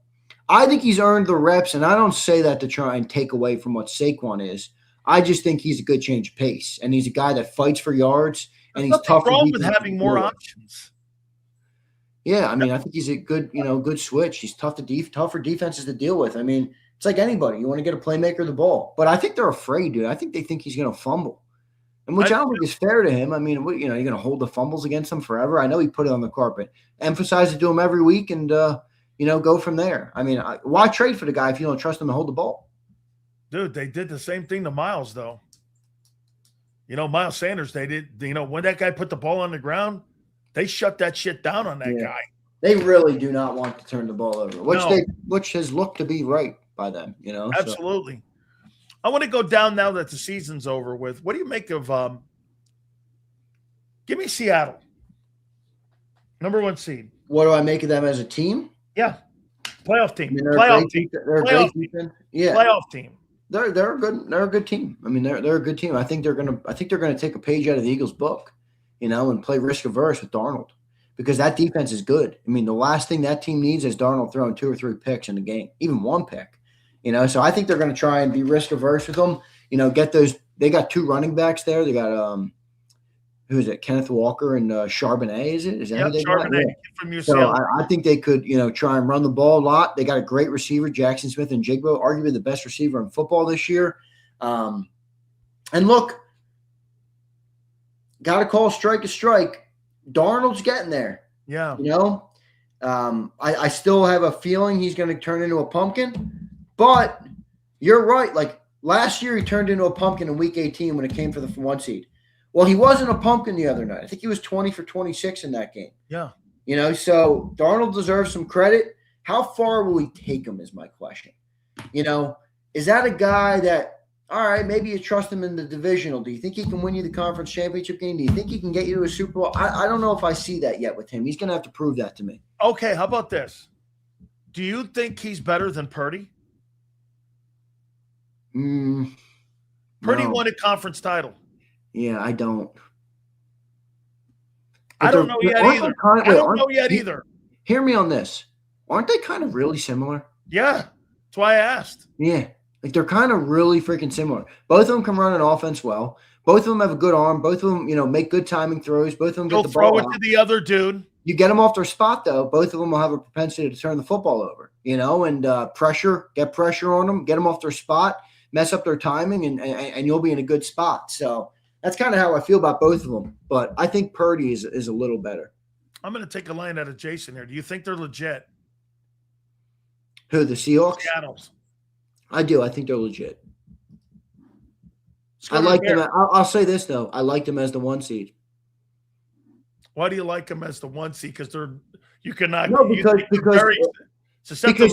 I think he's earned the reps, and I don't say that to try and take away from what Saquon is. I just think he's a good change of pace, and he's a guy that fights for yards, and he's tough. What's wrong with having more options? Yeah, I mean, I think he's a good, good switch. He's tough for defenses to deal with. I mean, it's like anybody. You want to get a playmaker the ball. But I think they're afraid, dude. I think they think he's going to fumble, and which I don't think is fair to him. I mean, you're going to hold the fumbles against him forever. I know he put it on the carpet. Emphasize it to him every week and, go from there. I mean, why trade for the guy if you don't trust him to hold the ball? Dude, they did the same thing to Miles, though. Miles Sanders, they did, when that guy put the ball on the ground, they shut that shit down on that guy. They really do not want to turn the ball over, which has looked to be right by them, Absolutely. So. I want to go down now that the season's over with. What do you make of give me Seattle. Number 1 seed. What do I make of them as a team? Yeah. Playoff team. I mean, they're a great team. Yeah. Playoff team. They're a good team. I mean, they're a good team. I think they're gonna take a page out of the Eagles' book, and play risk averse with Darnold, because that defense is good. I mean, the last thing that team needs is Darnold throwing 2 or 3 picks in the game, even 1 pick. So I think they're gonna try and be risk averse with them. Get those. They got 2 running backs there. They got who is it? Kenneth Walker and Charbonnet, is it? Is that who they got? Charbonnet Yeah. from UCLA. So I think they could, try and run the ball a lot. They got a great receiver, Jackson Smith and Jigbo, arguably the best receiver in football this year. And look, got to call strike a strike. Darnold's getting there. Yeah. I still have a feeling he's going to turn into a pumpkin, but you're right. Like last year, he turned into a pumpkin in week 18 when it came for the 1 seed. Well, he wasn't a pumpkin the other night. I think he was 20 for 26 in that game. Yeah. So Darnold deserves some credit. How far will he take him is my question. Is that a guy that, all right, maybe you trust him in the divisional. Do you think he can win you the conference championship game? Do you think he can get you to a Super Bowl? I don't know if I see that yet with him. He's going to have to prove that to me. Okay, how about this? Do you think he's better than Purdy? Purdy won a conference title. Yeah, I don't. I don't know yet either. Hear me on this. Aren't they kind of really similar? Yeah, that's why I asked. Yeah. Like they're kind of really freaking similar. Both of them can run an offense well. Both of them have a good arm. Both of them, make good timing throws. Both of them get the ball throw it to the other dude. You get them off their spot, though. Both of them will have a propensity to turn the football over, and get pressure on them, get them off their spot, mess up their timing, and you'll be in a good spot. So that's kind of how I feel about both of them. But I think Purdy is a little better. I'm going to take a line out of Jason here. Do you think they're legit? Who, the Seahawks? Seattle's. I do. I think they're legit. I like them. I'll say this, though. I like them as the 1 seed. Why do you like them as the 1 seed? Because you cannot. No, because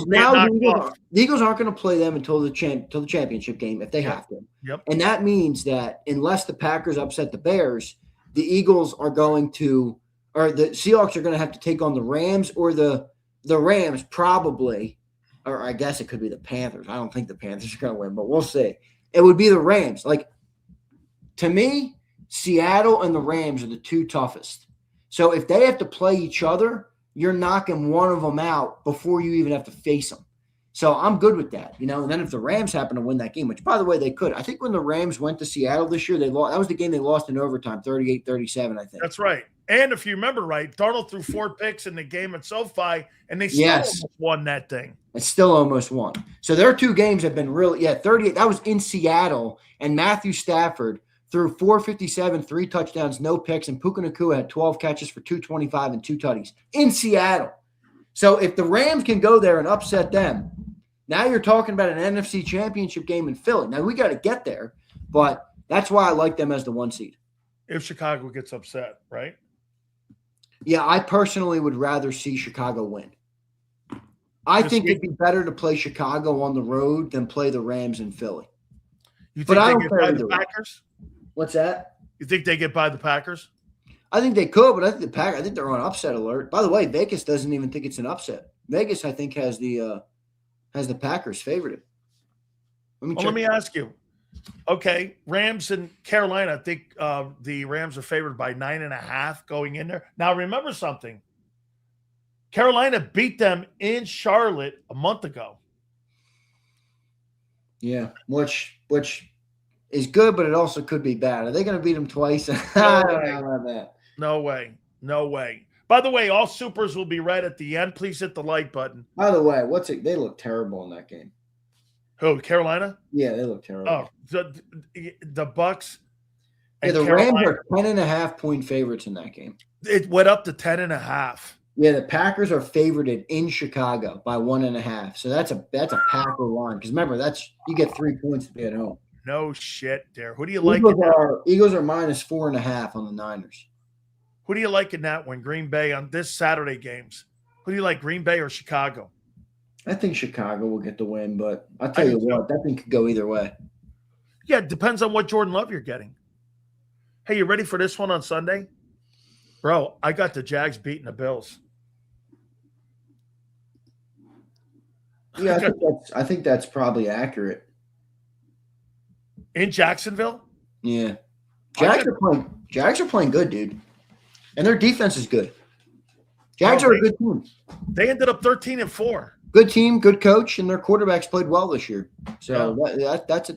now the Eagles aren't going to play them until the championship game if they have to. Yep. And that means that unless the Packers upset the Bears, the Eagles are going to, or the Seahawks are going to have to take on the Rams, or the Rams probably. Or I guess it could be the Panthers. I don't think the Panthers are going to win, but we'll see. It would be the Rams. Like, to me, Seattle and the Rams are the two toughest. So if they have to play each other, you're knocking one of them out before you even have to face them. So I'm good with that. And then if the Rams happen to win that game, which, by the way, they could. I think when the Rams went to Seattle this year, they lost. That was the game they lost in overtime, 38-37, I think. That's right. And if you remember right, Darnold threw 4 picks in the game at SoFi, and they still almost won that thing. It's still almost won. So their 2 games have been really, 38. That was in Seattle, and Matthew Stafford threw 457, 3 touchdowns, no picks, and Puka Nacua had 12 catches for 225 and 2 tutties in Seattle. So if the Rams can go there and upset them, now you're talking about an NFC championship game in Philly. Now we got to get there, but that's why I like them as the 1 seed. If Chicago gets upset, right? Yeah, I personally would rather see Chicago win. I think it'd be better to play Chicago on the road than play the Rams in Philly. You think they get by the Packers? What's that? You think they get by the Packers? I think they could, but I think they're on upset alert. By the way, Vegas doesn't even think it's an upset. Vegas, I think, has the Packers favored. Let me ask you. Okay, Rams and Carolina. I think the Rams are favored by 9.5 going in there. Now, remember something. Carolina beat them in Charlotte a month ago. Yeah, which is good, but it also could be bad. Are they going to beat them twice? I don't know about that. No way. By the way, all supers will be right at the end. Please hit the like button. By the way, they look terrible in that game. Who, Carolina? Yeah, they look terrible. Oh, the Bucks. And the Rams are 10.5 point favorites in that game. It went up to 10.5. Yeah, the Packers are favored in Chicago by 1.5. So that's a Packer line. Because remember, you get 3 points to be at home. No shit, there. Who do you like? Eagles are minus 4.5 on the Niners. Who do you like in that one? Green Bay on this Saturday games. Who do you like, Green Bay or Chicago? I think Chicago will get the win, but I'll tell you what, that thing could go either way. Yeah, it depends on what Jordan Love you're getting. Hey, you ready for this one on Sunday? Bro, I got the Jags beating the Bills. Yeah, I think that's probably accurate. In Jacksonville? Yeah. Jags are playing good, dude. And their defense is good. Jags are a good team. They ended up 13-4. Good team, good coach, and their quarterbacks played well this year. So that's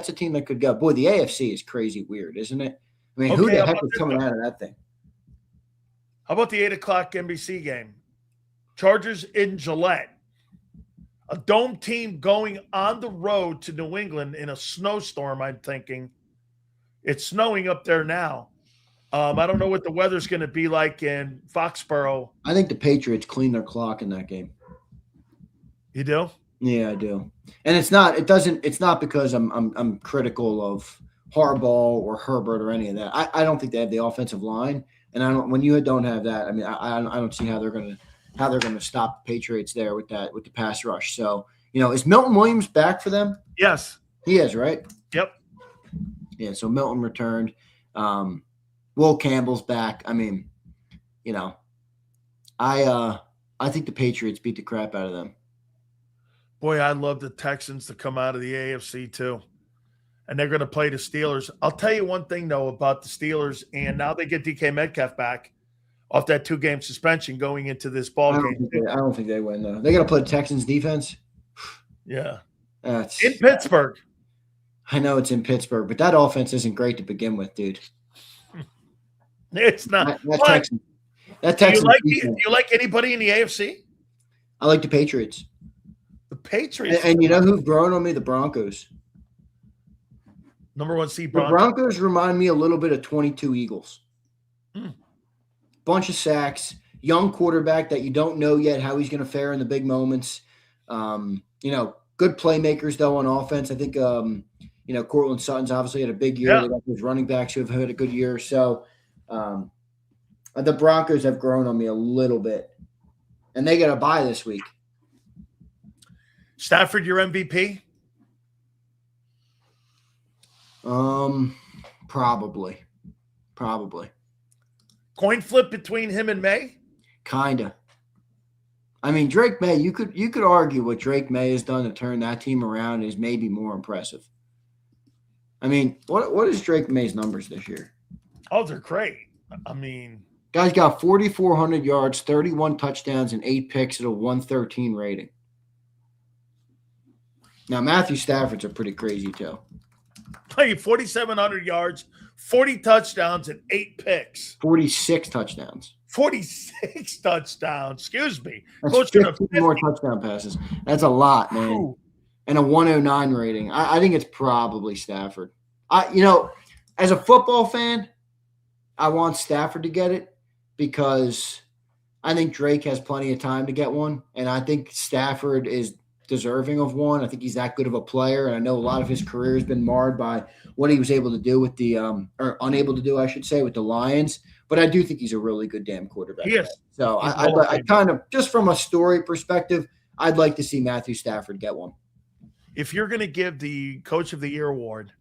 a team that could go. Boy, the AFC is crazy weird, isn't it? I mean, who Okay, the how heck about is this coming one? out of that thing? How about the 8 o'clock NBC game? Chargers in Gillette. A dome team going on the road to New England in a snowstorm, I'm thinking. It's snowing up there now. I don't know what the weather's going to be like in Foxborough. I think the Patriots clean their clock in that game. You do? Yeah, I do. And it's not because I'm critical of Harbaugh or Herbert or any of that. I don't think they have the offensive line. And when you don't have that, I mean, I don't see how they're gonna stop the Patriots there with the pass rush. So, is Milton Williams back for them? Yes. He is, right? Yep. Yeah, so Milton returned. Will Campbell's back. I mean, I think the Patriots beat the crap out of them. Boy, I'd love the Texans to come out of the AFC too. And they're going to play the Steelers. I'll tell you one thing, though, about the Steelers, and now they get DK Metcalf back off that 2-game suspension going into this ball game. I don't think they win, though. They got to play the Texans defense. Yeah. In Pittsburgh. I know it's in Pittsburgh, but that offense isn't great to begin with, dude. It's not. That Texans do you like anybody in the AFC? I like the Patriots. The Patriots. And you know who've grown on me? The Broncos. Number 1 seed Broncos. The Broncos remind me a little bit of 22 Eagles. Bunch of sacks, young quarterback that you don't know yet how he's going to fare in the big moments. Good playmakers, though, on offense. I think, Cortland Sutton's obviously had a big year. Yeah. They got those running backs who have had a good year. So the Broncos have grown on me a little bit. And they got a bye this week. Stafford, your MVP? Probably. Coin flip between him and May? Kinda. I mean, Drake May, you could argue what Drake May has done to turn that team around is maybe more impressive. I mean, what is Drake May's numbers this year? Oh, they're great. I mean, guy's got 4,400 yards, 31 touchdowns, and 8 picks at a 113 rating. Now, Matthew Stafford's are pretty crazy, too. 4,700 yards, 40 touchdowns, and 8 picks. 46 touchdowns. 46 touchdowns. Excuse me. That's 15 more touchdown passes. That's a lot, man. Ooh. And a 109 rating. I think it's probably Stafford. As a football fan, I want Stafford to get it because I think Drake has plenty of time to get one, and I think Stafford is deserving of one. I think he's that good of a player, and I know a lot of his career has been marred by what he was able to do with or unable to do, I should say, with the Lions. But I do think he's a really good damn quarterback. Yes. So I kind of, just from a story perspective, I'd like to see Matthew Stafford get one. If you're going to give the Coach of the Year award,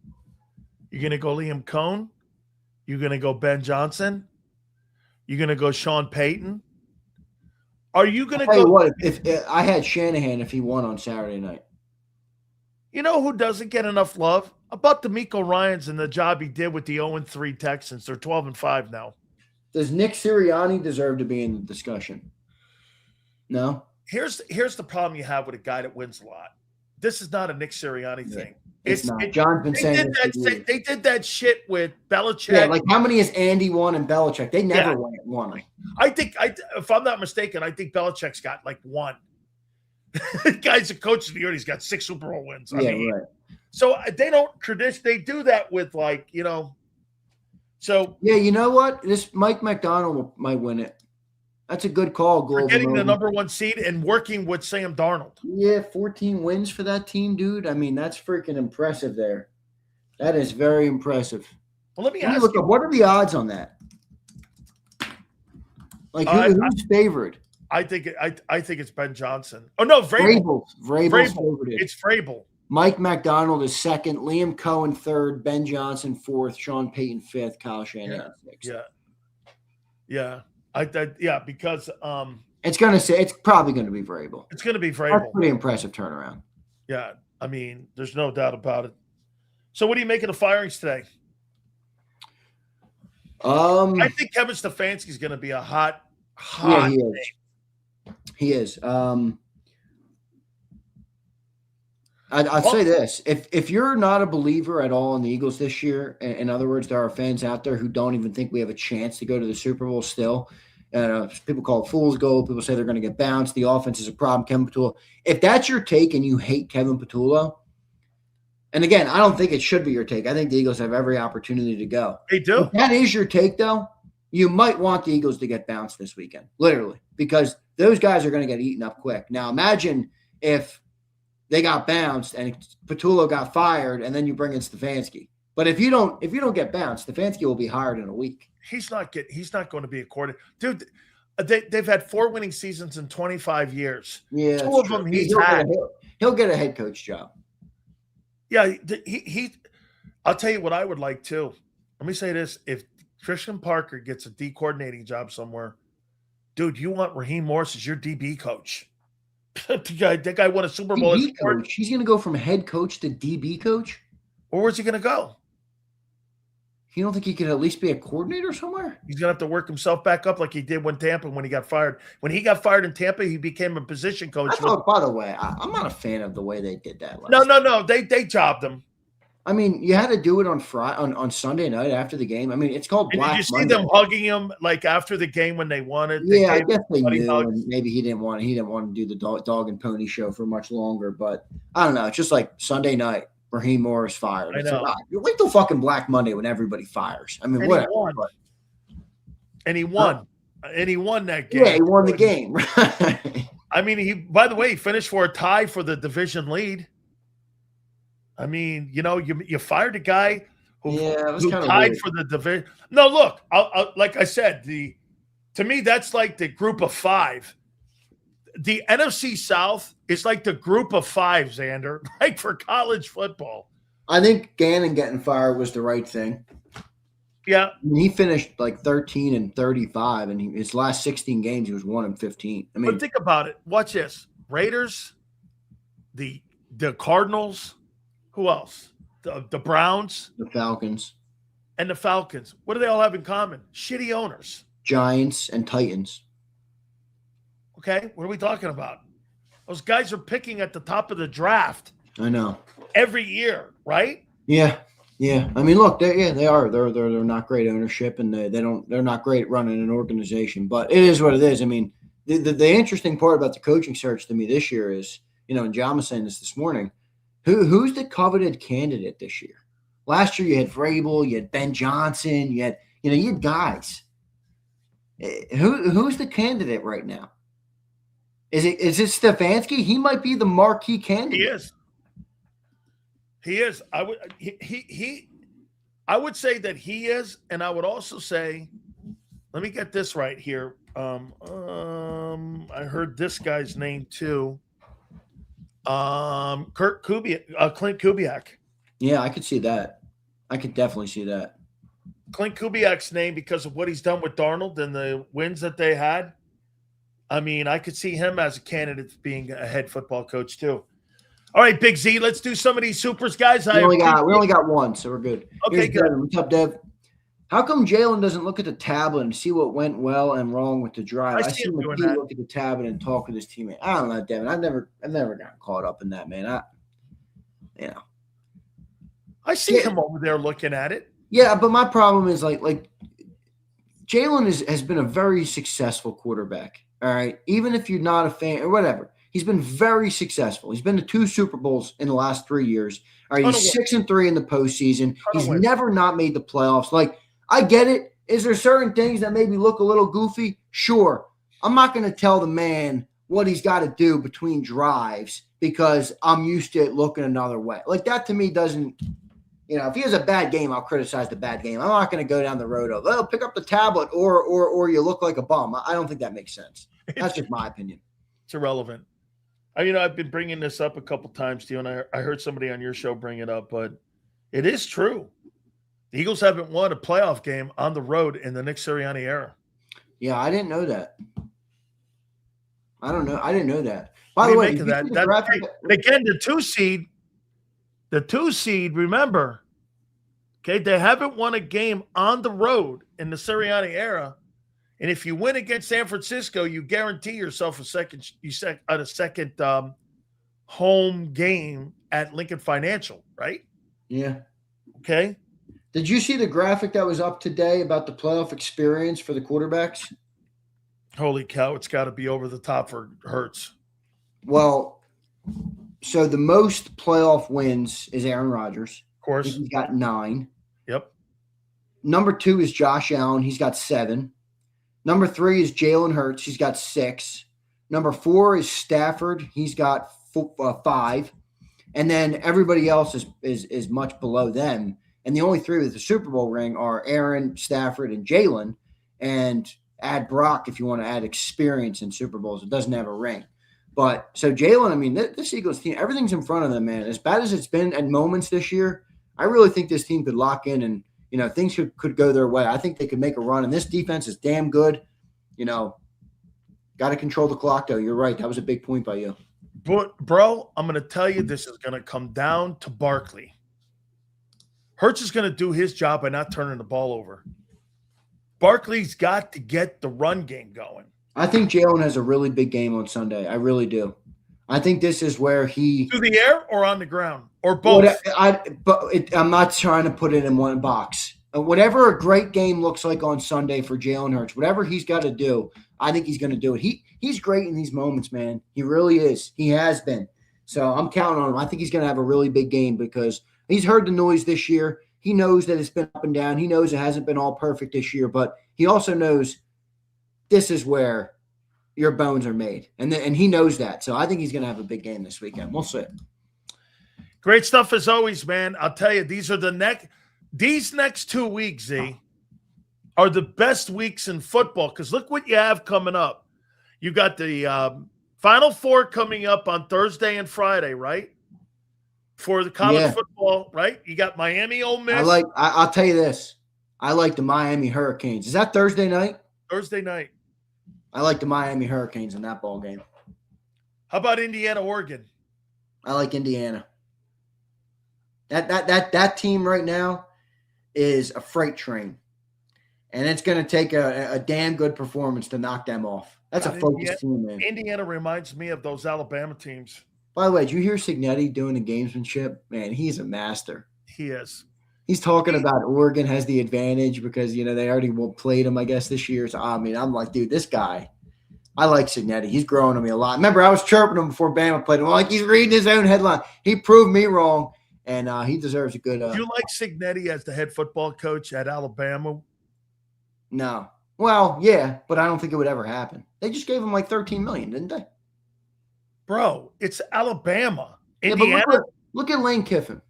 you're going to go Liam Cohn, you're going to go Ben Johnson, you're going to go Sean Payton. Are you going to go? What, if I had Shanahan if he won on Saturday night. You know who doesn't get enough love? About DeMeco Ryans and the job he did with the 0-3 Texans. They're 12-5 now. Does Nick Sirianni deserve to be in the discussion? No. Here's the problem you have with a guy that wins a lot. This is not a Nick Sirianni thing. It's not. John's been saying they did that shit with Belichick. Yeah, like how many has Andy won and Belichick? They never won. I think, if I'm not mistaken, I think Belichick's got like 1. Guy's a coach of the year. He's got 6 Super Bowl wins. Right. So they don't they do that with So yeah, you know what? This Mike McDonald might win it. That's a good call, Global. Getting the number 1 seed and working with Sam Darnold. Yeah, 14 wins for that team, dude. I mean, that's freaking impressive there. That is very impressive. Well, let me ask you. What are the odds on that? Like, who's favored? I think it's Ben Johnson. Oh, no, Vrabel. Vrabel's favored. It's Vrabel. Mike McDonald is 2nd, Liam Cohen 3rd, Ben Johnson 4th, Sean Payton 5th, Kyle Shanahan 6th. Yeah. Because it's probably gonna be Vrabel. It's gonna be Vrabel. That's pretty impressive turnaround. Yeah, I mean, there's no doubt about it. So, what do you make of the firings today? I think Kevin Stefanski is going to be a hot. Yeah, he is. I'd say this: if you're not a believer at all in the Eagles this year, in other words, there are fans out there who don't even think we have a chance to go to the Super Bowl still. People call it fool's gold. People say they're going to get bounced. The offense is a problem. Kevin Patullo. If that's your take and you hate Kevin Patullo, and again, I don't think it should be your take. I think the Eagles have every opportunity to go. They do. If that is your take, though, you might want the Eagles to get bounced this weekend, literally, because those guys are going to get eaten up quick. Now, imagine if they got bounced and Patullo got fired, and then you bring in Stefanski. But if you don't get bounced, Stefanski will be hired in a week. He's not going to be a coordinator. Dude, they've had 4 winning seasons in 25 years. Yeah, 2 of them he'll get a head coach job. Yeah, I'll tell you what I would like too. Let me say this: if Christian Parker gets a D coordinating job somewhere, dude, you want Raheem Morris as your DB coach. That guy won a Super Bowl. DB coach. He's going to go from head coach to DB coach? Or where's he going to go? You don't think he could at least be a coordinator somewhere? He's going to have to work himself back up like he did when he got fired. When he got fired in Tampa, he became a position coach. By the way, I'm not a fan of the way they did that. No. They jobbed him. I mean, you had to do it on on Sunday night after the game. I mean, it's called Black Monday. Did you Monday. see them hugging him like after the game when they won it? Yeah, I guess they knew. And maybe he didn't want to do the dog and pony show for much longer. But I don't know. It's just like Sunday night, Raheem Morris fired. I know. Like, wait till fucking Black Monday when everybody fires. I mean, whatever. He won that game. Yeah, he won the game. I mean, by the way, he finished for a tie for the division lead. I mean, you fired a guy who tied for the division. No, look, I'll like I said, to me that's like the group of 5. The NFC South is like the group of 5, Xander, like for college football. I think Gannon getting fired was the right thing. Yeah, I mean, he finished like 13-35, and his last 16 games he was 1-15. I mean, but think about it. Watch this: Raiders, the Cardinals. Who else? The Browns, the Falcons, and the Falcons. What do they all have in common? Shitty owners. Giants and Titans. Okay, what are we talking about? Those guys are picking at the top of the draft. I know. Every year, right? Yeah. I mean, look, they are. They're not great ownership, and they're not great at running an organization. But it is what it is. I mean, the interesting part about the coaching search to me this year is, and John was saying this morning. Who's the coveted candidate this year? Last year you had Vrabel, you had Ben Johnson, you had guys. Who's the candidate right now? Is it Stefanski? He might be the marquee candidate. He is. I would say that he is, and I would also say, let me get this right here. I heard this guy's name too. Clint Kubiak. Yeah, I could see that. I could definitely see that. Clint Kubiak's name because of what he's done with Darnold and the wins that they had. I mean, I could see him as a candidate for being a head football coach too. All right, Big Z, let's do some of these supers, guys. We only got one, so we're good. Okay, good. What's up, Dev? How come Jalen doesn't look at the tablet and see what went well and wrong with the drive? I see him look at the tablet and talk with his teammate. I don't know, Devin. I've never gotten caught up in that, man. I see him over there looking at it. Yeah, but my problem is like Jalen has been a very successful quarterback. All right, even if you're not a fan or whatever, he's been very successful. He's been to 2 Super Bowls in the last 3 years. All right, he's 6-3 in the postseason. He's never not made the playoffs. Like, I get it. Is there certain things that maybe look a little goofy? Sure. I'm not going to tell the man what he's got to do between drives because I'm used to it looking another way. Like, that to me doesn't, if he has a bad game, I'll criticize the bad game. I'm not going to go down the road of, pick up the tablet or you look like a bum. I don't think that makes sense. That's just my opinion. It's irrelevant. I've been bringing this up a couple times to you, and I heard somebody on your show bring it up, but it is true. The Eagles haven't won a playoff game on the road in the Nick Sirianni era. Yeah, I didn't know that. I don't know. I didn't know that. By the way, again, the 2 seed, remember, okay, they haven't won a game on the road in the Sirianni era. And if you win against San Francisco, you guarantee yourself a second home game at Lincoln Financial, right? Yeah. Okay. Did you see the graphic that was up today about the playoff experience for the quarterbacks? Holy cow, it's got to be over the top for Hurts. Well, so the most playoff wins is Aaron Rodgers. Of course. He's got 9. Yep. Number 2 is Josh Allen. He's got 7. Number 3 is Jalen Hurts. He's got 6. Number 4 is Stafford. He's got 5. And then everybody else is much below them. And the only 3 with the Super Bowl ring are Aaron, Stafford, and Jalen. And add Brock if you want to add experience in Super Bowls. It doesn't have a ring. But so Jalen, I mean, this Eagles team, everything's in front of them, man. As bad as it's been at moments this year, I really think this team could lock in and, things could go their way. I think they could make a run. And this defense is damn good. Got to control the clock, though. You're right. That was a big point by you. But, bro, I'm going to tell you this is going to come down to Barkley. Hurts is going to do his job by not turning the ball over. Barkley's got to get the run game going. I think Jalen has a really big game on Sunday. I really do. I think this is where he – through the air or on the ground or both? I'm not trying to put it in one box. Whatever a great game looks like on Sunday for Jalen Hurts, whatever he's got to do, I think he's going to do it. He's great in these moments, man. He really is. He has been. So I'm counting on him. I think he's going to have a really big game because he's heard the noise this year. He knows that it's been up and down. He knows it hasn't been all perfect this year, but he also knows this is where your bones are made. And he knows that. So I think he's going to have a big game this weekend. We'll see. Great stuff as always, man. I'll tell you, these next 2 weeks, Z, are the best weeks in football because look what you have coming up. You got the Final Four coming up on Thursday and Friday, right? For the college football, right? You got Miami, Ole Miss. I'll tell you this. I like the Miami Hurricanes. Is that Thursday night? Thursday night. I like the Miami Hurricanes in that ball game. How about Indiana, Oregon? I like Indiana. That team right now is a freight train. And it's going to take a damn good performance to knock them off. That's a focused team, man. Indiana reminds me of those Alabama teams. By the way, did you hear Signetti doing the gamesmanship? Man, he's a master. He is. He's talking about Oregon has the advantage because, they already played him, I guess, this year. So, I mean, I'm like, dude, this guy, I like Signetti. He's growing on me a lot. Remember, I was chirping him before Bama played him. I'm like, he's reading his own headline. He proved me wrong, and he deserves a good Do you like Signetti as the head football coach at Alabama? No. Well, yeah, but I don't think it would ever happen. They just gave him like $13 million, didn't they? Bro, it's Alabama. Indiana. Yeah, look at Lane Kiffin.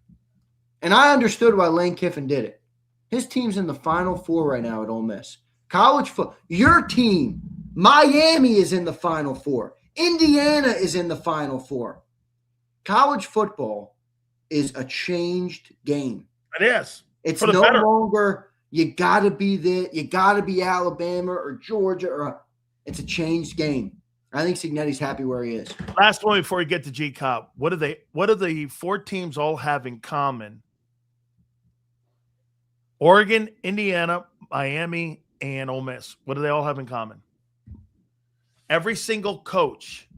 And I understood why Lane Kiffin did it. His team's in the Final Four right now at Ole Miss. College football. Your team, Miami, is in the Final Four. Indiana is in the Final Four. College football is a changed game. It is. It's no longer you got to be there. You got to be Alabama or Georgia. It's a changed game. I think Signetti's happy where he is. Last one before we get to JAKIB. What do the 4 teams all have in common? Oregon, Indiana, Miami, and Ole Miss. What do they all have in common? Every single coach,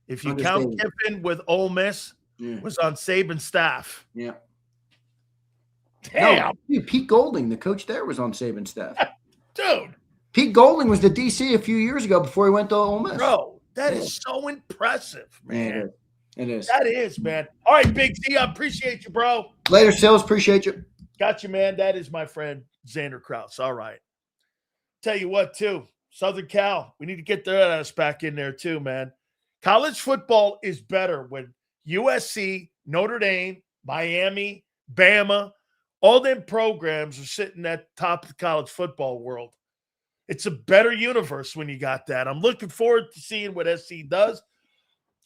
if you count Kiffin with Ole Miss, was on Saban's staff. Yeah. Damn. No, dude, Pete Golding, the coach there, was on Saban's staff. Dude. Pete Golding was the DC a few years ago before he went to Ole Miss. Bro, that is so impressive, man. It is. That is, man. All right, Big Z, I appreciate you, bro. Later, Sills. Appreciate you. Got you, man. That is my friend, Xander Krause. All right. Tell you what, too. Southern Cal, we need to get their ass back in there, too, man. College football is better when USC, Notre Dame, Miami, Bama, all them programs are sitting at the top of the college football world. It's a better universe when you got that. I'm looking forward to seeing what SC does.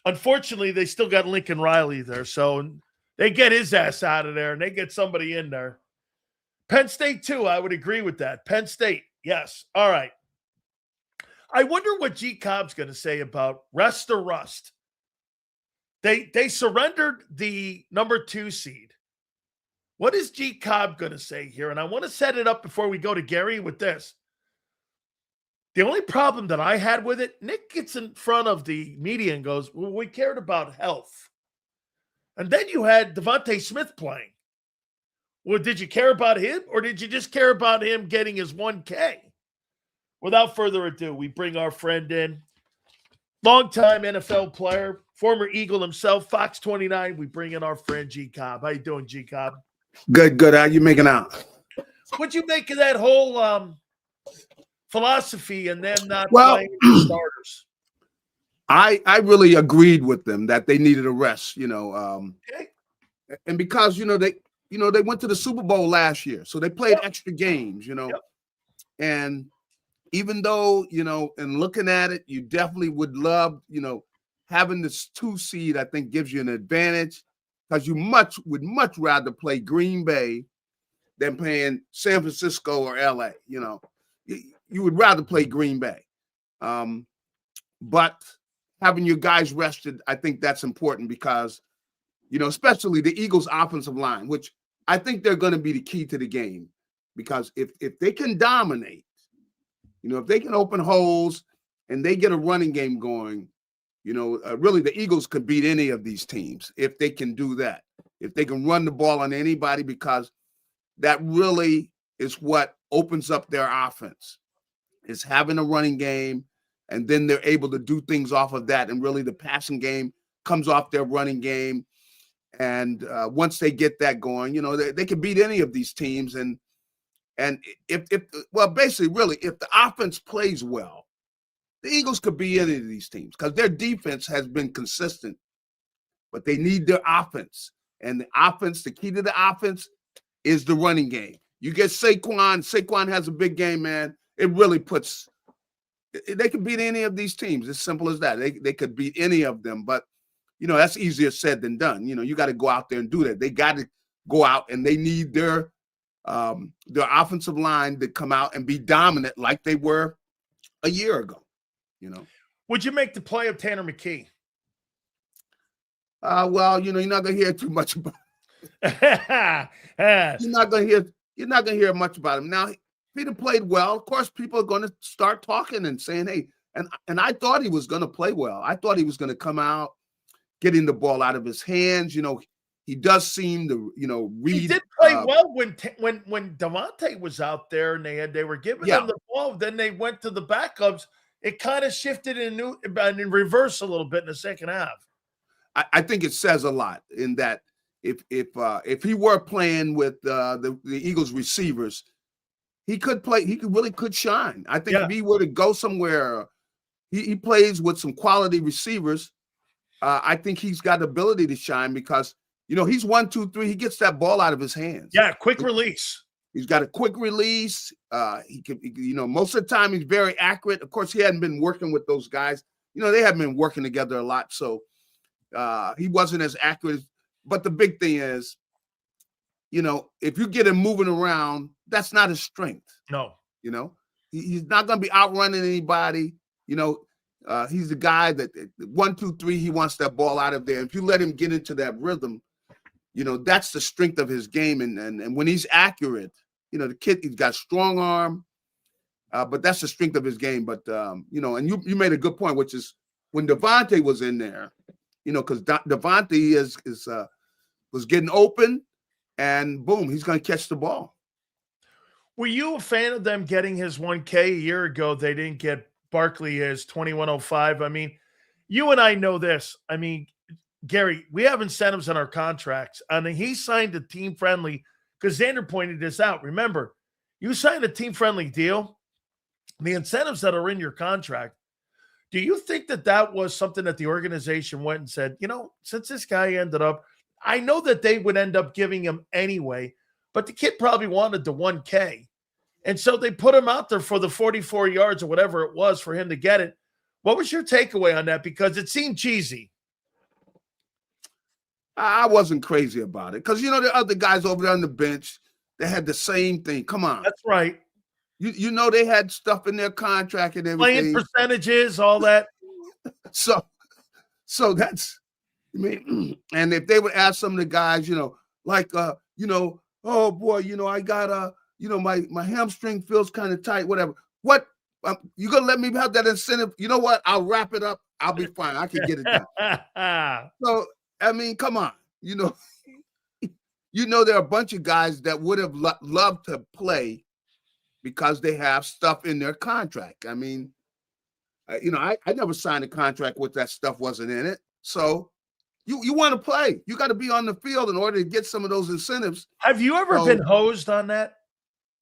Unfortunately, they still got Lincoln Riley there, so they get his ass out of there and they get somebody in there. Penn State, too, I would agree with that. Penn State, yes. All right. I wonder what JAKIB's going to say about rest or rust. They surrendered the number 2 seed. What is JAKIB going to say here? And I want to set it up before we go to Gary with this. The only problem that I had with it, Nick gets in front of the media and goes, well, we cared about health. And then you had Devontae Smith playing. Well, did you care about him, or did you just care about him getting his 1K? Without further ado, we bring our friend in, longtime NFL player, former Eagle himself, Fox 29. We bring in our friend JAKIB. How you doing, JAKIB? Good. How you making out? What'd you make of that whole philosophy and them not Well, playing the starters? I really agreed with them that they needed a rest, Okay. and because they went to the Super Bowl last year, so they played extra games, and even though in looking at it, you definitely would love having this 2 seed. I think gives you an advantage because you would much rather play Green Bay than playing San Francisco or LA. You would rather play Green Bay, but having your guys rested, I think that's important because, especially the Eagles' offensive line, which I think they're going to be the key to the game. Because if they can dominate, if they can open holes and they get a running game going, really the Eagles could beat any of these teams if they can do that. If they can run the ball on anybody, because that really is what opens up their offense, is having a running game. And then they're able to do things off of that. And really the passing game comes off their running game. And once they get that going, they can beat any of these teams. And if the offense plays well, the Eagles could beat any of these teams because their defense has been consistent, but they need their offense. And the key to the offense is the running game. You get Saquon has a big game, man. It really puts – they could beat any of these teams. As simple as that. They could beat any of them, but that's easier said than done. You got to go out there and do that. They got to go out and they need their offensive line to come out and be dominant like they were a year ago. Would you make the play of Tanner McKee? Well, you're not going to hear too much about it. You're not going to hear much about him now. Peter played well. Of course, people are going to start talking and saying, hey, and I thought he was going to play well. I thought he was going to come out, getting the ball out of his hands. He does seem to, read. He did play well when Devontae was out there and they were giving him the ball. Then they went to the backups. It kind of shifted in reverse a little bit in the second half. I think it says a lot in that if he were playing with the Eagles receivers, he could play. He could shine. I think if he were to go somewhere, he plays with some quality receivers. I think he's got the ability to shine because he's 1, 2, 3. He gets that ball out of his hands. Yeah, quick release. He's got a quick release. He can, most of the time he's very accurate. Of course, he hadn't been working with those guys. They haven't been working together a lot, so he wasn't as accurate. But the big thing is, if you get him moving around, that's not his strength. No. He's not going to be outrunning anybody. He's the guy that 1, 2, 3, he wants that ball out of there. If you let him get into that rhythm, that's the strength of his game. And when he's accurate, the kid, he's got strong arm, but that's the strength of his game. But, and you made a good point, which is when Devontae was in there, because Devontae was getting open and boom, he's going to catch the ball. Were you a fan of them getting his 1K a year ago? They didn't get Barkley his 2105. I mean, you and I know this. I mean, Gary, we have incentives in our contracts. And he signed a team-friendly, because Xander pointed this out. Remember, you signed a team-friendly deal, the incentives that are in your contract, do you think that was something that the organization went and said, since this guy ended up, I know that they would end up giving him anyway, but the kid probably wanted the 1K. And so they put him out there for the 44 yards or whatever it was for him to get it. What was your takeaway on that? Because it seemed cheesy. I wasn't crazy about it because, the other guys over there on the bench, they had the same thing. Come on. That's right. They had stuff in their contract and everything. Playing percentages, all that. So that's, and if they would ask some of the guys, oh boy, I got my hamstring feels kind of tight, whatever. What, you going to let me have that incentive? You know what? I'll wrap it up. I'll be fine. I can get it done. So, come on. you know, there are a bunch of guys that would have loved to play because they have stuff in their contract. I mean, I never signed a contract with that stuff wasn't in it. So you want to play. You got to be on the field in order to get some of those incentives. Have you ever been hosed on that?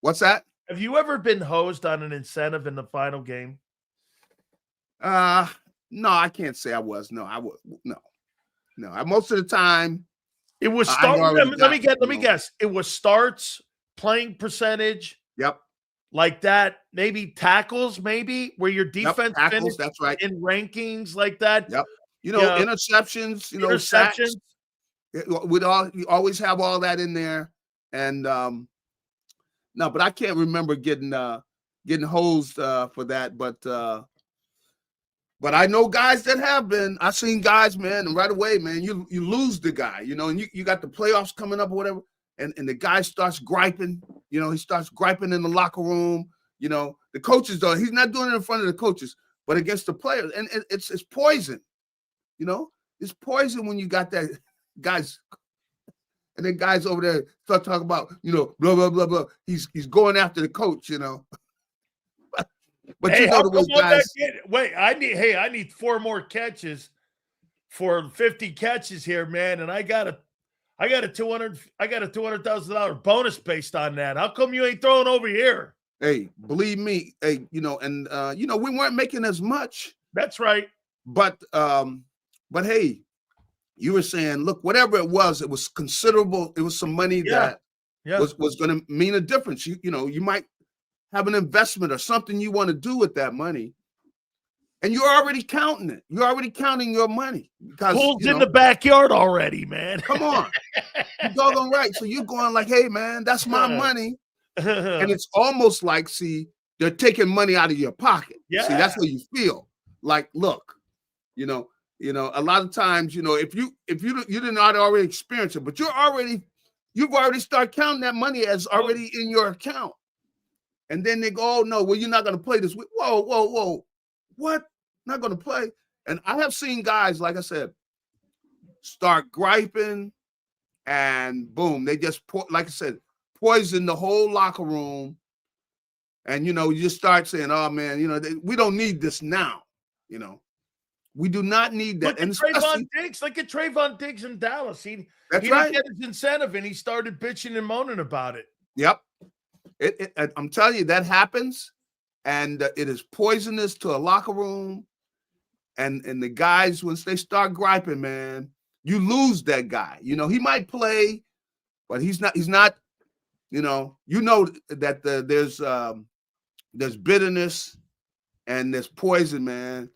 What's that? Have you ever been hosed on an incentive in the final game? No, I can't say I was. No, I was. No. Most of the time, it was start. Let me guess. It was starts, playing percentage. Yep. Like that, maybe tackles, maybe where your defense tackles, that's right. In rankings like that. Yep. Interceptions, sacks. You always have all that in there. And no, but I can't remember getting hosed for that. But I know guys that have been. I've seen guys, man, and right away, man, you lose the guy, and you got the playoffs coming up or whatever. And the guy starts griping, he starts griping in the locker room. The coaches don't. He's not doing it in front of the coaches, but against the players. And it's poison. It's poison when you got that guys. And then guys over there start talking about, blah, blah, blah, blah. He's going after the coach, But hey, the way guys. Wait, I need 4 more catches for 50 catches here, man. And I got a $200,000 bonus based on that. How come you ain't throwing over here? Hey, believe me, hey, we weren't making as much. That's right. But hey, you were saying, look, whatever it was considerable. It was some money that was going to mean a difference. You might have an investment or something you want to do with that money. And you're already counting it. You're already counting your money because pool's in the backyard already, man. Come on, you're doggone right. So you're going like, "Hey, man, that's my money," and it's almost like, they're taking money out of your pocket. Yeah. See, that's what you feel like. Look, a lot of times, if you did not already experience it, but you've already started counting that money as already in your account, and then they go, "Oh no, well, you're not going to play this week." Whoa. What? Not going to play. And I have seen guys, like I said, start griping and boom, they just, like I said, poison the whole locker room. And, you just start saying, oh, man, we don't need this now. We do not need that. Look at Trayvon Diggs in Dallas. He didn't get his incentive and he started bitching and moaning about it. Yep. I'm telling you, that happens. And it is poisonous to a locker room. And the guys, once they start griping, man, you lose that guy. He might play, but he's not, that there's bitterness and there's poison, man.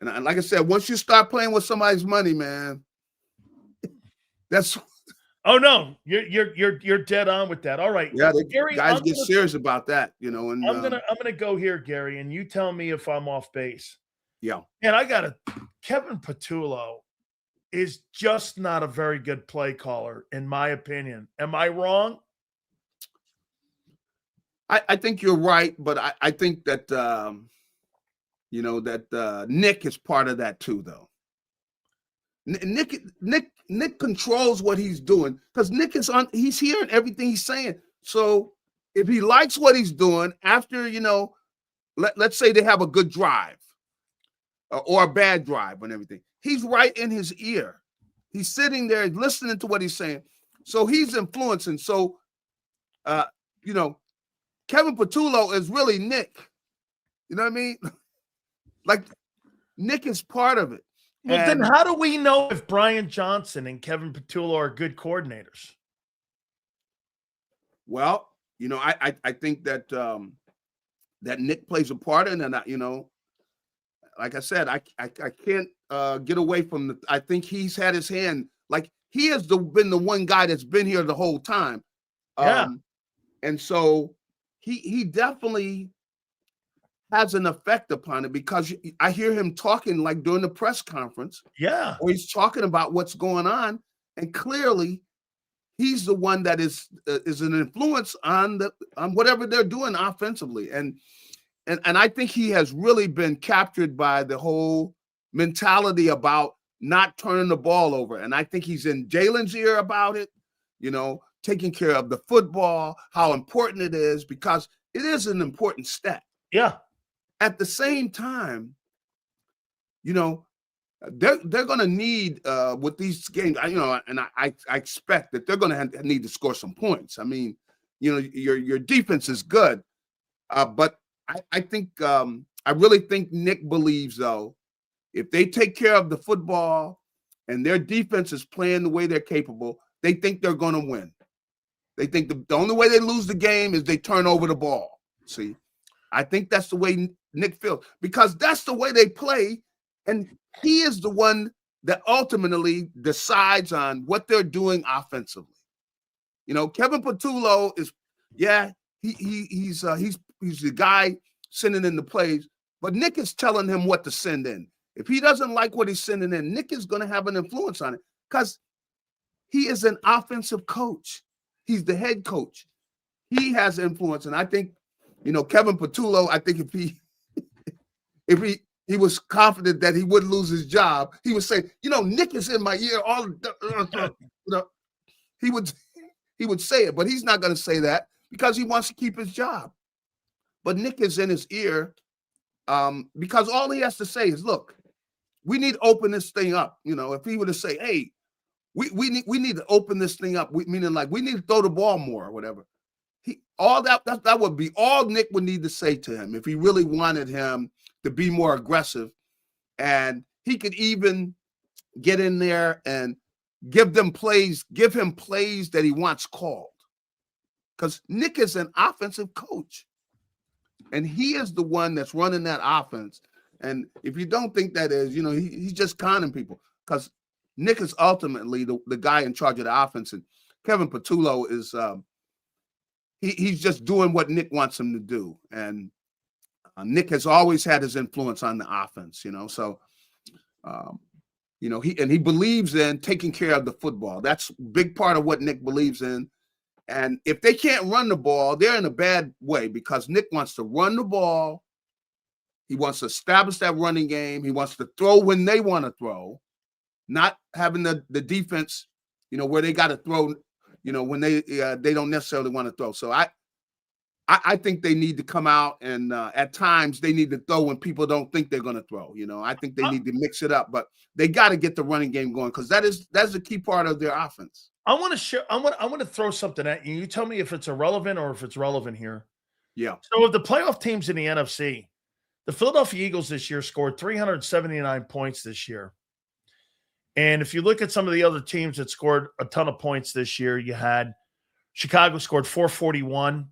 And like I said, once you start playing with somebody's money, man, that's. Oh no, you're dead on with that. All right, yeah, Gary, guys get serious about that, And I'm gonna go here, Gary, and you tell me if I'm off base. Yeah, and Kevin Patullo is just not a very good play caller, in my opinion. Am I wrong? I think you're right, but I think that Nick is part of that too, though. Nick controls what he's doing because Nick he's hearing everything he's saying. So if he likes what he's doing after, let's say they have a good drive or a bad drive and everything, he's right in his ear. He's sitting there listening to what he's saying. So he's influencing. So, Kevin Patullo is really Nick. You know what I mean? Like Nick is part of it. Well, then how do we know if Brian Johnson and Kevin Patullo are good coordinators? Well, I think that that Nick plays a part in it. Like I said, I can't get away from I think he's had his hand. Like he has been the one guy that's been here the whole time. And so he definitely has an effect upon it because I hear him talking like during the press conference. Yeah. Or he's talking about what's going on. And clearly he's the one that is an influence on whatever they're doing offensively. And I think he has really been captured by the whole mentality about not turning the ball over. And I think he's in Jalen's ear about it, taking care of the football, how important it is, because it is an important step. Yeah. At the same time, they're going to need with these games, and I expect that they're going to need to score some points. I mean, your defense is good, but I think I really think Nick believes, though, if they take care of the football and their defense is playing the way they're capable, they think they're going to win. They think the only way they lose the game is they turn over the ball. See, I think that's the way Nick feels, because that's the way they play. And he is the one that ultimately decides on what they're doing offensively. Kevin Patullo is, he's the guy sending in the plays, but Nick is telling him what to send in. If he doesn't like what he's sending in, Nick is going to have an influence on it, because he is an offensive coach. He's the head coach. He has influence. And I think, Kevin Patullo, I think if he was confident that he wouldn't lose his job, he would say, Nick is in my ear all he would say it, but he's not going to say that because he wants to keep his job. But Nick is in his ear because all he has to say is, look, we need to open this thing up. If he were to say, hey, we need to open this thing up, meaning like we need to throw the ball more or whatever. That would be all Nick would need to say to him if he really wanted him to be more aggressive. And he could even get in there and give him plays that he wants called. Because Nick is an offensive coach. And he is the one that's running that offense. And if you don't think that is, he's just conning people. Because Nick is ultimately the guy in charge of the offense. And Kevin Patullo is he's just doing what Nick wants him to do. And Nick has always had his influence on the offense, So, he believes in taking care of the football. That's a big part of what Nick believes in. And if they can't run the ball, they're in a bad way, because Nick wants to run the ball. He wants to establish that running game. He wants to throw when they want to throw, not having the defense, where they got to throw, when they don't necessarily want to throw. So I think they need to come out and at times they need to throw when people don't think they're going to throw. I think they need to mix it up, but they got to get the running game going, because that's a key part of their offense. I want to throw something at you. You tell me if it's irrelevant or if it's relevant here. Yeah. So of the playoff teams in the NFC, the Philadelphia Eagles this year scored 379 points this year. And if you look at some of the other teams that scored a ton of points this year, you had Chicago scored 441.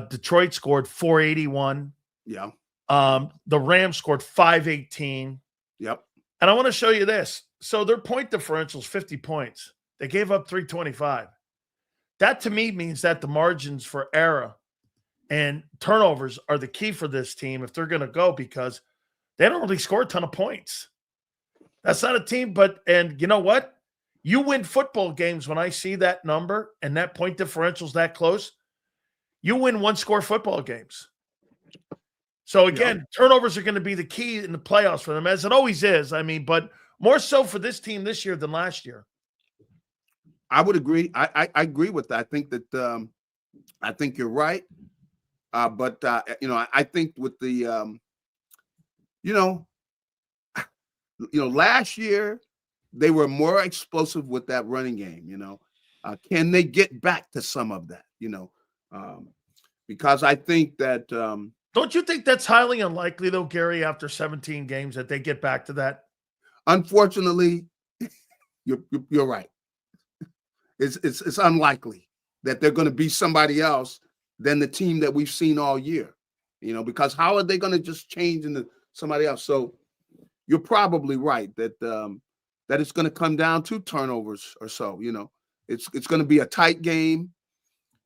Detroit scored 481. Yeah. The Rams scored 518. Yep. And I want to show you this. So their point differential is 50 points. They gave up 325. That to me means that the margins for error and turnovers are the key for this team if they're going to go, because they don't really score a ton of points. That's not a team, and you know what? You win football games when I see that number and that point differential's that close. You win one-score football games. So again, turnovers are going to be the key in the playoffs for them, as it always is. I mean, but more so for this team this year than last year. I would agree. I agree with that. I think that I think you're right. But I think with the last year they were more explosive with that running game. Can they get back to some of that? Because I think that don't you think that's highly unlikely though, Gary, after 17 games that they get back to that? Unfortunately, you're right. It's unlikely that they're going to be somebody else than the team that we've seen all year, because how are they going to just change into somebody else? So you're probably right that it's going to come down to turnovers or so. It's going to be a tight game,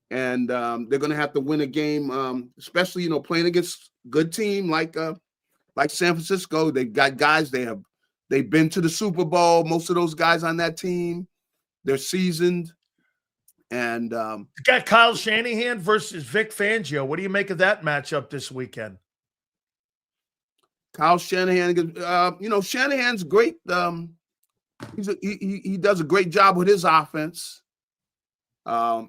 and they're going to have to win a game, especially playing against good team like San Francisco. They've got guys. They've been to the Super Bowl. Most of those guys on that team, they're seasoned. And you got Kyle Shanahan versus Vic Fangio. What do you make of that matchup this weekend? Kyle Shanahan, Shanahan's great. He does a great job with his offense. They're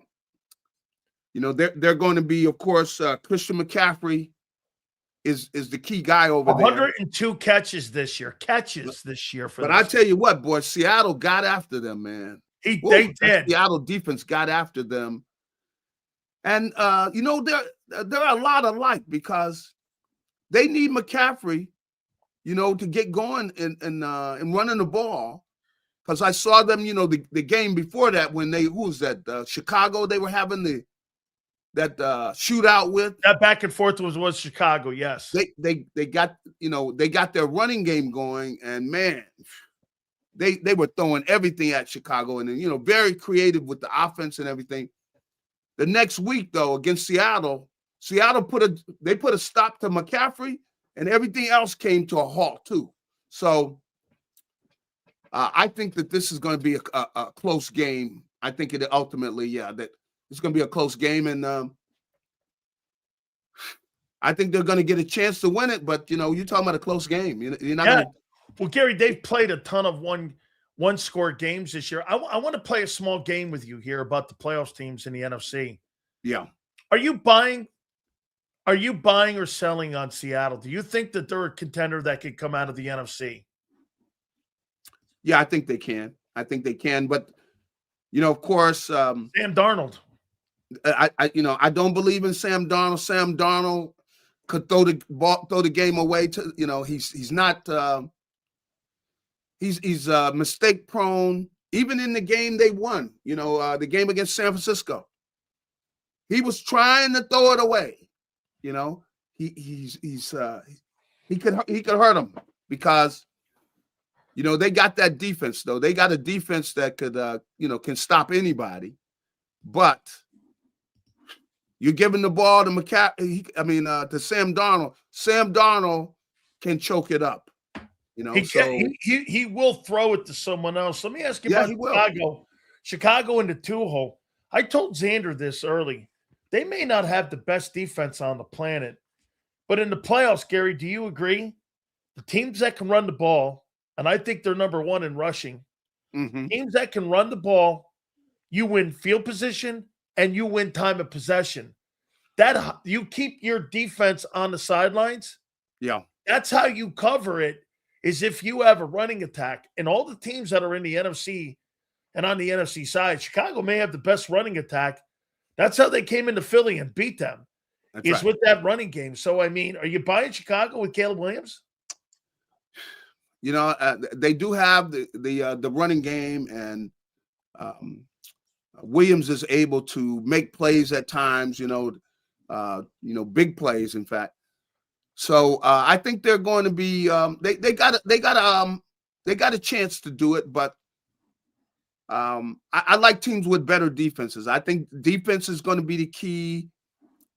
going to be, of course, Christian McCaffrey is the key guy over 102 catches this year. But I tell you what, boy, Seattle got after them, man. They did. Seattle defense got after them, and they're a lot alike because they need McCaffrey, to get going and running the ball. Because I saw them, the game before that when Chicago, they were having that shootout with. That back and forth was Chicago, yes. They got their running game going, and man, they were throwing everything at Chicago, and then, very creative with the offense and everything. The next week, though, against Seattle put a stop to McCaffrey, and everything else came to a halt too. So I think that this is going to be a close game. I think it ultimately, that it's going to be a close game, and I think they're going to get a chance to win it. But you're talking about a close game. You're not. Yeah. Well, Gary, they've played a ton of one-score games this year. I want to play a small game with you here about the playoffs teams in the NFC. Yeah. Are you buying or selling on Seattle? Do you think that they're a contender that could come out of the NFC? Yeah, I think they can. But of course, Sam Darnold. I don't believe in Sam Darnold. Sam Darnold could throw the game away. He's not. He's mistake prone. Even in the game they won, the game against San Francisco, he was trying to throw it away. He could hurt him because. They got that defense, though. They got a defense that could, can stop anybody. But you're giving the ball to to Sam Darnold. Sam Darnold can choke it up. He will throw it to someone else. Let me ask you about Chicago. Chicago in the 2-hole. I told Xander this early. They may not have the best defense on the planet, but in the playoffs, Gary, do you agree? The teams that can run the ball. And I think they're number one in rushing. Mm-hmm. Teams that can run the ball, you win field position and you win time of possession. That you keep your defense on the sidelines. Yeah. That's how you cover it, is if you have a running attack. And all the teams that are in the NFC and on the NFC side, Chicago may have the best running attack. That's how they came into Philly and beat them. That's right. With that running game. So, are you buying Chicago with Caleb Williams? They do have the running game, and Williams is able to make plays at times. Big plays, in fact. So I think they're going to be. They got a chance to do it, but I like teams with better defenses. I think defense is going to be the key,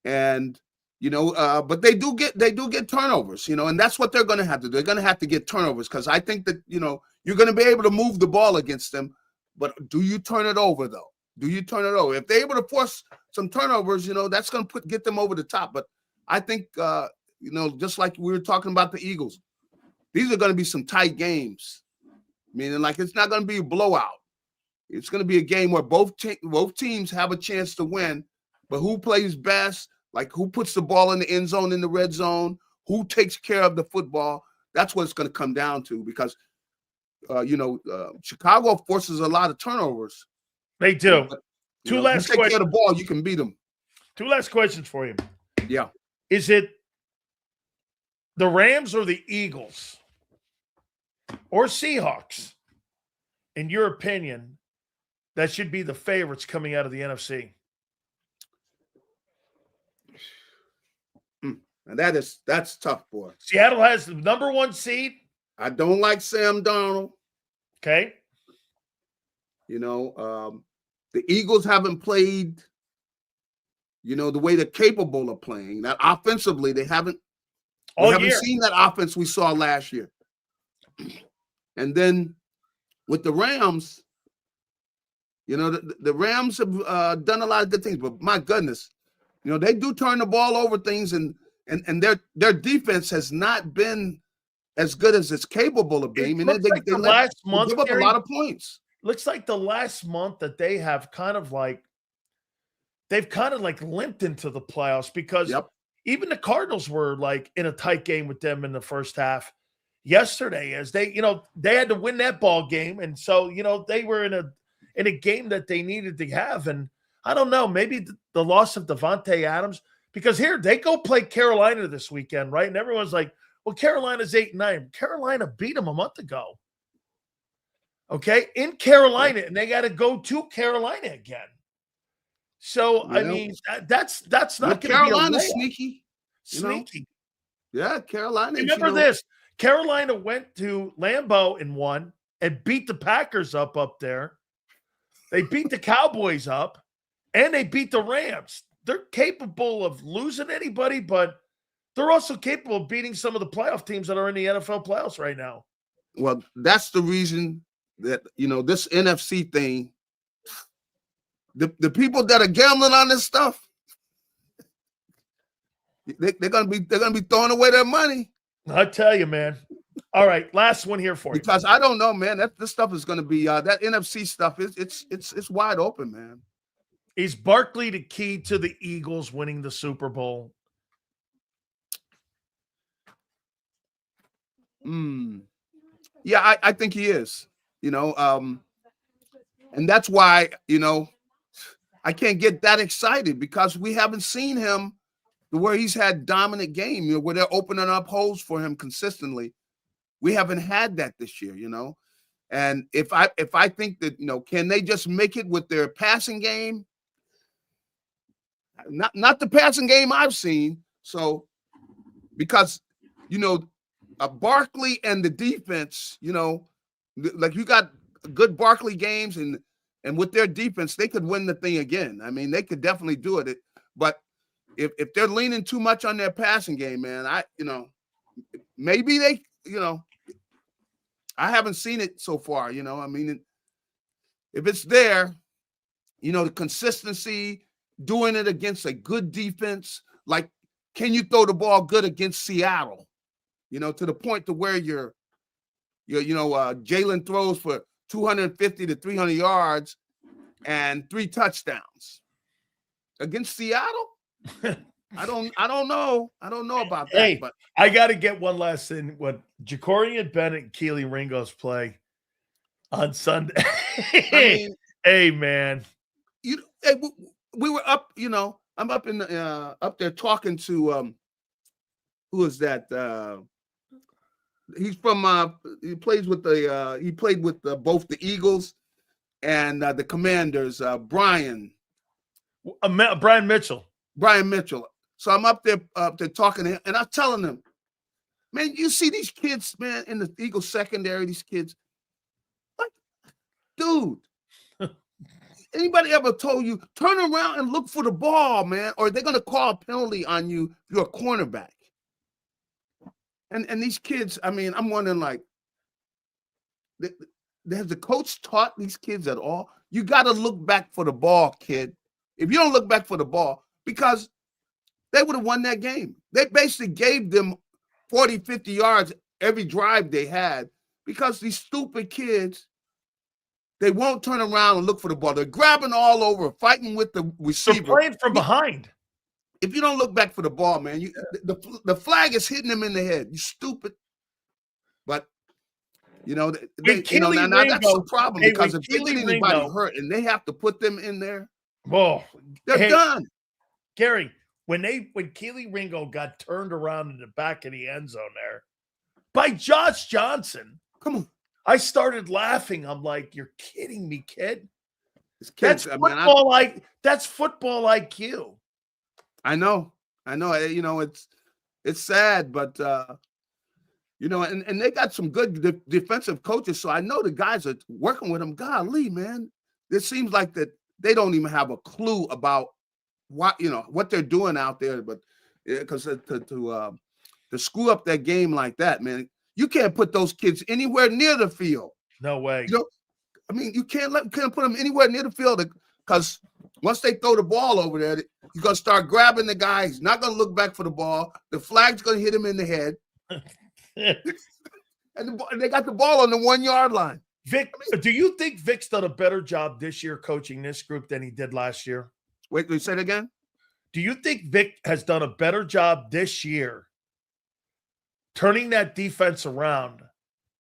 and. But they do get turnovers, and that's what they're going to have to do. They're going to have to get turnovers because I think that, you're going to be able to move the ball against them. But do you turn it over, though? If they're able to force some turnovers, that's going to get them over the top. But I think, just like we were talking about the Eagles, these are going to be some tight games, meaning like it's not going to be a blowout. It's going to be a game where both teams have a chance to win, but who plays best? Like who puts the ball in the end zone, in the red zone, who takes care of the football. That's what it's going to come down to because, Chicago forces a lot of turnovers. They do. But, Two last questions. Take care of the ball, you can beat them. Two last questions for you. Yeah. Is it the Rams or the Eagles or Seahawks, in your opinion, that should be the favorites coming out of the NFC? And that's tough, boy. Seattle has the number one seed. I don't like Sam Darnold. Okay. The Eagles haven't played, the way they're capable of playing. That offensively, they haven't seen that offense we saw last year. And then with the Rams, the Rams have done a lot of good things, but my goodness, they do turn the ball over things and their defense has not been as good as it's capable of being. And they last month give up a lot of points. Looks like the last month that they have they've kind of like limped into the playoffs because even the Cardinals were like in a tight game with them in the first half yesterday, as they had to win that ball game. And so, they were in a game that they needed to have. And I don't know, maybe the loss of Devontae Adams, because here they go play Carolina this weekend, right? And everyone's like, well, Carolina's 8-9. Carolina beat them a month ago. Okay, in Carolina, and they got to go to Carolina again. So I mean, that's not going to be Carolina sneaky. Yeah, Carolina. Remember this: Carolina went to Lambeau and won, and beat the Packers up there. They beat the Cowboys up, and they beat the Rams. They're capable of losing anybody, but they're also capable of beating some of the playoff teams that are in the NFL playoffs right now. Well, that's the reason that this NFC thing. The people that are gambling on this stuff, they're gonna be throwing away their money. I tell you, man. All right, last one here for you. Because I don't know, man. This stuff is gonna be that NFC stuff. It's wide open, man. Is Barkley the key to the Eagles winning the Super Bowl? Yeah, I think he is. And that's why I can't get that excited because we haven't seen him where he's had dominant game, where they're opening up holes for him consistently. We haven't had that this year, And if I think that, can they just make it with their passing game? Not the passing game I've seen. So because, Barkley and the defense, like you got good Barkley games and with their defense, they could win the thing again. I mean, they could definitely do it. But if they're leaning too much on their passing game, man, maybe they, I haven't seen it so far. I mean, if it's there, the consistency, doing it against a good defense, like, can you throw the ball good against Seattle? To the point to where Jalen throws for 250 to 300 yards and 3 touchdowns against Seattle. I don't know. I don't know about that. Hey, but I got to get one last thing. What Jacorian Bennett and Keely Ringo's play on Sunday. Hey, man. We were up. I'm up in up there talking to who is that? He's from he played with both the Eagles and the Commanders, Brian Mitchell. Brian Mitchell. So I'm up there talking to him, and I'm telling him, man, you see these kids, man, in the Eagles secondary, these kids, like, dude, anybody ever told you, turn around and look for the ball, man, or they're going to call a penalty on you if you're a cornerback. And these kids, I mean, I'm wondering, like, has the coach taught these kids at all? You got to look back for the ball, kid. If you don't look back for the ball, because they would have won that game. They basically gave them 40, 50 yards every drive they had because these stupid kids, they won't turn around and look for the ball. They're grabbing all over, fighting with the receiver. They're playing from behind. If you don't look back for the ball, man, the flag is hitting them in the head. You stupid. But, now that's the problem because if they get anybody hurt and they have to put them in there, they're done. Gary, when Keely Ringo got turned around in the back of the end zone there by Josh Johnson, come on, I started laughing. I'm like, you're kidding me, kid. Kids, that's football IQ. I know. It's sad, but and they got some good defensive coaches. So I know the guys are working with them. Golly, man, it seems like that they don't even have a clue about what they're doing out there. But because to screw up that game like that, man, you can't put those kids anywhere near the field. No way. I mean, you can't put them anywhere near the field because once they throw the ball over there, you're gonna start grabbing the guy. He's not gonna look back for the ball. The flag's gonna hit him in the head. and they got the ball on the 1 yard line. Vic, do you think Vic's done a better job this year coaching this group than he did last year? Wait, say it again? Do you think Vic has done a better job this year turning that defense around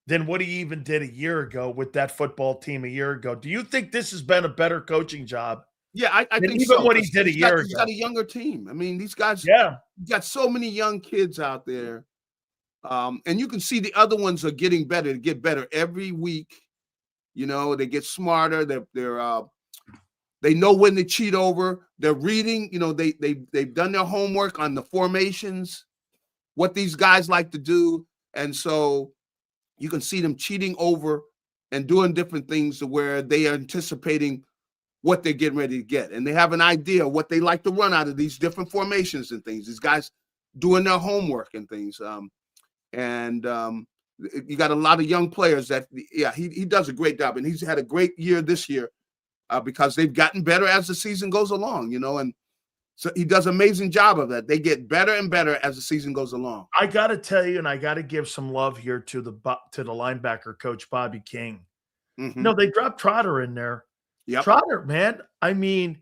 than what he even did a year ago with that football team a year ago? Do you think this has been a better coaching job? Yeah, I think even so. What he did a year ago. He's got a younger team. I mean, these guys, got so many young kids out there. And you can see the other ones are getting better, get better every week. You know, they get smarter. They know when to cheat over. They're reading. You know, they've done their homework on the formations, what these guys like to do, and so you can see them cheating over and doing different things to where they are anticipating what they're getting ready to get, and they have an idea of what they like to run out of these different formations and things. These guys doing their homework and things, you got a lot of young players that, he does a great job, and he's had a great year this year because they've gotten better as the season goes along, you know, and so he does an amazing job of that. They get better and better as the season goes along. I got to tell you, and I got to give some love here to the linebacker coach, Bobby King. Mm-hmm. No, they dropped Trotter in there. Yep. Trotter, man. I mean,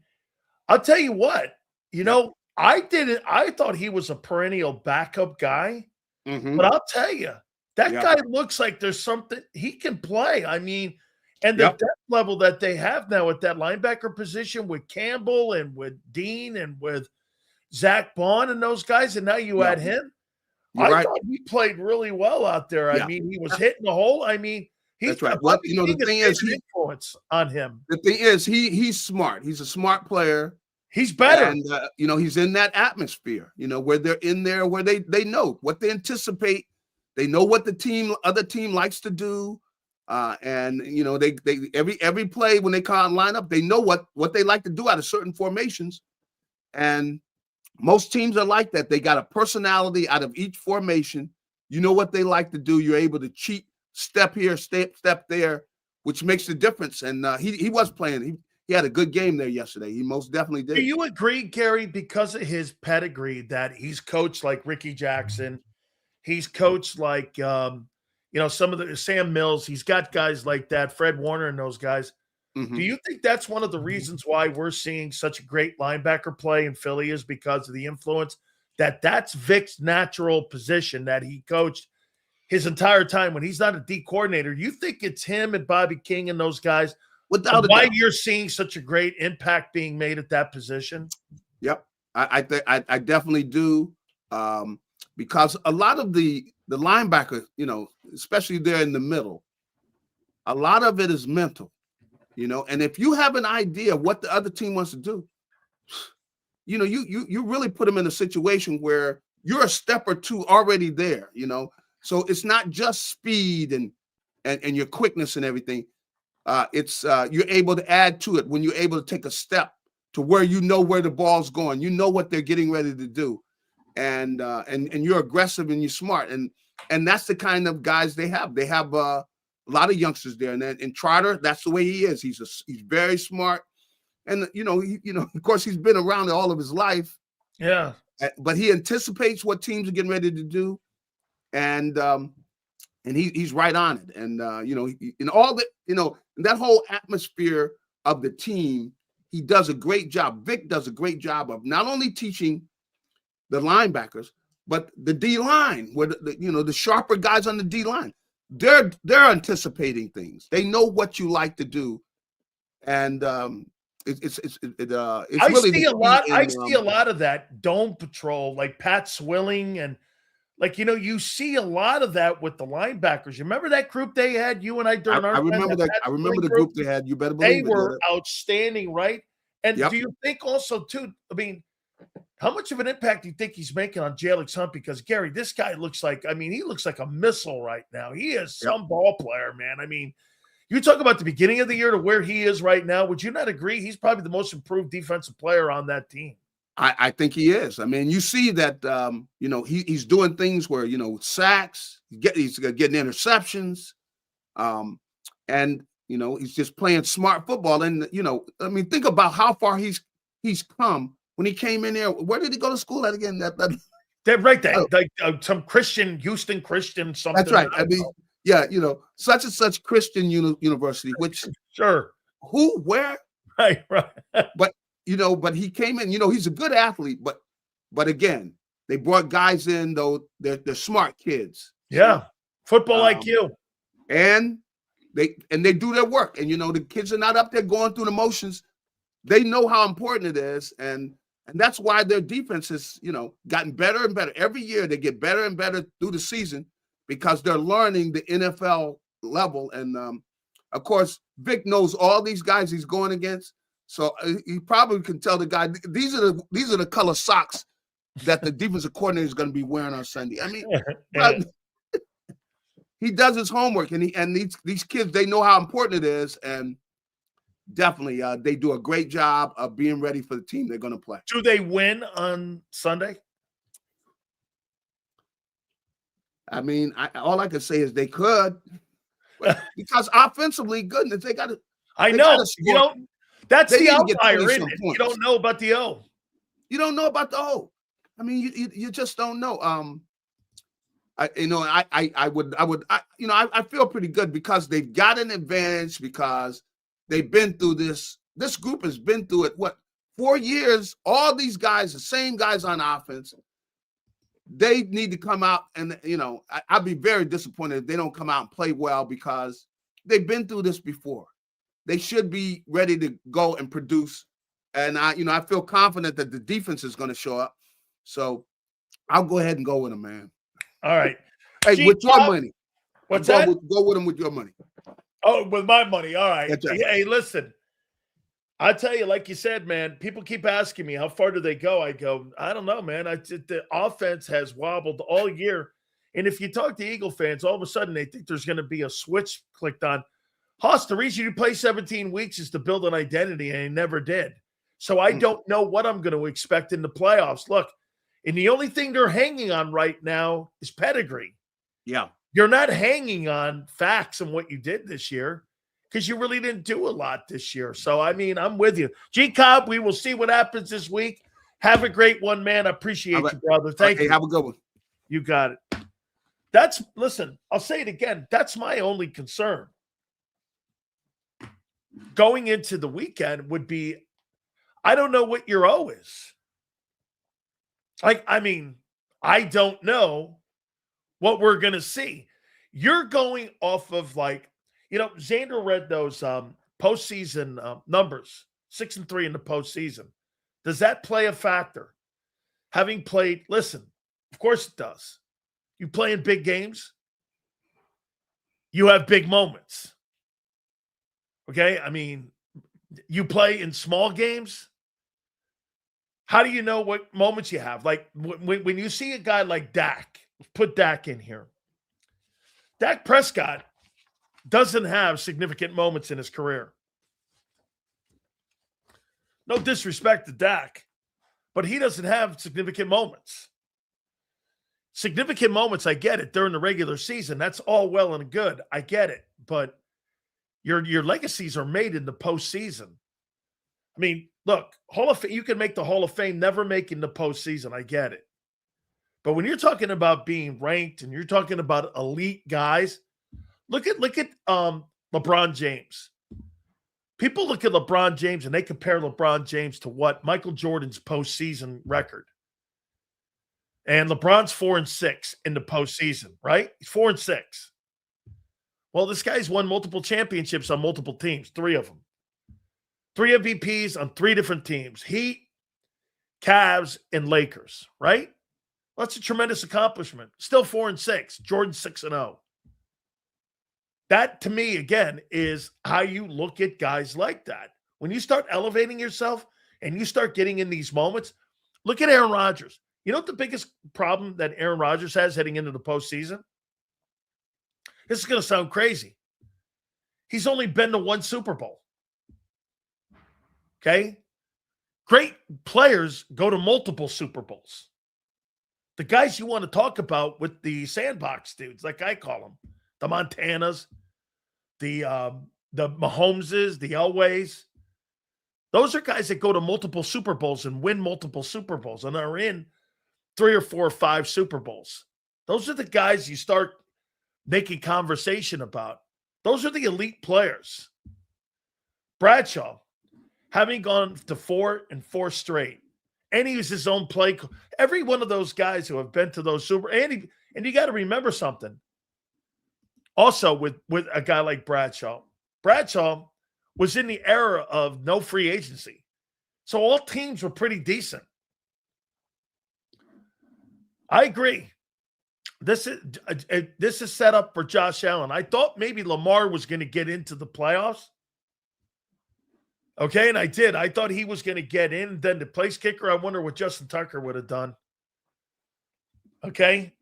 I'll tell you what, you know, I thought he was a perennial backup guy, but I'll tell you, that guy looks like there's something he can play. I mean, and the depth level that they have now at that linebacker position with Campbell and with Dean and with Zach Bond and those guys, and now you add him. I thought he played really well out there. I mean, he was hitting the hole. I mean, that's right. Well, you know, the thing is, influence on him. The thing is, he's smart. He's a smart player. He's better, and you know, he's in that atmosphere. You know, where they're in there, where they know what they anticipate. They know what the other team likes to do. And you know, they every play when they can't line up, they know what they like to do out of certain formations. And most teams are like that. They got a personality out of each formation. You know what they like to do. You're able to cheat, step here, step there, which makes the difference. And he was playing. He had a good game there yesterday. He most definitely did. Do you agree, Gary, because of his pedigree that he's coached like Ricky Jackson, he's coached like you know, some of the Sam Mills, he's got guys like that, Fred Warner and those guys. Do you think that's one of the reasons why we're seeing such a great linebacker play in Philly is because of the influence that's Vic's natural position that he coached his entire time when he's not a D coordinator? You think it's him and Bobby King and those guys without why you're seeing such a great impact being made at that position? Yep. I definitely do. Because a lot of the linebackers, you know, especially there in the middle, a lot of it is mental, you know. And if you have an idea what the other team wants to do, you know, you really put them in a situation where you're a step or two already there, you know. So it's not just speed and your quickness and everything. It's you're able to add to it when you're able to take a step to where you know where the ball's going, you know what they're getting ready to do. And you're aggressive and you're smart, and that's the kind of guys they have. They have a lot of youngsters there, and Trotter, that's the way he is. He's very smart, and you know, of course, he's been around all of his life. Yeah, but he anticipates what teams are getting ready to do, and he's right on it. And you know, in all the, you know, in that whole atmosphere of the team, he does a great job. Vic does a great job of not only teaching the linebackers, but the D line, where the sharper guys on the D line, they're anticipating things. They know what you like to do, and it's really see a lot. I see a lot of that dome patrol, like Pat Swilling, and like, you know, you see a lot of that with the linebackers. You remember that group they had, you and I during our I remember that. I remember the group they had. You better believe they were outstanding, right? And do you think also too? I mean, how much of an impact do you think he's making on Jalix Hunt? Because, Gary, this guy looks like, I mean, he looks like a missile right now. He is some ball player, man. I mean, you talk about the beginning of the year to where he is right now. Would you not agree? He's probably the most improved defensive player on that team. I think he is. I mean, you see that, you know, he's doing things where, you know, sacks, he's getting interceptions, and, you know, he's just playing smart football. And, you know, I mean, think about how far he's come. When he came in there, where did he go to school at again? They're right there, like some Houston Christian something. That's right. I mean, Yeah, such and such Christian university, which Sure. who, where? Right. But but he came in, he's a good athlete, but again, they brought guys in, though they're smart kids. Yeah. Football IQ. And they do their work. And the kids are not up there going through the motions. They know how important it is. And that's why their defense has, gotten better and better. Every year they get better and better through the season because they're learning the NFL level. And of course, Vic knows all these guys he's going against. So he probably can tell the guy, these are the color socks that the defensive coordinator is going to be wearing on Sunday. I mean, he does his homework, and these kids, they know how important it is, and definitely they do a great job of being ready for the team they're going to play. Do they win on Sunday? I mean, all I can say is they could, because offensively, goodness, they got to. I know. That's the outlier, isn't it? Points. You don't know about the O. You don't know about the O. I mean, you just don't know. I feel pretty good because they've got an advantage because they've been through this. This group has been through it. What, 4 years? All these guys, the same guys on offense. They need to come out, and I'd be very disappointed if they don't come out and play well because they've been through this before. They should be ready to go and produce. And I feel confident that the defense is going to show up. So I'll go ahead and go with them, man. All right. Hey, with your money. What's that? Go with them with your money. Oh, with my money. All right. Right. Hey, listen. I tell you, like you said, man, people keep asking me, how far do they go? I go, I don't know, man. The offense has wobbled all year. And if you talk to Eagle fans, all of a sudden they think there's going to be a switch clicked on. Haas, the reason you play 17 weeks is to build an identity, and he never did. So I don't know what I'm going to expect in the playoffs. Look, and the only thing they're hanging on right now is pedigree. Yeah. You're not hanging on facts and what you did this year because you really didn't do a lot this year. So, I mean, I'm with you. JAKIB, we will see what happens this week. Have a great one, man. I appreciate you, brother. Thank you. Have a good one. You got it. Listen, I'll say it again. That's my only concern. Going into the weekend would be, I don't know what your O is. I don't know what we're going to see. You're going off of Xander read those postseason numbers, 6-3 in the postseason. Does that play a factor? Having played, listen, of course it does. You play in big games, you have big moments. Okay? I mean, you play in small games. How do you know what moments you have? Like when you see a guy like Dak, put Dak in here. Dak Prescott doesn't have significant moments in his career. No disrespect to Dak, but he doesn't have significant moments. Significant moments, I get it, during the regular season. That's all well and good. I get it. But your legacies are made in the postseason. I mean, look, Hall of Fame, you can make the Hall of Fame, never making the postseason. I get it. But when you're talking about being ranked and you're talking about elite guys, look at LeBron James. People look at LeBron James and they compare LeBron James to what? Michael Jordan's postseason record. And LeBron's 4-6 in the postseason, right? He's 4-6. Well, this guy's won multiple championships on multiple teams, 3 of them. 3 MVPs on 3 different teams. Heat, Cavs, and Lakers, right? Well, that's a tremendous accomplishment. Still 4-6. Jordan 6-0. That, to me, again, is how you look at guys like that. When you start elevating yourself and you start getting in these moments, look at Aaron Rodgers. You know what the biggest problem that Aaron Rodgers has heading into the postseason? This is going to sound crazy. He's only been to 1 Super Bowl. Okay? Great players go to multiple Super Bowls. The guys you want to talk about with the sandbox dudes, like I call them, the Montanas, the Mahomeses, the Elways, those are guys that go to multiple Super Bowls and win multiple Super Bowls and are in 3 or 4 or 5 Super Bowls. Those are the guys you start making conversation about. Those are the elite players. Bradshaw, having gone to 4 and 4 straight, and he was his own play. Every one of those guys who have been to those and you got to remember something. Also, with a guy like Bradshaw was in the era of no free agency, so all teams were pretty decent. I agree. This is set up for Josh Allen. I thought maybe Lamar was going to get into the playoffs. Okay, and I did. I thought he was going to get in. Then the place kicker, I wonder what Justin Tucker would have done. Okay.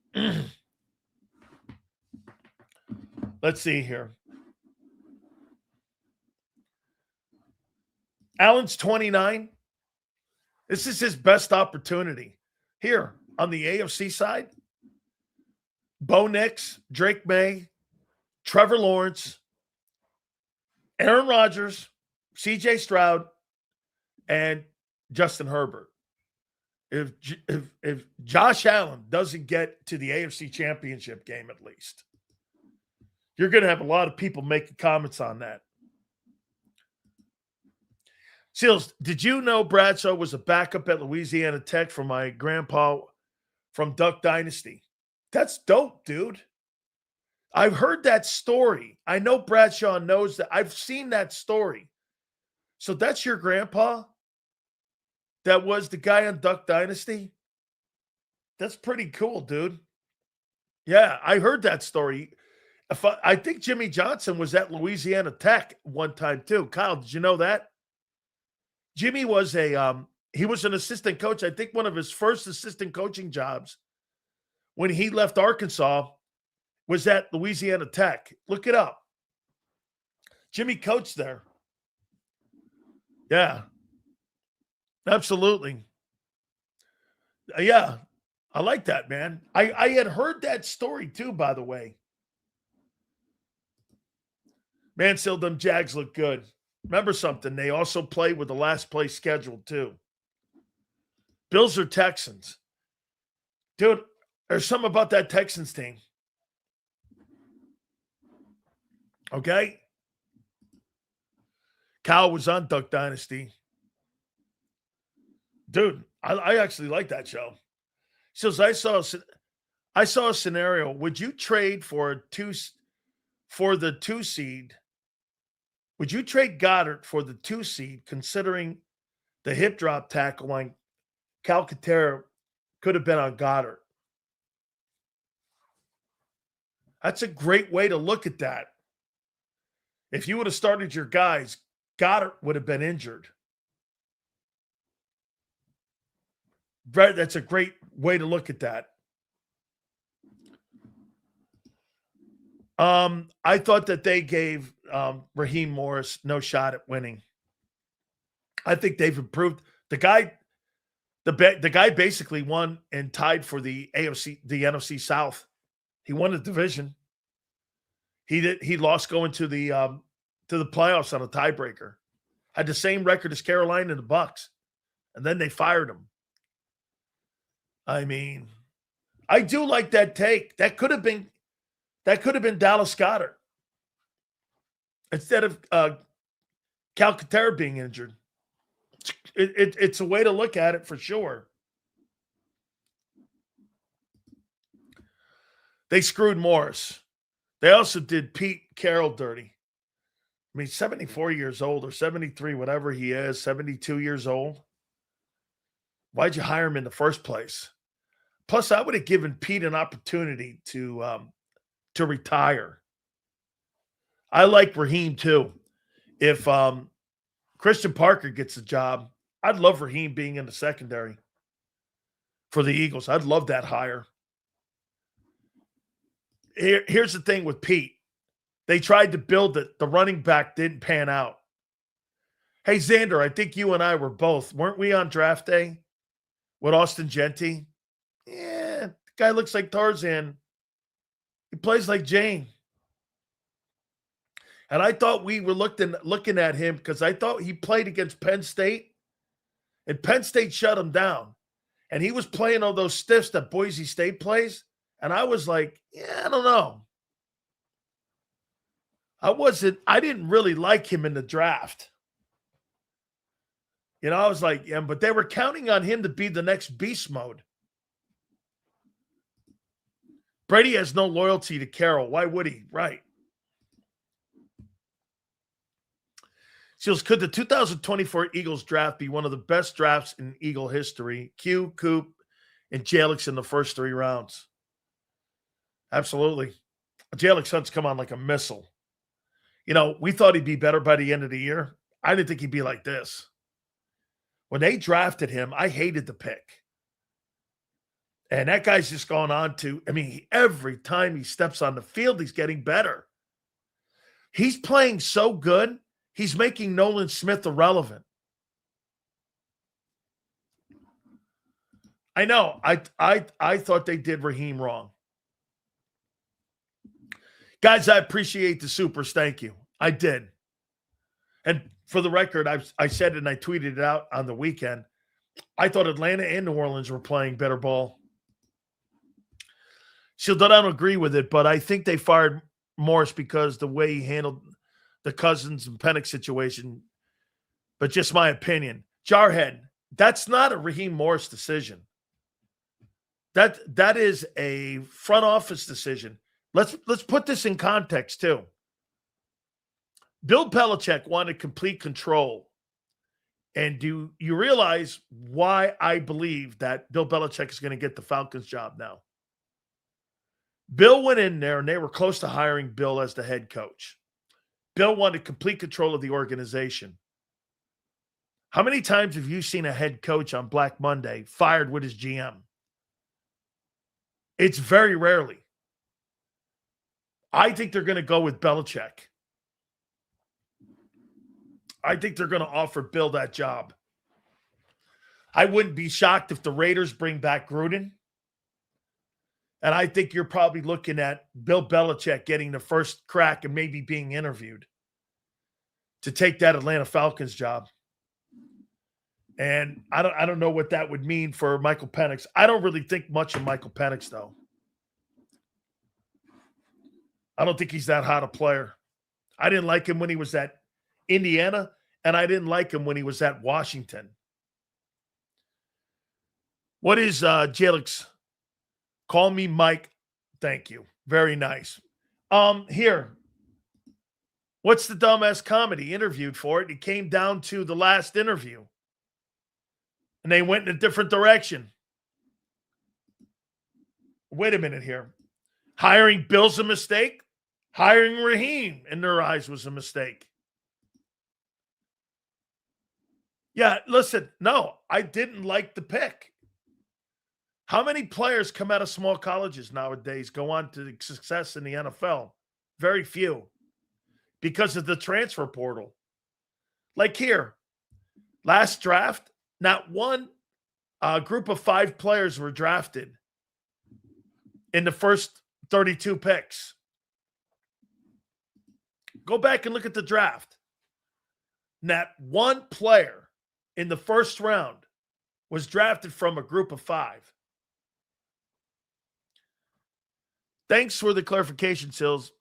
Let's see here. Allen's 29. This is his best opportunity. Here on the AFC side, Bo Nix, Drake May, Trevor Lawrence, Aaron Rodgers, CJ Stroud, and Justin Herbert. If Josh Allen doesn't get to the AFC Championship game at least, you're going to have a lot of people making comments on that. Seals, did you know Bradshaw was a backup at Louisiana Tech for my grandpa from Duck Dynasty? That's dope, dude. I've heard that story. I know Bradshaw knows that. I've seen that story. So that's your grandpa? That was the guy on Duck Dynasty? That's pretty cool, dude. Yeah, I heard that story. I think Jimmy Johnson was at Louisiana Tech one time too. Kyle, did you know that? Jimmy was he was an assistant coach. I think one of his first assistant coaching jobs when he left Arkansas was at Louisiana Tech. Look it up. Jimmy coached there. Yeah. Absolutely. Yeah. I like that, man. I had heard that story too, by the way. Man, still them Jags look good. Remember something, they also play with the last place schedule too. Bills or Texans. Dude, there's something about that Texans team. Okay? Kyle was on Duck Dynasty. Dude, I actually like that show. So I saw a scenario. Would you trade for the 2 seed? Would you trade Goddard for the 2 seed, considering the hip drop tackle on Calcaterra could have been on Goddard? That's a great way to look at that. If you would have started your guys, Goddard would have been injured. Right, that's a great way to look at that. I thought that they gave Raheem Morris no shot at winning. I think they've improved. The guy basically won and tied for the NFC South. He won the division. He lost going to the playoffs on a tiebreaker. Had the same record as Carolina and the Bucks, and then they fired him. I mean, I do like that take. That could have been Dallas Goedert instead of Calcaterra being injured. It's a way to look at it for sure. They screwed Morris. They also did Pete Carroll dirty. I mean, 74 years old or 73, whatever he is, 72 years old. Why'd you hire him in the first place? Plus, I would have given Pete an opportunity to retire. I like Raheem too. If Christian Parker gets a job, I'd love Raheem being in the secondary for the Eagles. I'd love that hire. Here's the thing with Pete. They tried to build it. The running back didn't pan out. Hey, Xander, I think you and I weren't we on draft day with Austin Genty? Yeah, the guy looks like Tarzan. He plays like Jane. And I thought we were looking at him because I thought he played against Penn State, and Penn State shut him down. And he was playing all those stiffs that Boise State plays. And I was like, yeah, I don't know. I didn't really like him in the draft. I was like, yeah, but they were counting on him to be the next beast mode. Brady has no loyalty to Carroll. Why would he? Right. Seals, could the 2024 Eagles draft be one of the best drafts in Eagle history? Q, Coop, and Jalix in the first 3 rounds. Absolutely. Jalix Hunt's come on like a missile. We thought he'd be better by the end of the year. I didn't think he'd be like this. When they drafted him, I hated the pick. And that guy's just gone on to, every time he steps on the field, he's getting better. He's playing so good, he's making Nolan Smith irrelevant. I know. I thought they did Raheem wrong. Guys, I appreciate the supers. Thank you. I did. And for the record, I said it and I tweeted it out on the weekend. I thought Atlanta and New Orleans were playing better ball. I don't agree with it, but I think they fired Morris because the way he handled the Cousins and Penix situation. But just my opinion. Jarhead, that's not a Raheem Morris decision. That is a front office decision. Let's put this in context too. Bill Belichick wanted complete control. And do you realize why I believe that Bill Belichick is going to get the Falcons job now? Bill went in there and they were close to hiring Bill as the head coach. Bill wanted complete control of the organization. How many times have you seen a head coach on Black Monday fired with his GM? It's very rarely. I think they're going to go with Belichick. I think they're going to offer Bill that job. I wouldn't be shocked if the Raiders bring back Gruden. And I think you're probably looking at Bill Belichick getting the first crack and maybe being interviewed to take that Atlanta Falcons job. And I don't know what that would mean for Michael Penix. I don't really think much of Michael Penix, though. I don't think he's that hot a player. I didn't like him when he was at Indiana, and I didn't like him when he was at Washington. What is Jalix? Call me Mike. Thank you. Very nice. Here. What's the dumbass comedy? Interviewed for it. It came down to the last interview. And they went in a different direction. Wait a minute here. Hiring Bill's a mistake. Hiring Raheem in their eyes was a mistake. Yeah, listen, no, I didn't like the pick. How many players come out of small colleges nowadays go on to success in the NFL? Very few. Because of the transfer portal. Like here, last draft, not one group of 5 players were drafted in the first 32 picks. Go back and look at the draft. Not one player in the first round was drafted from a group of 5. Thanks for the clarification, Sills.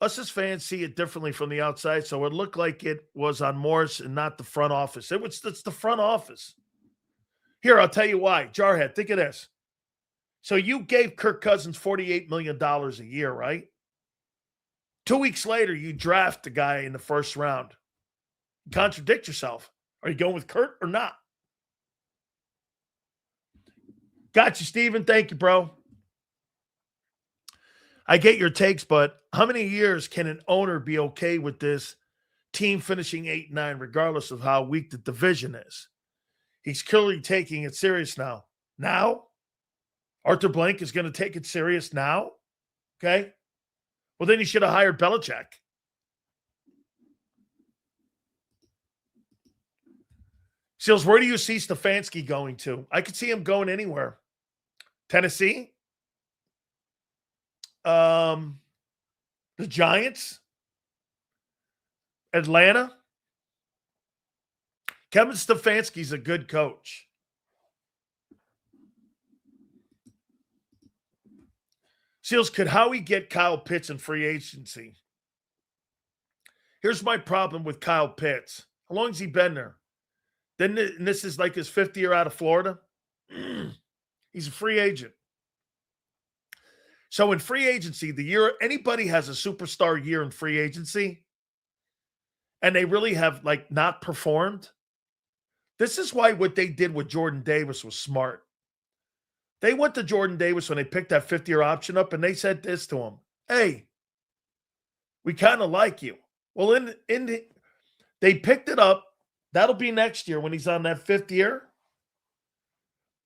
Us as fans see it differently from the outside, so it looked like it was on Morris and not the front office. It's the front office. Here, I'll tell you why. Jarhead, think of this. So you gave Kirk Cousins $48 million a year, right? 2 weeks later, you draft the guy in the first round. You contradict yourself. Are you going with Kurt or not? Got you, Steven. Thank you, bro. I get your takes, but how many years can an owner be okay with this team finishing 8-9, regardless of how weak the division is? He's clearly taking it serious now. Now? Arthur Blank is going to take it serious now? Okay. Well, then you should have hired Belichick. Seals, where do you see Stefanski going to? I could see him going anywhere. Tennessee? The Giants? Atlanta? Kevin Stefanski's a good coach. Seals, could Howie get Kyle Pitts in free agency? Here's my problem with Kyle Pitts. How long has he been there? Then this is like his 5th year out of Florida. He's a free agent. So in free agency, the year anybody has a superstar year in free agency, and they really have like not performed, this is why what they did with Jordan Davis was smart. They went to Jordan Davis when they picked that 5th-year option up, and they said this to him: "Hey, we kind of like you." Well, they picked it up. That'll be next year when he's on that 5th year.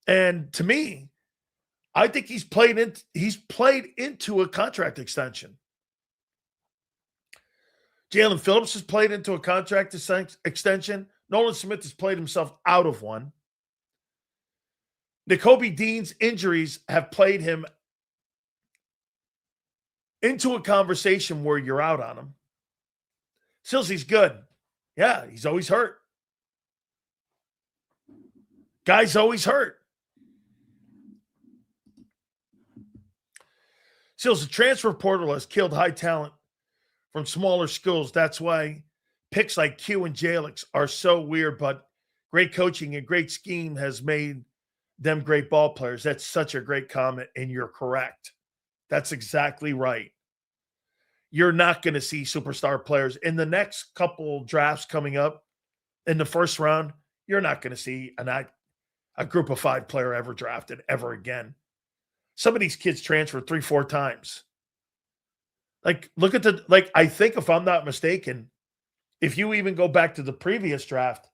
And to me, I think he's played into a contract extension. Jalen Phillips has played into a contract extension. Nolan Smith has played himself out of one. Nakobe Dean's injuries have played him into a conversation where you're out on him. Silsey's good. Yeah, he's always hurt. Guy's always hurt. Sills, the transfer portal has killed high talent from smaller schools. That's why picks like Q and Jalix are so weird, but great coaching and great scheme has made them great ball players. That's such a great comment, and you're correct. That's exactly right. You're not going to see superstar players in the next couple drafts coming up in the first round. You're not going to see a group of 5 player ever drafted ever again. Some of these kids transferred 3-4 times. Like, look at I think if I'm not mistaken, if you even go back to the previous draft,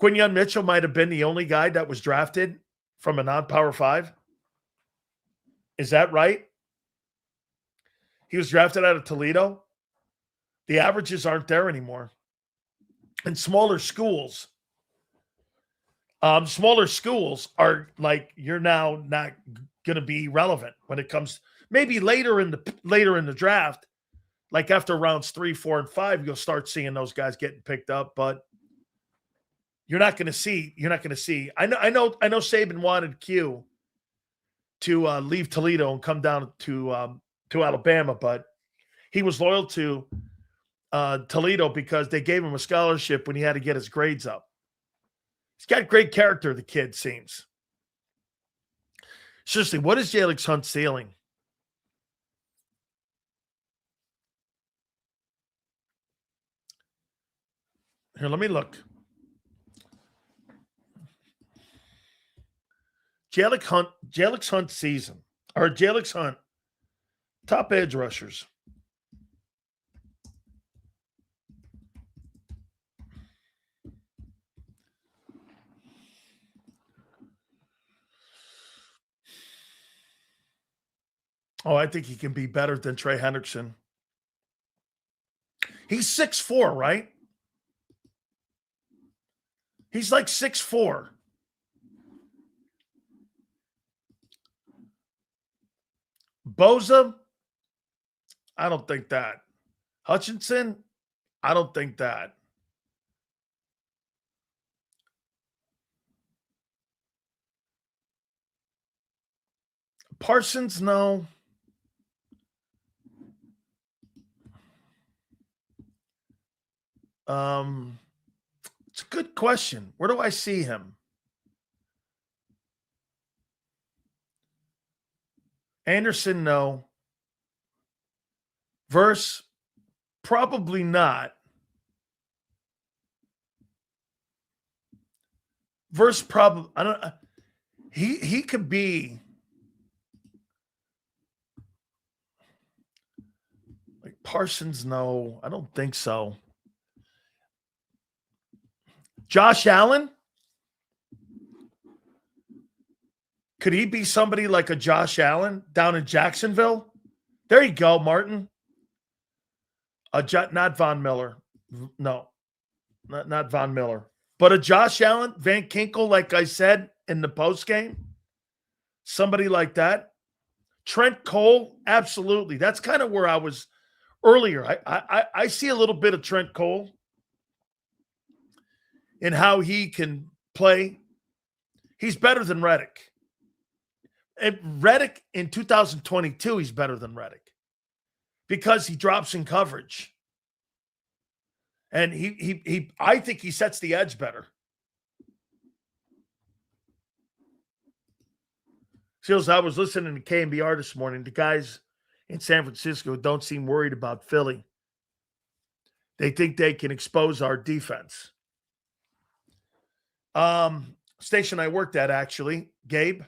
Quinyon Mitchell might have been the only guy that was drafted from a non-Power 5. Is that right? He was drafted out of Toledo. The averages aren't there anymore. And smaller schools are like, you're now not going to be relevant when it comes maybe later in the draft, like after rounds 3, 4, and 5, you'll start seeing those guys getting picked up, but you're not going to see. I know Saban wanted Q to leave Toledo and come down to Alabama, but he was loyal to Toledo because they gave him a scholarship when he had to get his grades up. He's got great character, the kid seems. Seriously, what is Jalix Hunt's ceiling? Here, let me look. Jalix Hunt season, or Jalix Hunt, top edge rushers. Oh, I think he can be better than Trey Hendrickson. He's 6'4", right? He's like 6'4". Boza, I don't think that. Hutchinson, I don't think that. Parsons, no. It's a good question. Where do I see him? Anderson, no. Verse, probably not. Verse, probably. I don't. He could be like Parsons. No, I don't think so. Josh Allen? Could he be somebody like a Josh Allen down in Jacksonville? There you go, Martin. Not Von Miller. No, not Von Miller. But a Josh Allen, Van Kinkel, like I said in the postgame. Somebody like that. Trent Cole, absolutely. That's kind of where I was earlier. I see a little bit of Trent Cole and how he can play. He's better than Reddick. And Reddick in 2022, he's better than Reddick because he drops in coverage. And I think he sets the edge better. Seals, I was listening to KMBR this morning. The guys in San Francisco don't seem worried about Philly. They think they can expose our defense. Station I worked at, actually, Gabe.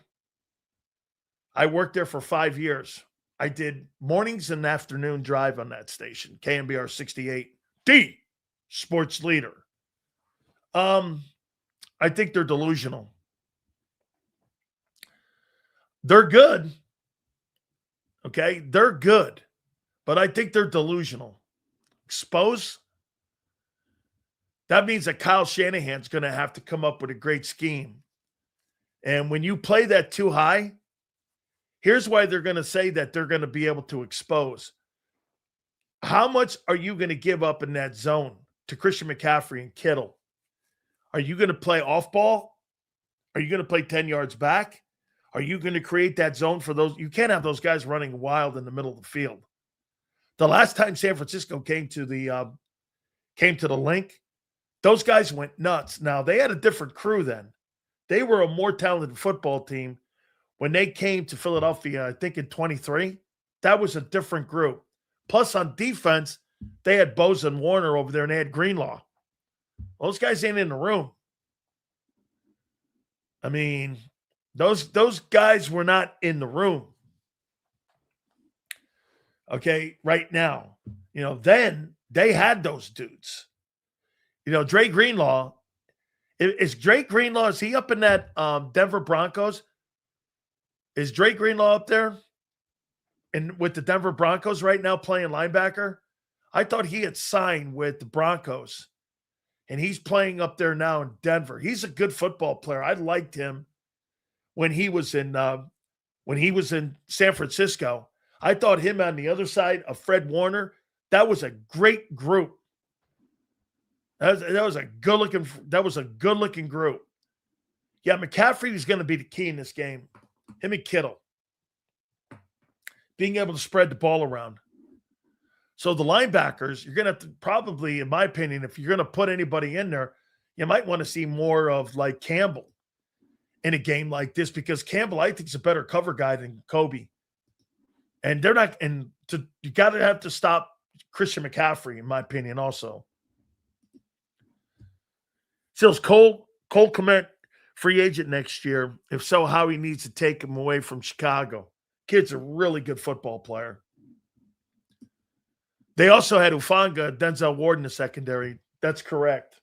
I worked there for 5 years. I did mornings and afternoon drive on that station, KMBR 68, the sports leader. I think they're delusional. They're good. Okay, they're good. But I think they're delusional. Expose? That means that Kyle Shanahan's going to have to come up with a great scheme. And when you play that too high, here's why they're going to say that they're going to be able to expose. How much are you going to give up in that zone to Christian McCaffrey and Kittle? Are you going to play off ball? Are you going to play 10 yards back? Are you going to create that zone for those? You can't have those guys running wild in the middle of the field. The last time San Francisco came to the link, those guys went nuts. Now, they had a different crew then. They were a more talented football team. When they came to Philadelphia, I think in 23, that was a different group. Plus, on defense, they had Bosa and Warner over there, and they had Greenlaw. Those guys ain't in the room. I mean, those guys were not in the room. Okay, right now. Then they had those dudes. Dre Greenlaw. Is Dre Greenlaw, is he up in that Denver Broncos? Is Dre Greenlaw up there and with the Denver Broncos right now playing linebacker? I thought he had signed with the Broncos, and he's playing up there now in Denver. He's a good football player. I liked him when he was in San Francisco. I thought him on the other side of Fred Warner, that was a great group. That was a good looking group. Yeah, McCaffrey is going to be the key in this game. Him and Kittle. Being able to spread the ball around. So the linebackers, you're going to have to probably, in my opinion, if you're going to put anybody in there, you might want to see more of like Campbell in a game like this, because Campbell, I think, is a better cover guy than Kobe. And they're not, you got to have to stop Christian McCaffrey, in my opinion, also. Seals, Cole Kmet, free agent next year. If so, how he needs to take him away from Chicago. Kid's a really good football player. They also had Hufanga, Denzel Ward in the secondary. That's correct.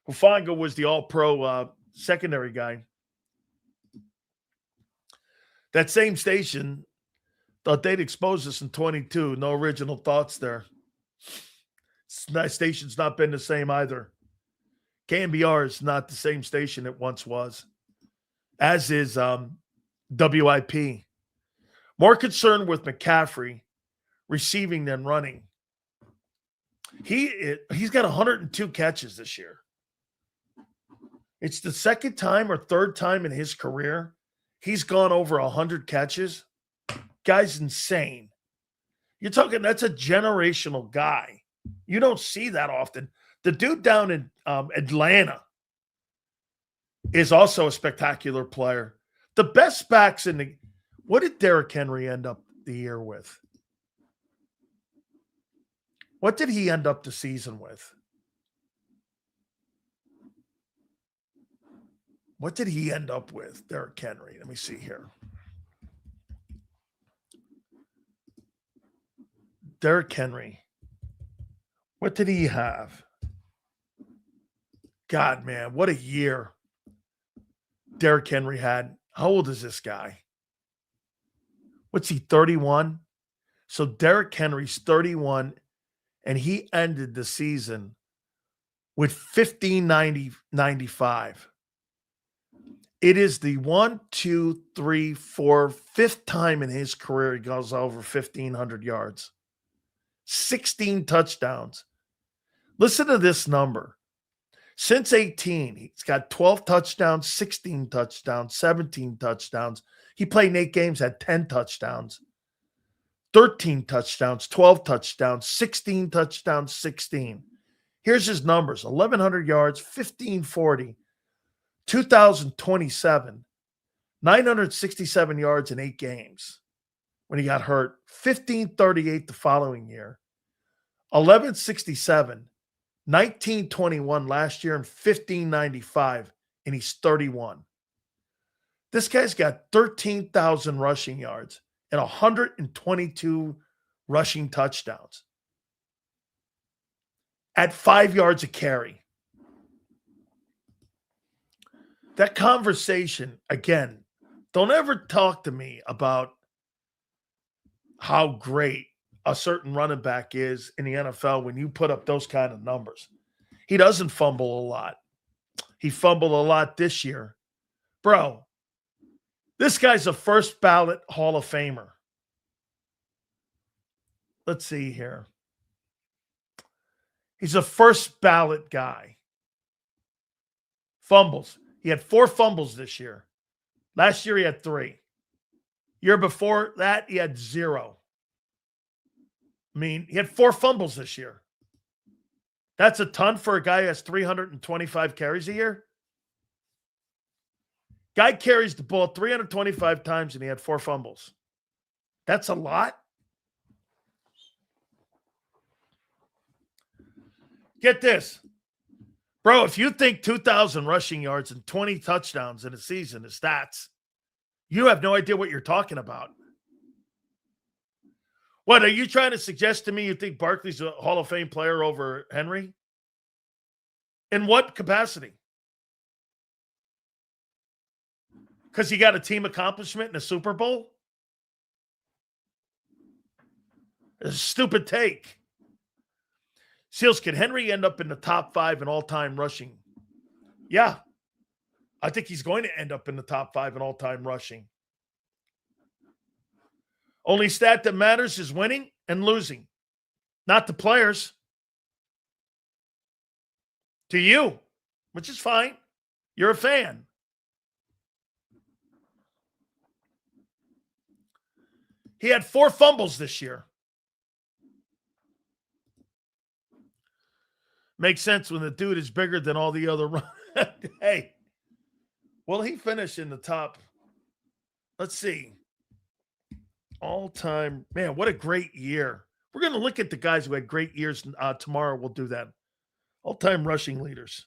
Hufanga was the all-pro secondary guy. That same station thought they'd expose us in 22. No original thoughts there. That station's not been the same either. KMBR is not the same station it once was, as is WIP. More concerned with McCaffrey receiving than running. He's got 102 catches this year. It's the second time or third time in his career he's gone over 100 catches. Guy's insane. You're talking, that's a generational guy. You don't see that often. The dude down in Atlanta is also a spectacular player. The best backs what did Derrick Henry end up the year with? What did he end up the season with? What did he end up with, Derrick Henry? Let me see here. Derrick Henry. What did he have? God, man, what a year Derrick Henry had. How old is this guy? What's he, 31? So Derrick Henry's 31, and he ended the season with 1595. It is the 5th time in his career he goes over 1,500 yards. 16 touchdowns. Listen to this number. Since 18, he's got 12 touchdowns, 16 touchdowns, 17 touchdowns. He played 8 games, had 10 touchdowns, 13 touchdowns, 12 touchdowns, 16 touchdowns, 16. Here's his numbers: 1,100 yards, 1,540, 2,027, 967 yards in 8 games when he got hurt, 1,538 the following year, 1,167, 1,921 last year, and 1,595, and he's 31. This guy's got 13,000 rushing yards and 122 rushing touchdowns at 5 yards a carry. That conversation, again, don't ever talk to me about how great a certain running back is in the NFL when you put up those kind of numbers. He doesn't fumble a lot. He fumbled a lot this year. Bro, this guy's a first ballot Hall of Famer. Let's see here. He's a first ballot guy. Fumbles. He had 4 fumbles this year. Last year he had 3. Year before that, he had 0. I mean, he had 4 fumbles this year. That's a ton for a guy who has 325 carries a year. Guy carries the ball 325 times and he had 4 fumbles. That's a lot. Get this. Bro, if you think 2,000 rushing yards and 20 touchdowns in a season is stats, you have no idea what you're talking about. What, are you trying to suggest to me you think Barkley's a Hall of Fame player over Henry? In what capacity? Because he got a team accomplishment in a Super Bowl? It's a stupid take. Seals, can Henry end up in the top 5 in all-time rushing? Yeah. I think he's going to end up in the top 5 in all-time rushing. Only stat that matters is winning and losing, not the players. To you, which is fine. You're a fan. He had 4 fumbles this year. Makes sense when the dude is bigger than all the other. Hey, will he finish in the top? Let's see. All-time. Man, what a great year. We're going to look at the guys who had great years tomorrow. We'll do that. All-time rushing leaders.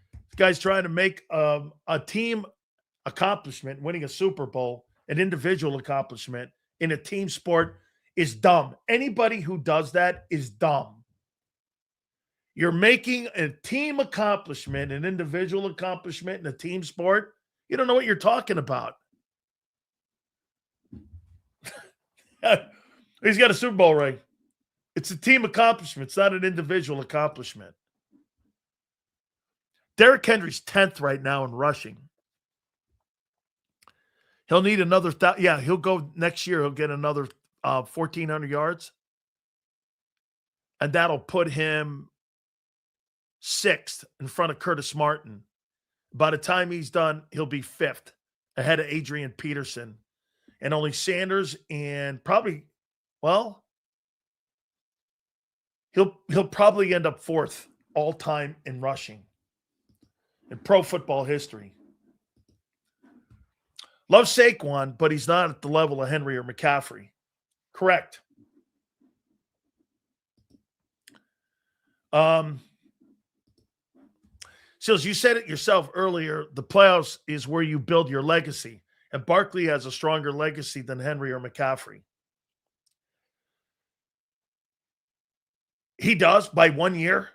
This guy's trying to make a team accomplishment, winning a Super Bowl, an individual accomplishment in a team sport is dumb. Anybody who does that is dumb. You're making a team accomplishment, an individual accomplishment in a team sport. You don't know what you're talking about. He's got a Super Bowl ring. It's a team accomplishment. It's not an individual accomplishment. Derrick Henry's 10th right now in rushing. He'll need another. He'll go next year. He'll get another 1,400 yards. And that'll put him 6th in front of Curtis Martin. By the time he's done, he'll be 5th ahead of Adrian Peterson. And only Sanders and probably, well, he'll probably end up 4th all time in rushing in pro football history. Love Saquon, but he's not at the level of Henry or McCaffrey. Correct. Sills, you said it yourself earlier. The playoffs is where you build your legacy. And Barkley has a stronger legacy than Henry or McCaffrey. He does by 1 year.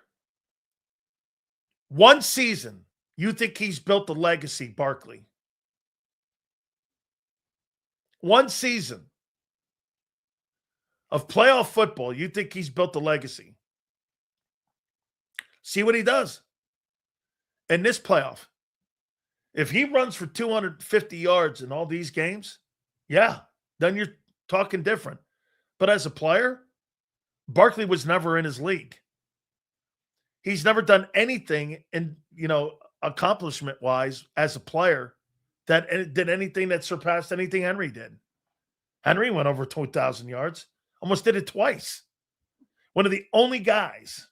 1 season. You think he's built a legacy, Barkley? 1 season of playoff football. You think he's built a legacy? See what he does in this playoff. If he runs for 250 yards in all these games, yeah, then you're talking different. But as a player, Barkley was never in his league. He's never done anything in, accomplishment-wise as a player that did anything that surpassed anything Henry did. Henry went over 2,000 yards, almost did it twice. One of the only guys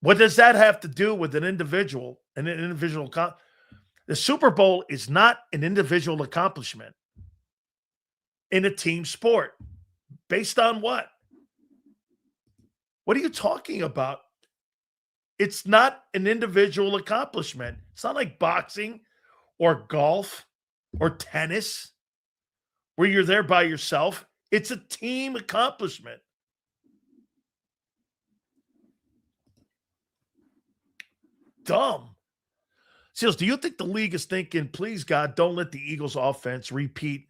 What does that have to do with an individual? The Super Bowl is not an individual accomplishment in a team sport. Based on what? What are you talking about? It's not an individual accomplishment. It's not like boxing or golf or tennis where you're there by yourself. It's a team accomplishment. Dumb. Seals, do you think the league is thinking, please, God, don't let the Eagles offense repeat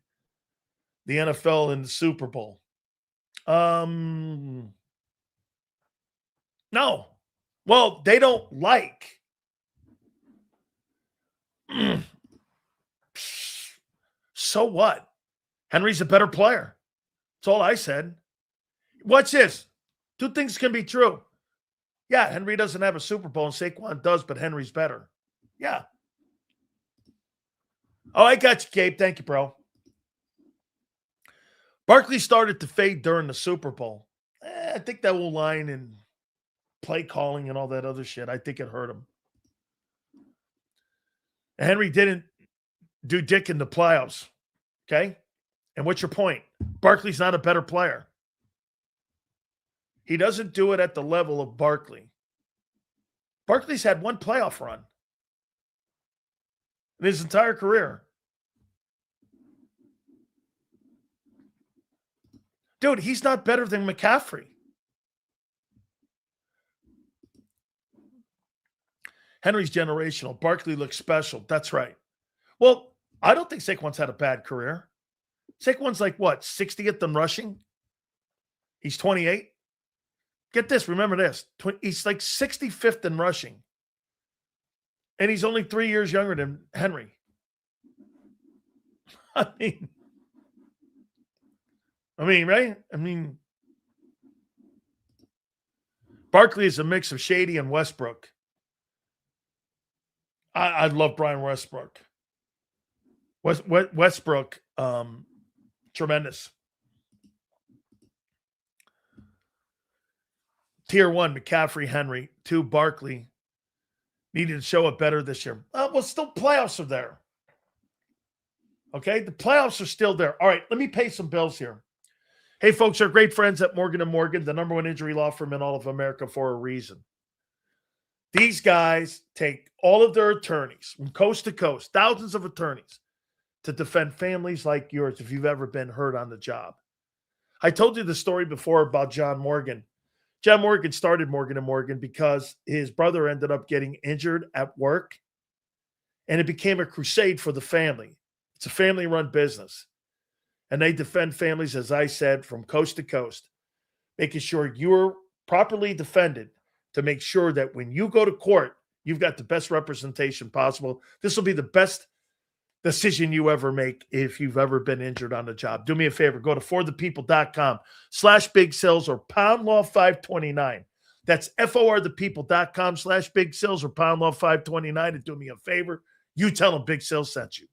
the NFL in the Super Bowl? No. Well, they don't like. So what? Henry's a better player. That's all I said. Watch this. Two things can be true. Yeah, Henry doesn't have a Super Bowl and Saquon does, but Henry's better. Yeah. Oh, I got you, Gabe. Thank you, bro. Barkley started to fade during the Super Bowl. I think that will line and play calling and all that other shit. I think it hurt him. Henry didn't do dick in the playoffs. Okay? And what's your point? Barkley's not a better player. He doesn't do it at the level of Barkley. Barkley's had one playoff run in his entire career. Dude, he's not better than McCaffrey. Henry's generational. Barkley looks special. That's right. Well, I don't think Saquon's had a bad career. Saquon's like what, 60th in rushing? He's 28. Get this, remember this. He's like 65th in rushing. And he's only 3 years younger than Henry. I mean, right? Barkley is a mix of Shady and Westbrook. I love Brian Westbrook. Westbrook, tremendous. Tier 1, McCaffrey, Henry. 2, Barkley. Needed to show it better this year. Well, still playoffs are there. Okay? The playoffs are still there. All right, let me pay some bills here. Hey, folks, our great friends at Morgan & Morgan, the number one injury law firm in all of America for a reason. These guys take all of their attorneys from coast to coast, thousands of attorneys, to defend families like yours if you've ever been hurt on the job. I told you the story before about John Morgan. John Morgan started Morgan & Morgan because his brother ended up getting injured at work, and it became a crusade for the family. It's a family-run business, and they defend families, as I said, from coast to coast, making sure you're properly defended to make sure that when you go to court, you've got the best representation possible. This will be the best decision you ever make if you've ever been injured on the job. Do me a favor. Go to forthepeople.com/big sales or pound law 529. That's forthepeople.com/big sales or pound law 529. And do me a favor. You tell them Big Sales sent you.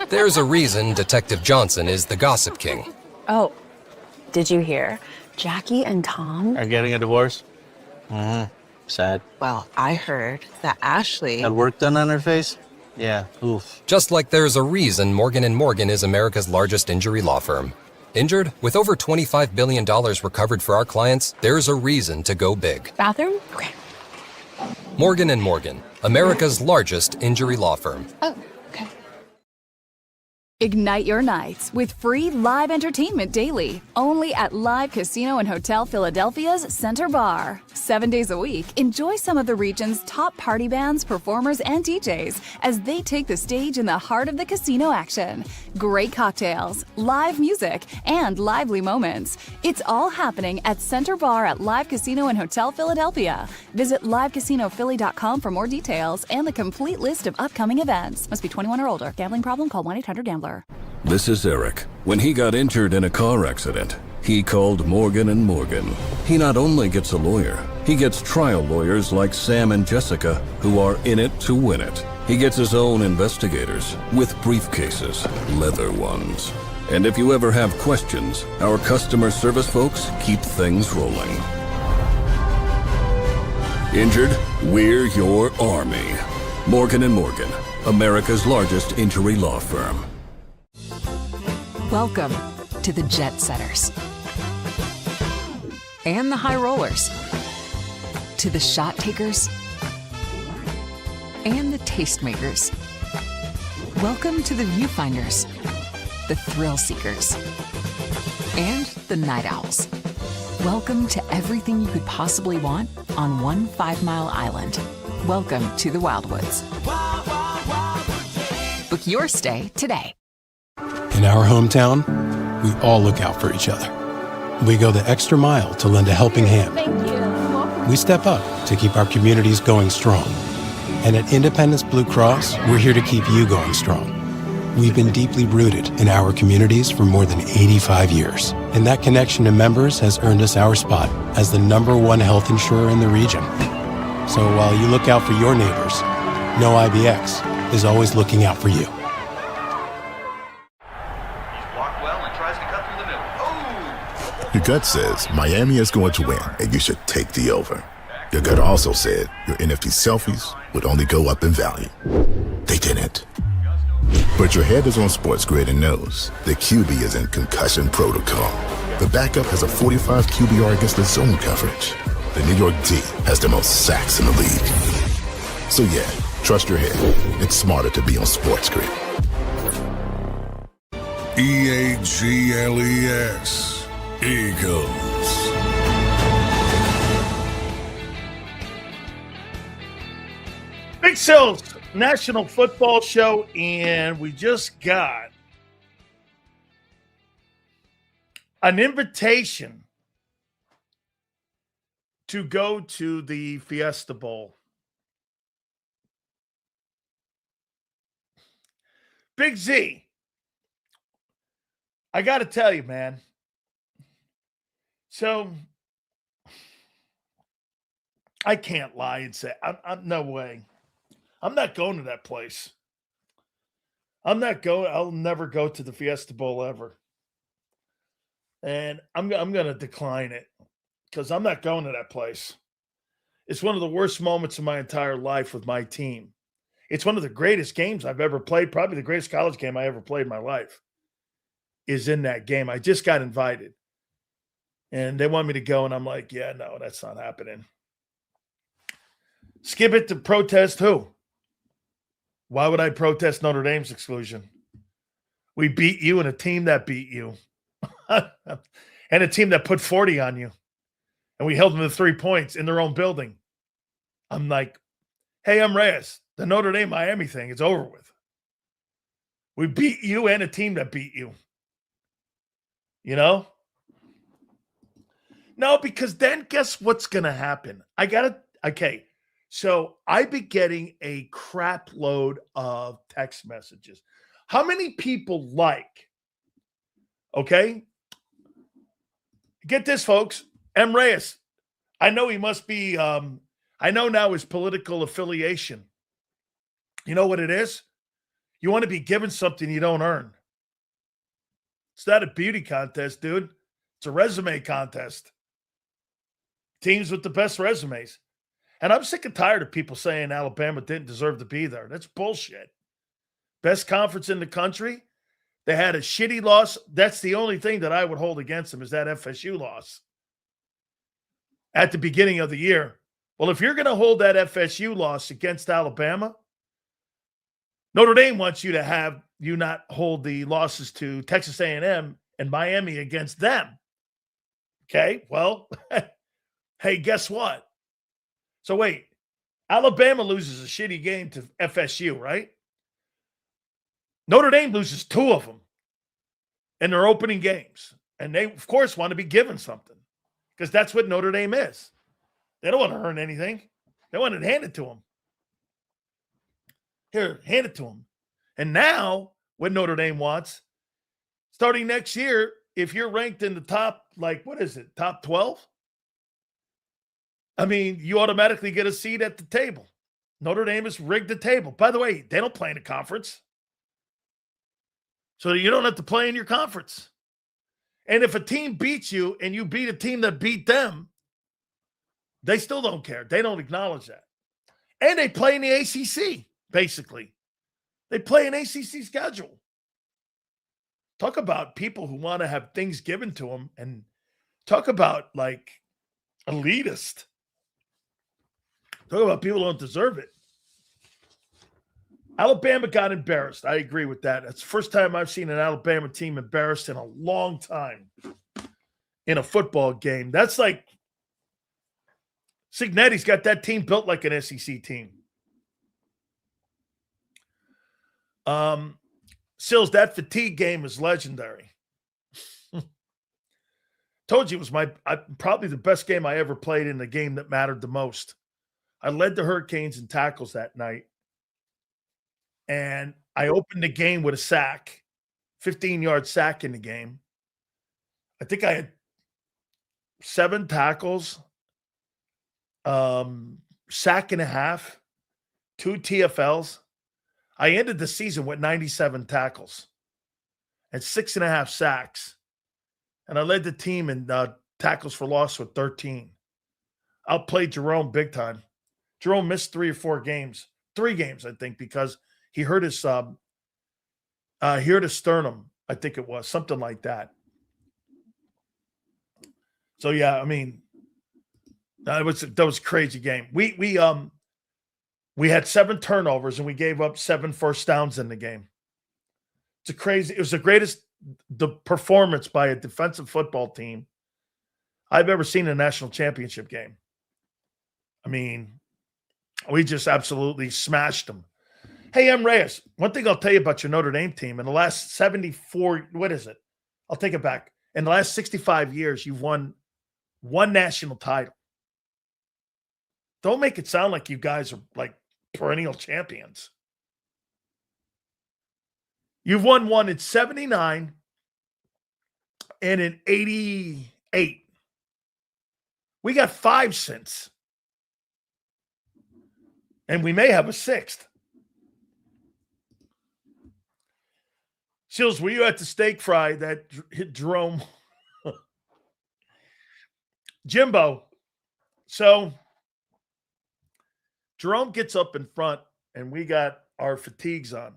There's a reason Detective Johnson is the gossip king. Oh, did you hear? Jackie and Tom are getting a divorce? Mm-hmm. Sad. Well, I heard that Ashley had work done on her face? Yeah, oof. Just like there's a reason Morgan & Morgan is America's largest injury law firm. Injured? With over $25 billion recovered for our clients, there's a reason to go big. Bathroom? Okay. Morgan & Morgan, America's largest injury law firm. Oh, okay. Ignite your nights with free live entertainment daily, only at Live Casino and Hotel Philadelphia's Center Bar. 7 days a week, enjoy some of the region's top party bands, performers, and DJs as they take the stage in the heart of the casino action. Great cocktails, live music, and lively moments. It's all happening at Center Bar at Live Casino and Hotel Philadelphia. Visit livecasinophilly.com for more details and the complete list of upcoming events. Must be 21 or older. Gambling problem? Call 1-800-GAMBLER. This is Eric. When he got injured in a car accident, he called Morgan & Morgan. He not only gets a lawyer, he gets trial lawyers like Sam and Jessica, who are in it to win it. He gets his own investigators with briefcases, leather ones. And if you ever have questions, our customer service folks keep things rolling. Injured? We're your army. Morgan & Morgan, America's largest injury law firm. Welcome to the Jet Setters and the High Rollers, to the Shot Takers and the Tastemakers. Welcome to the Viewfinders, the Thrill Seekers, and the Night Owls. Welcome to everything you could possibly want on one 5-mile island. Welcome to the Wildwoods. Book your stay today. In our hometown, we all look out for each other. We go the extra mile to lend a helping hand. We step up to keep our communities going strong. And at Independence Blue Cross, we're here to keep you going strong. We've been deeply rooted in our communities for more than 85 years. And that connection to members has earned us our spot as the #1 health insurer in the region. So while you look out for your neighbors, know IBX is always looking out for you. Your gut says Miami is going to win, and you should take the over. Your gut also said your NFT selfies would only go up in value. They didn't. But your head is on Sports Grid and knows the QB is in concussion protocol. The backup has a 45 QBR against the zone coverage. The New York D has the most sacks in the league. So yeah, trust your head. It's smarter to be on Sports Grid. EAGLES. Eagles. Big Sills National Football Show, and we just got an invitation to go to the Fiesta Bowl. Big Z, I got to tell you, man. So I can't lie and say, I'm no way. I'm not going to that place. I'm not going. I'll never go to the Fiesta Bowl ever. And I'm going to decline it because I'm not going to that place. It's one of the worst moments of my entire life with my team. It's one of the greatest games I've ever played. Probably the greatest college game I ever played in my life is in that game. I just got invited. And they want me to go, and I'm like, yeah, no, that's not happening. Skip it to protest who? Why would I protest Notre Dame's exclusion? We beat you and a team that beat you. And a team that put 40 on you. And we held them to 3 points in their own building. I'm like, hey, I'm Reyes. The Notre Dame-Miami thing is over with. We beat you and a team that beat you. You know? No, because then guess what's going to happen? Okay. So I've been getting a crap load of text messages. How many people okay? Get this, folks. M. Reyes. I know he must be, I know now his political affiliation. You know what it is? You want to be given something you don't earn. It's not a beauty contest, dude. It's a resume contest. Teams with the best resumes. And I'm sick and tired of people saying Alabama didn't deserve to be there. That's bullshit. Best conference in the country. They had a shitty loss. That's the only thing that I would hold against them is that FSU loss at the beginning of the year. Well, if you're going to hold that FSU loss against Alabama, Notre Dame wants you to have you not hold the losses to Texas A&M and Miami against them. Okay, well, hey, guess what? So wait, Alabama loses a shitty game to FSU, right? Notre Dame loses 2 of them in their opening games. And they, of course, want to be given something because that's what Notre Dame is. They don't want to earn anything. They want it handed to them. Here, hand it to them. And now, what Notre Dame wants, starting next year, if you're ranked in the top, top 12? I mean, you automatically get a seat at the table. Notre Dame has rigged the table. By the way, they don't play in a conference. So you don't have to play in your conference. And if a team beats you and you beat a team that beat them, They still don't care. They don't acknowledge that. And they play in the ACC, basically. They play an ACC schedule. Talk about people who want to have things given to them, and talk about, like, elitist. Talk about people who don't deserve it. Alabama got embarrassed. I agree with that. That's the first time I've seen an Alabama team embarrassed in a long time in a football game. That's like Cignetti's got that team built like an SEC team. Sills, that fatigue game is legendary. Told you it was probably the best game I ever played in the game that mattered the most. I led the Hurricanes in tackles that night. And I opened the game with a sack, 15-yard sack in the game. I think I had 7 tackles, sack and a half, 2 TFLs. I ended the season with 97 tackles and 6.5 sacks. And I led the team in tackles for loss with 13. Outplayed Jerome big time. Jerome missed 3 or 4 games. 3 games, I think, because he hurt his sternum, I think it was, something like that. So yeah, I mean, that was a crazy game. We had 7 turnovers and we gave up 7 first downs in the game. It was the performance by a defensive football team I've ever seen in a national championship game. I mean, we just absolutely smashed them. Hey, M. Reyes, one thing I'll tell you about your Notre Dame team, in the last 74, what is it? I'll take it back. In the last 65 years, you've won 1 national title. Don't make it sound like you guys are like perennial champions. You've won 1 in 79 and in 88. We got 5 since. And we may have a 6th. Sills, were you at the steak fry that hit Jerome? Jimbo. So Jerome gets up in front, and we got our fatigues on.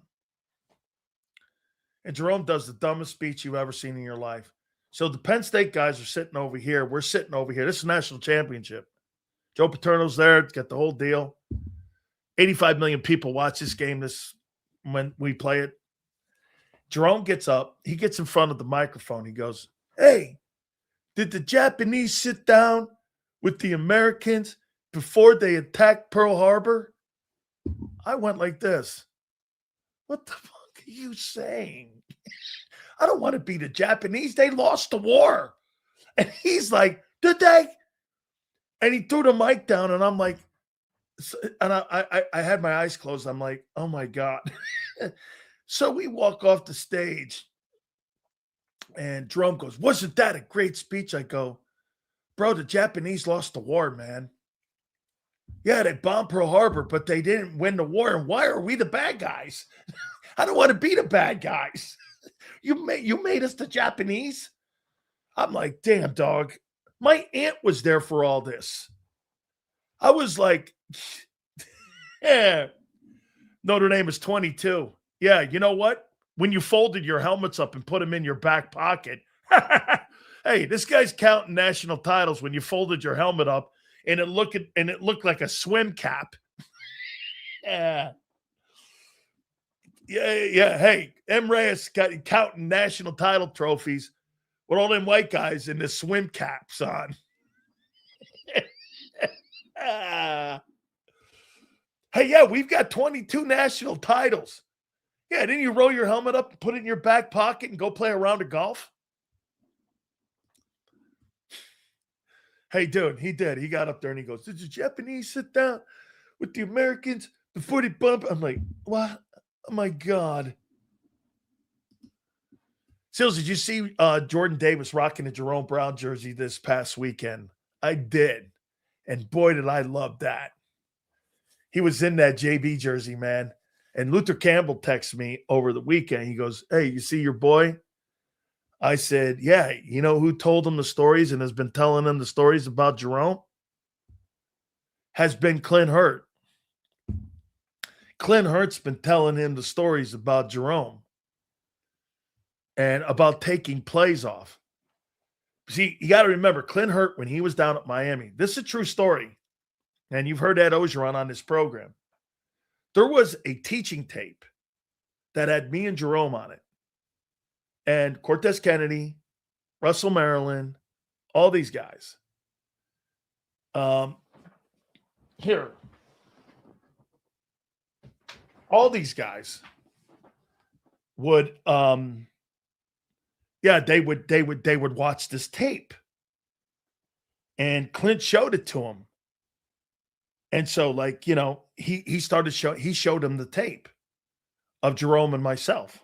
And Jerome does the dumbest speech you've ever seen in your life. So the Penn State guys are sitting over here. We're sitting over here. This is a national championship. Joe Paterno's there. Got the whole deal. 85 million people watch this game when we play it. Jerome gets up. He gets in front of the microphone. He goes, "Hey, did the Japanese sit down with the Americans before they attacked Pearl Harbor?" I went like this. What the fuck are you saying? I don't want to be the Japanese. They lost the war. And he's like, "Did they?" And he threw the mic down, and I'm like, and I had my eyes closed. I'm like, oh my God. So we walk off the stage, and Jerome goes, "Wasn't that a great speech?" I go, "Bro, the Japanese lost the war, man. Yeah, they bombed Pearl Harbor, but they didn't win the war. And why are we the bad guys? I don't want to be the bad guys. You made us the Japanese." I'm like, damn, dog. My aunt was there for all this. I was like, yeah. Notre Dame is 22. Yeah, you know what? When you folded your helmets up and put them in your back pocket, hey, this guy's counting national titles when you folded your helmet up and it looked like a swim cap. Yeah. Yeah. Hey, M. Reyes got counting national title trophies with all them white guys in the swim caps on. Hey, yeah, we've got 22 national titles. Yeah, didn't you roll your helmet up and put it in your back pocket and go play a round of golf? Hey, dude, he did. He got up there and he goes, "Did the Japanese sit down with the Americans before they bump?" I'm like, what? Oh, my God. Sills, did you see Jordan Davis rocking a Jerome Brown jersey this past weekend? I did. And boy, did I love that. He was in that JB jersey, man. And Luther Campbell texted me over the weekend. He goes, "Hey, you see your boy?" I said, "Yeah, you know who told him the stories and has been telling him the stories about Jerome?" has been Clint Hurt. Clint Hurt's been telling him the stories about Jerome and about taking plays off. See, you got to remember, Clint Hurt, when he was down at Miami, this is a true story, and you've heard Ed Ogeron on this program. There was a teaching tape that had me and Jerome on it, and Cortez Kennedy, Russell Maryland, all these guys. Here. All these guys would they would watch this tape. And Clint showed it to him. And so, like, you know, he showed him the tape of Jerome and myself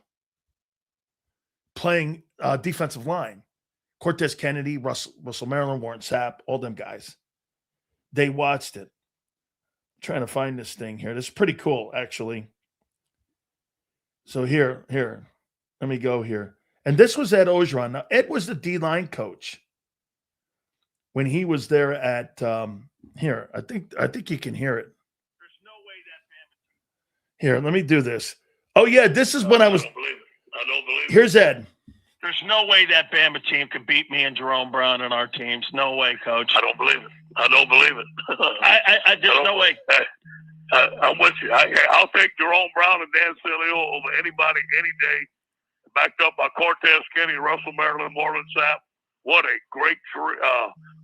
playing defensive line. Cortez Kennedy, Russell Maryland, Warren Sapp, all them guys. They watched it. I'm trying to find this thing here. This is pretty cool, actually. So here, let me go here. And this was Ed Ogeron. Now, Ed was the D-line coach when he was there at here. I think you can hear it. There's no way that Here, let me do this. Oh yeah, this is when I was. I don't believe it. Here's Ed. There's no way that Bama team could beat me and Jerome Brown and our teams. No way, Coach. I don't believe it. I don't believe it. I just no way. I'm with you. I'll take Jerome Brown and Dan Sileo over anybody any day. Backed up by Cortez Kenny, Russell Maryland, Moreland Sapp. What a great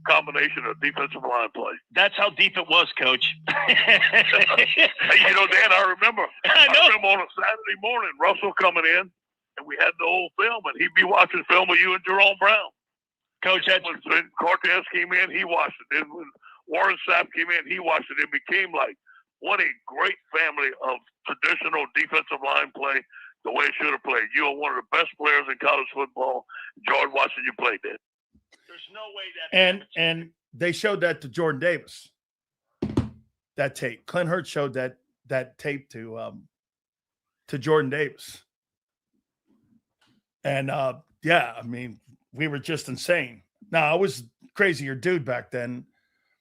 combination of defensive line play. That's how deep it was, Coach. Hey, you know, Dan, I remember on a Saturday morning, Russell coming in, and we had the old film, and he'd be watching film of you and Jerome Brown. Coach, when Cortez came in, he watched it. Then when Warren Sapp came in, he watched it. It became like, what a great family of traditional defensive line play, the way it should have played. You are one of the best players in college football. Enjoyed watching you play, Dan. There's no way that. And they showed that to Jordan Davis. That tape. Clint Hurt showed that tape to Jordan Davis. And yeah, I mean, we were just insane. Now, I was a crazier dude back then,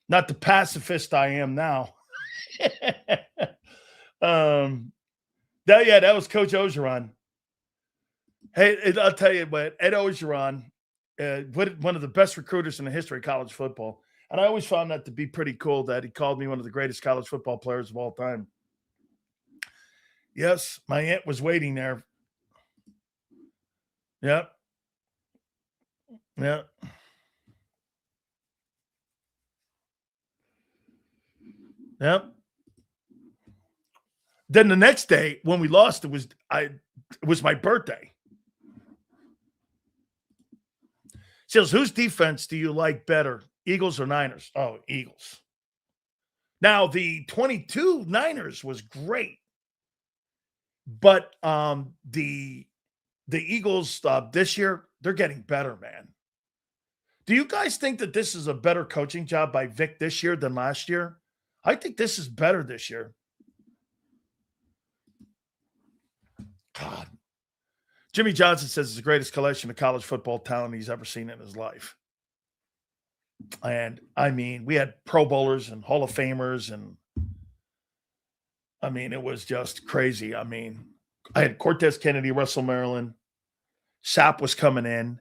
not the pacifist I am now. That was Coach Ogeron. Hey, I'll tell you what, Ed Ogeron, one of the best recruiters in the history of college football. And I always found that to be pretty cool that he called me one of the greatest college football players of all time. Yes, my aunt was waiting there. Yep. Yeah. Yep. Then the next day when we lost, it was my birthday. Seals, whose defense do you like better, Eagles or Niners? Oh, Eagles. Now, the 22 Niners was great, but the Eagles this year, they're getting better, man. Do you guys think that this is a better coaching job by Vic this year than last year? I think this is better this year. God. Jimmy Johnson says it's the greatest collection of college football talent he's ever seen in his life. And, I mean, we had Pro Bowlers and Hall of Famers, and, I mean, it was just crazy. I mean, I had Cortez Kennedy, Russell Maryland. Sapp was coming in.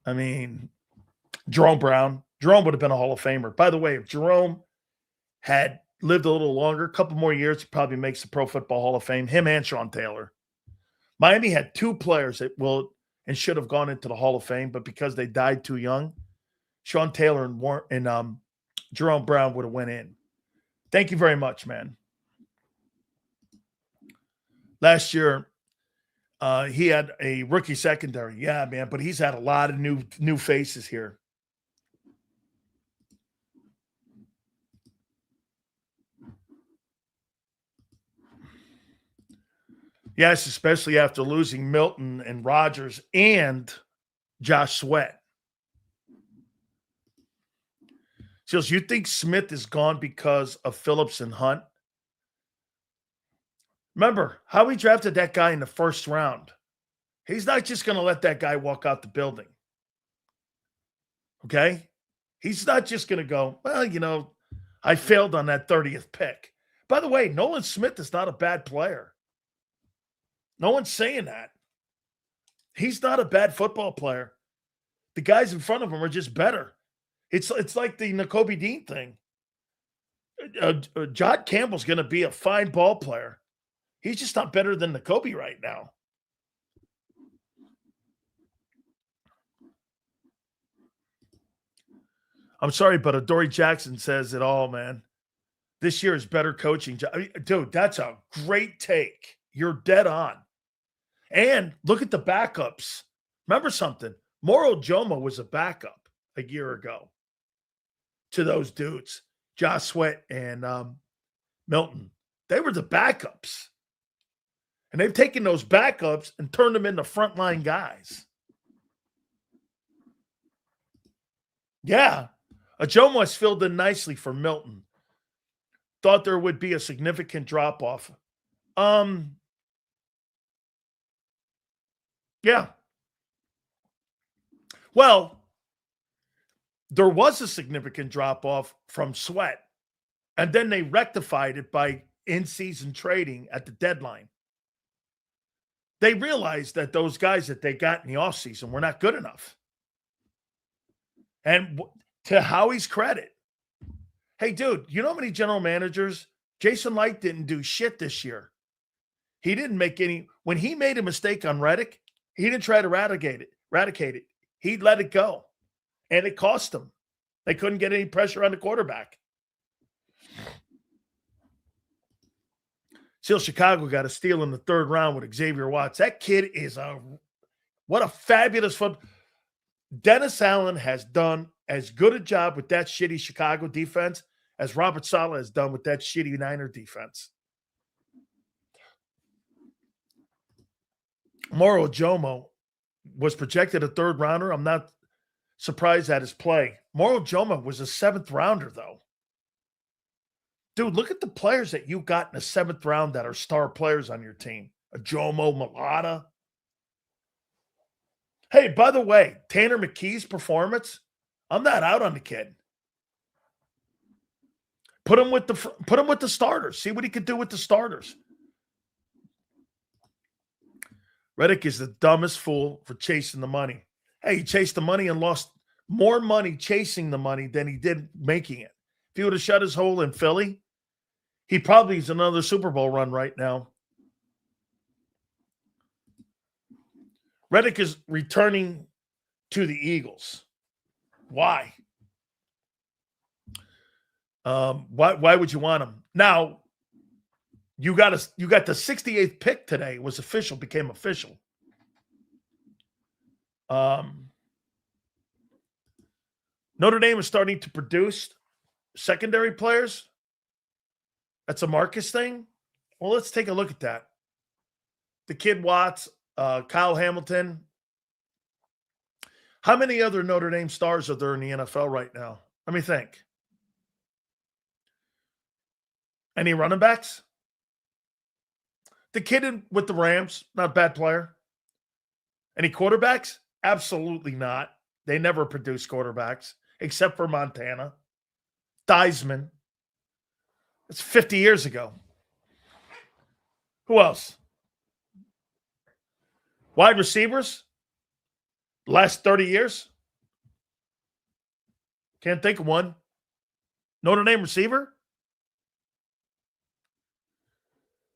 I mean, Jerome Brown. Jerome would have been a Hall of Famer. By the way, if Jerome had lived a little longer, a couple more years, he probably makes the Pro Football Hall of Fame, him and Sean Taylor. Miami had two players that will and should have gone into the Hall of Fame, but because they died too young, Sean Taylor and Jerome Brown would have went in. Thank you very much, man. Last year, he had a rookie secondary. Yeah, man, but he's had a lot of new faces here. Yes, especially after losing Milton and Rodgers and Josh Sweat. Seals, you think Smith is gone because of Phillips and Hunt? Remember how we drafted that guy in the first round. He's not just going to let that guy walk out the building. Okay? He's not just going to go, well, you know, I failed on that 30th pick. By the way, Nolan Smith is not a bad player. No one's saying that. He's not a bad football player. The guys in front of him are just better. It's like the Nakobe Dean thing. John Campbell's going to be a fine ball player. He's just not better than Nakobe right now. I'm sorry, but Adoree Jackson says it all, man. This year is better coaching. I mean, dude, that's a great take. You're dead on. And look at the backups. Remember something. Moro Jomo was a backup a year ago to those dudes, Josh Sweat and Milton. They were the backups. And they've taken those backups and turned them into frontline guys. Yeah. Jomo has filled in nicely for Milton. Thought there would be a significant drop-off. Yeah. Well, there was a significant drop-off from Sweat, and then they rectified it by in-season trading at the deadline. They realized that those guys that they got in the offseason were not good enough. And to Howie's credit, hey, dude, you know how many general managers? Jason Light didn't do shit this year. He didn't make any. When he made a mistake on Reddick, he didn't try to eradicate it. He let it go. And it cost them. They couldn't get any pressure on the quarterback. Still, Chicago got a steal in the third round with Xavier Watts. That kid is what a fabulous foot. Dennis Allen has done as good a job with that shitty Chicago defense as Robert Saleh has done with that shitty Niner defense. Moro Jomo was projected a third rounder. I'm not surprised at his play. Moro Jomo was a seventh rounder, though. Dude, look at the players that you got in the seventh round that are star players on your team. A Jomo, Malata. Hey, by the way, Tanner McKee's performance, I'm not out on the kid. Put him with the starters. See what he could do with the starters. Reddick is the dumbest fool for chasing the money. Hey, he chased the money and lost more money chasing the money than he did making it. If he would have shut his hole in Philly, he probably is another Super Bowl run right now. Reddick is returning to the Eagles. Why? Why would you want him? Now, you got the 68th pick today became official. Notre Dame is starting to produce secondary players. That's a Marcus thing. Well, let's take a look at that. The kid Watts, Kyle Hamilton. How many other Notre Dame stars are there in the NFL right now? Let me think. Any running backs? The kid with the Rams, not a bad player. Any quarterbacks? Absolutely not. They never produce quarterbacks, except for Montana. Theismann. That's 50 years ago. Who else? Wide receivers? Last 30 years? Can't think of one. Notre Dame receiver?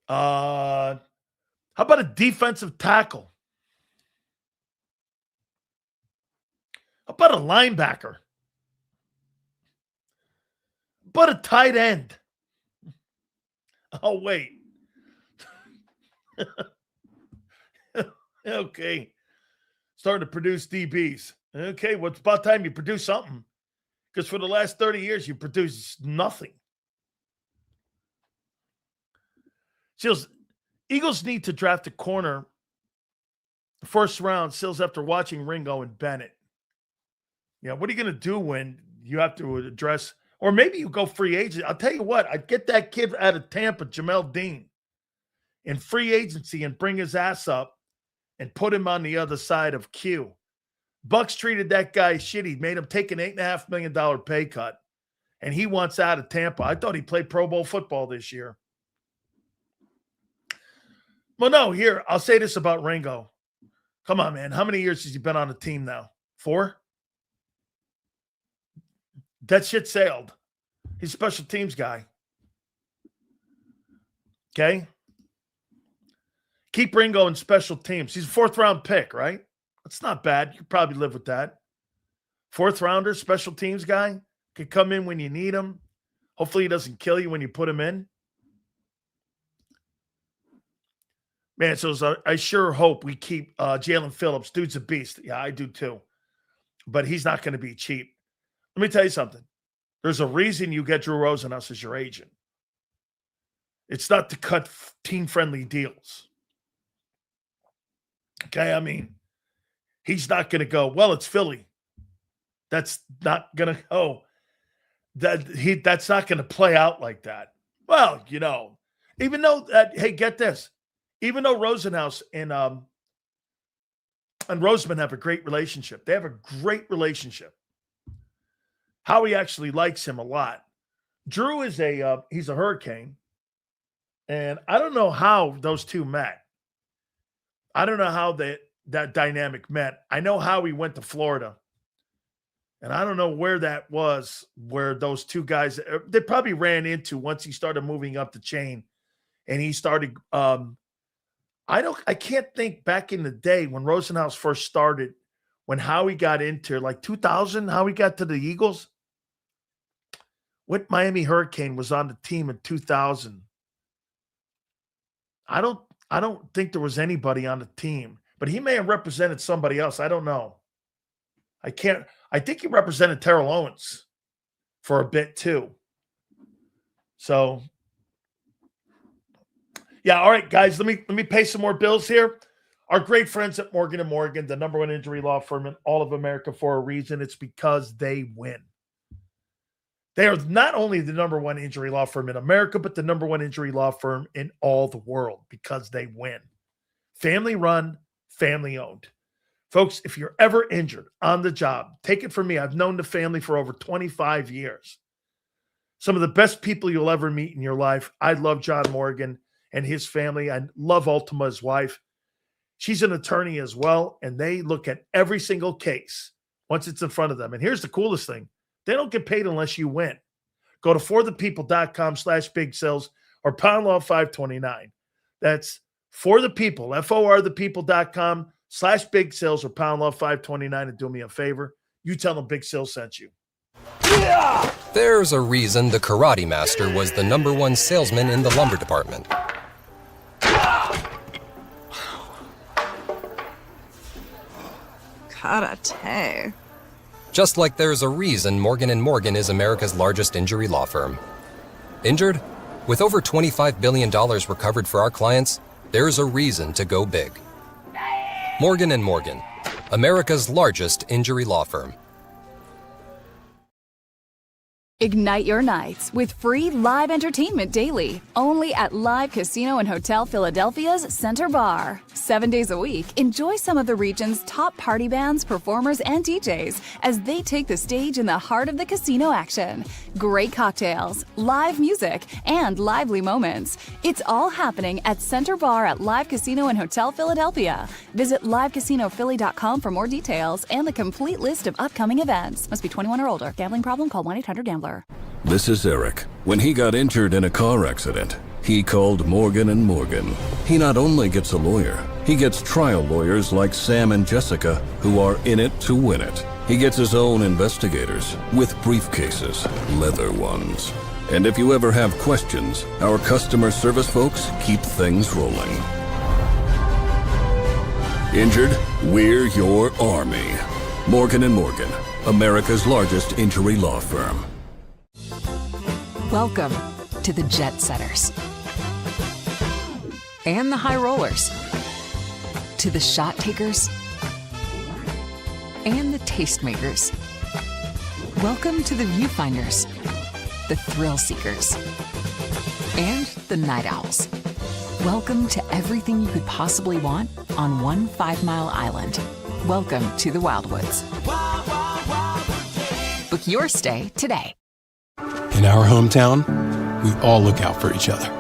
How about a defensive tackle? How about a linebacker? How about a tight end? Oh, wait. Okay. Starting to produce DBs. Okay, well, it's about time you produce something. Because for the last 30 years, you produced nothing. Eagles need to draft a corner first round, Sills, after watching Ringo and Bennett. Yeah, what are you going to do when you have to address, or maybe you go free agent? I'll tell you what, I'd get that kid out of Tampa, Jamel Dean, in free agency and bring his ass up and put him on the other side of Q. Bucks treated that guy shitty, made him take an $8.5 million pay cut. and he wants out of Tampa. I thought he played Pro Bowl football this year. Well, no, here, I'll say this about Ringo. Come on, man. How many years has he been on the team now? 4? That shit sailed. He's a special teams guy. Okay? Keep Ringo in special teams. He's a 4th-round pick, right? That's not bad. You could probably live with that. 4th-rounder, special teams guy. Could come in when you need him. Hopefully he doesn't kill you when you put him in. Man, so I sure hope we keep Jalen Phillips. Dude's a beast. Yeah, I do too. But he's not going to be cheap. Let me tell you something. There's a reason you get Drew Rosenhaus as your agent. It's not to cut team-friendly deals. Okay, I mean, he's not going to go, well, it's Philly. That's not going to go. That's not going to play out like that. Well, you know, even though hey, get this. Even though Rosenhaus and Roseman have a great relationship. They have a great relationship. Howie actually likes him a lot. Drew is he's a Hurricane. And I don't know how those two met. I don't know how that dynamic met. I know Howie went to Florida. And I don't know where that was, where those two guys, they probably ran into once he started moving up the chain. And he started I can't think back in the day when Rosenhaus first started, when Howie got into like 2000, Howie got to the Eagles. What Miami Hurricane was on the team in 2000? I don't think there was anybody on the team, but he may have represented somebody else. I don't know. I think he represented Terrell Owens for a bit too. So yeah, all right, guys, let me pay some more bills here. Our great friends at Morgan & Morgan, the #1 injury law firm in all of America for a reason. It's because they win. They are not only the #1 injury law firm in America, but the #1 injury law firm in all the world because they win. Family run, family owned. Folks, if you're ever injured on the job, take it from me. I've known the family for over 25 years. Some of the best people you'll ever meet in your life. I love John Morgan and his family. I love Ultima, his wife. She's an attorney as well, and they look at every single case once it's in front of them. And here's the coolest thing. They don't get paid unless you win. Go to forthepeople.com/big sales or pound law 529. That's for the people, forthepeople.com/big sales or pound law 529, and do me a favor. You tell them Big Sales sent you. Yeah! There's a reason the Karate Master was the #1 salesman in the lumber department. Karate. Just like there's a reason Morgan & Morgan is America's largest injury law firm. Injured? With over $25 billion recovered for our clients, there's a reason to go big. Morgan & Morgan, America's largest injury law firm. Ignite your nights with free live entertainment daily, only at Live Casino and Hotel Philadelphia's Center Bar. 7 days a week, enjoy some of the region's top party bands, performers, and DJs as they take the stage in the heart of the casino action. Great cocktails, live music, and lively moments. It's all happening at Center Bar at Live Casino and Hotel Philadelphia. Visit livecasinophilly.com for more details and the complete list of upcoming events. Must be 21 or older. Gambling problem? Call 1-800-GAMBLER. This is Eric. When he got injured in a car accident, he called Morgan & Morgan. He not only gets a lawyer, he gets trial lawyers like Sam and Jessica who are in it to win it. He gets his own investigators with briefcases, leather ones. And if you ever have questions, our customer service folks keep things rolling. Injured? We're your army. Morgan & Morgan, America's largest injury law firm. Welcome to the Jet Setters and the High Rollers, to the Shot Takers and the Tastemakers. Welcome to the Viewfinders, the Thrill Seekers, and the Night Owls. Welcome to everything you could possibly want on one 5-mile island. Welcome to the Wildwoods. Book your stay today. In our hometown, we all look out for each other.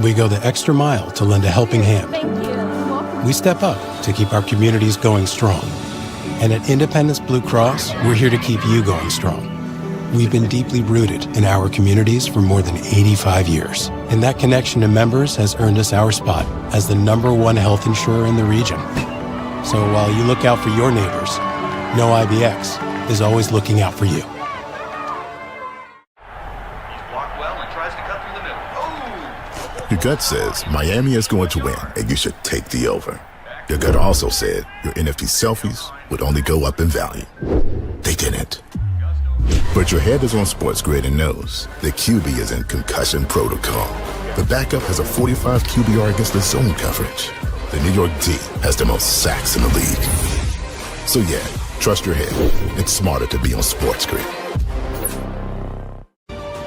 We go the extra mile to lend a helping hand. We step up to keep our communities going strong. And at Independence Blue Cross, we're here to keep you going strong. We've been deeply rooted in our communities for more than 85 years. And that connection to members has earned us our spot as the #1 health insurer in the region. So while you look out for your neighbors, know IBX is always looking out for you. Your gut says Miami is going to win, and you should take the over. Your gut also said your NFT selfies would only go up in value. They didn't. But your head is on Sports Grid and knows the QB is in concussion protocol. The backup has a 45 QBR against the zone coverage. The New York D has the most sacks in the league. So yeah, trust your head. It's smarter to be on Sports Grid.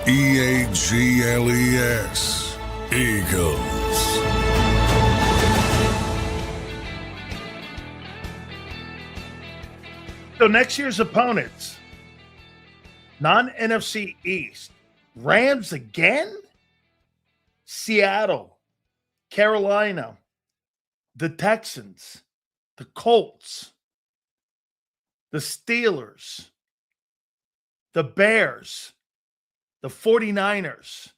EAGLES. Eagles. So next year's opponents, non-NFC East, Rams again, Seattle, Carolina, the Texans, the Colts, the Steelers, the Bears, the 49ers,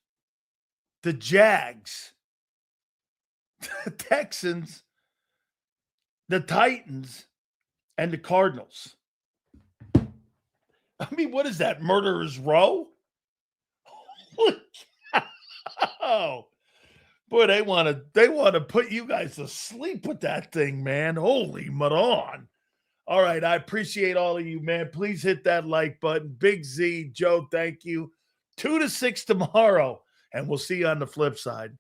the Jags, the Texans, the Titans, and the Cardinals. I mean, what is that? Murderer's Row? Oh, boy, they want to put you guys to sleep with that thing, man. Holy Maron. All right, I appreciate all of you, man. Please hit that like button. Big Z, Joe, thank you. 2 to 6 tomorrow, and we'll see you on the flip side.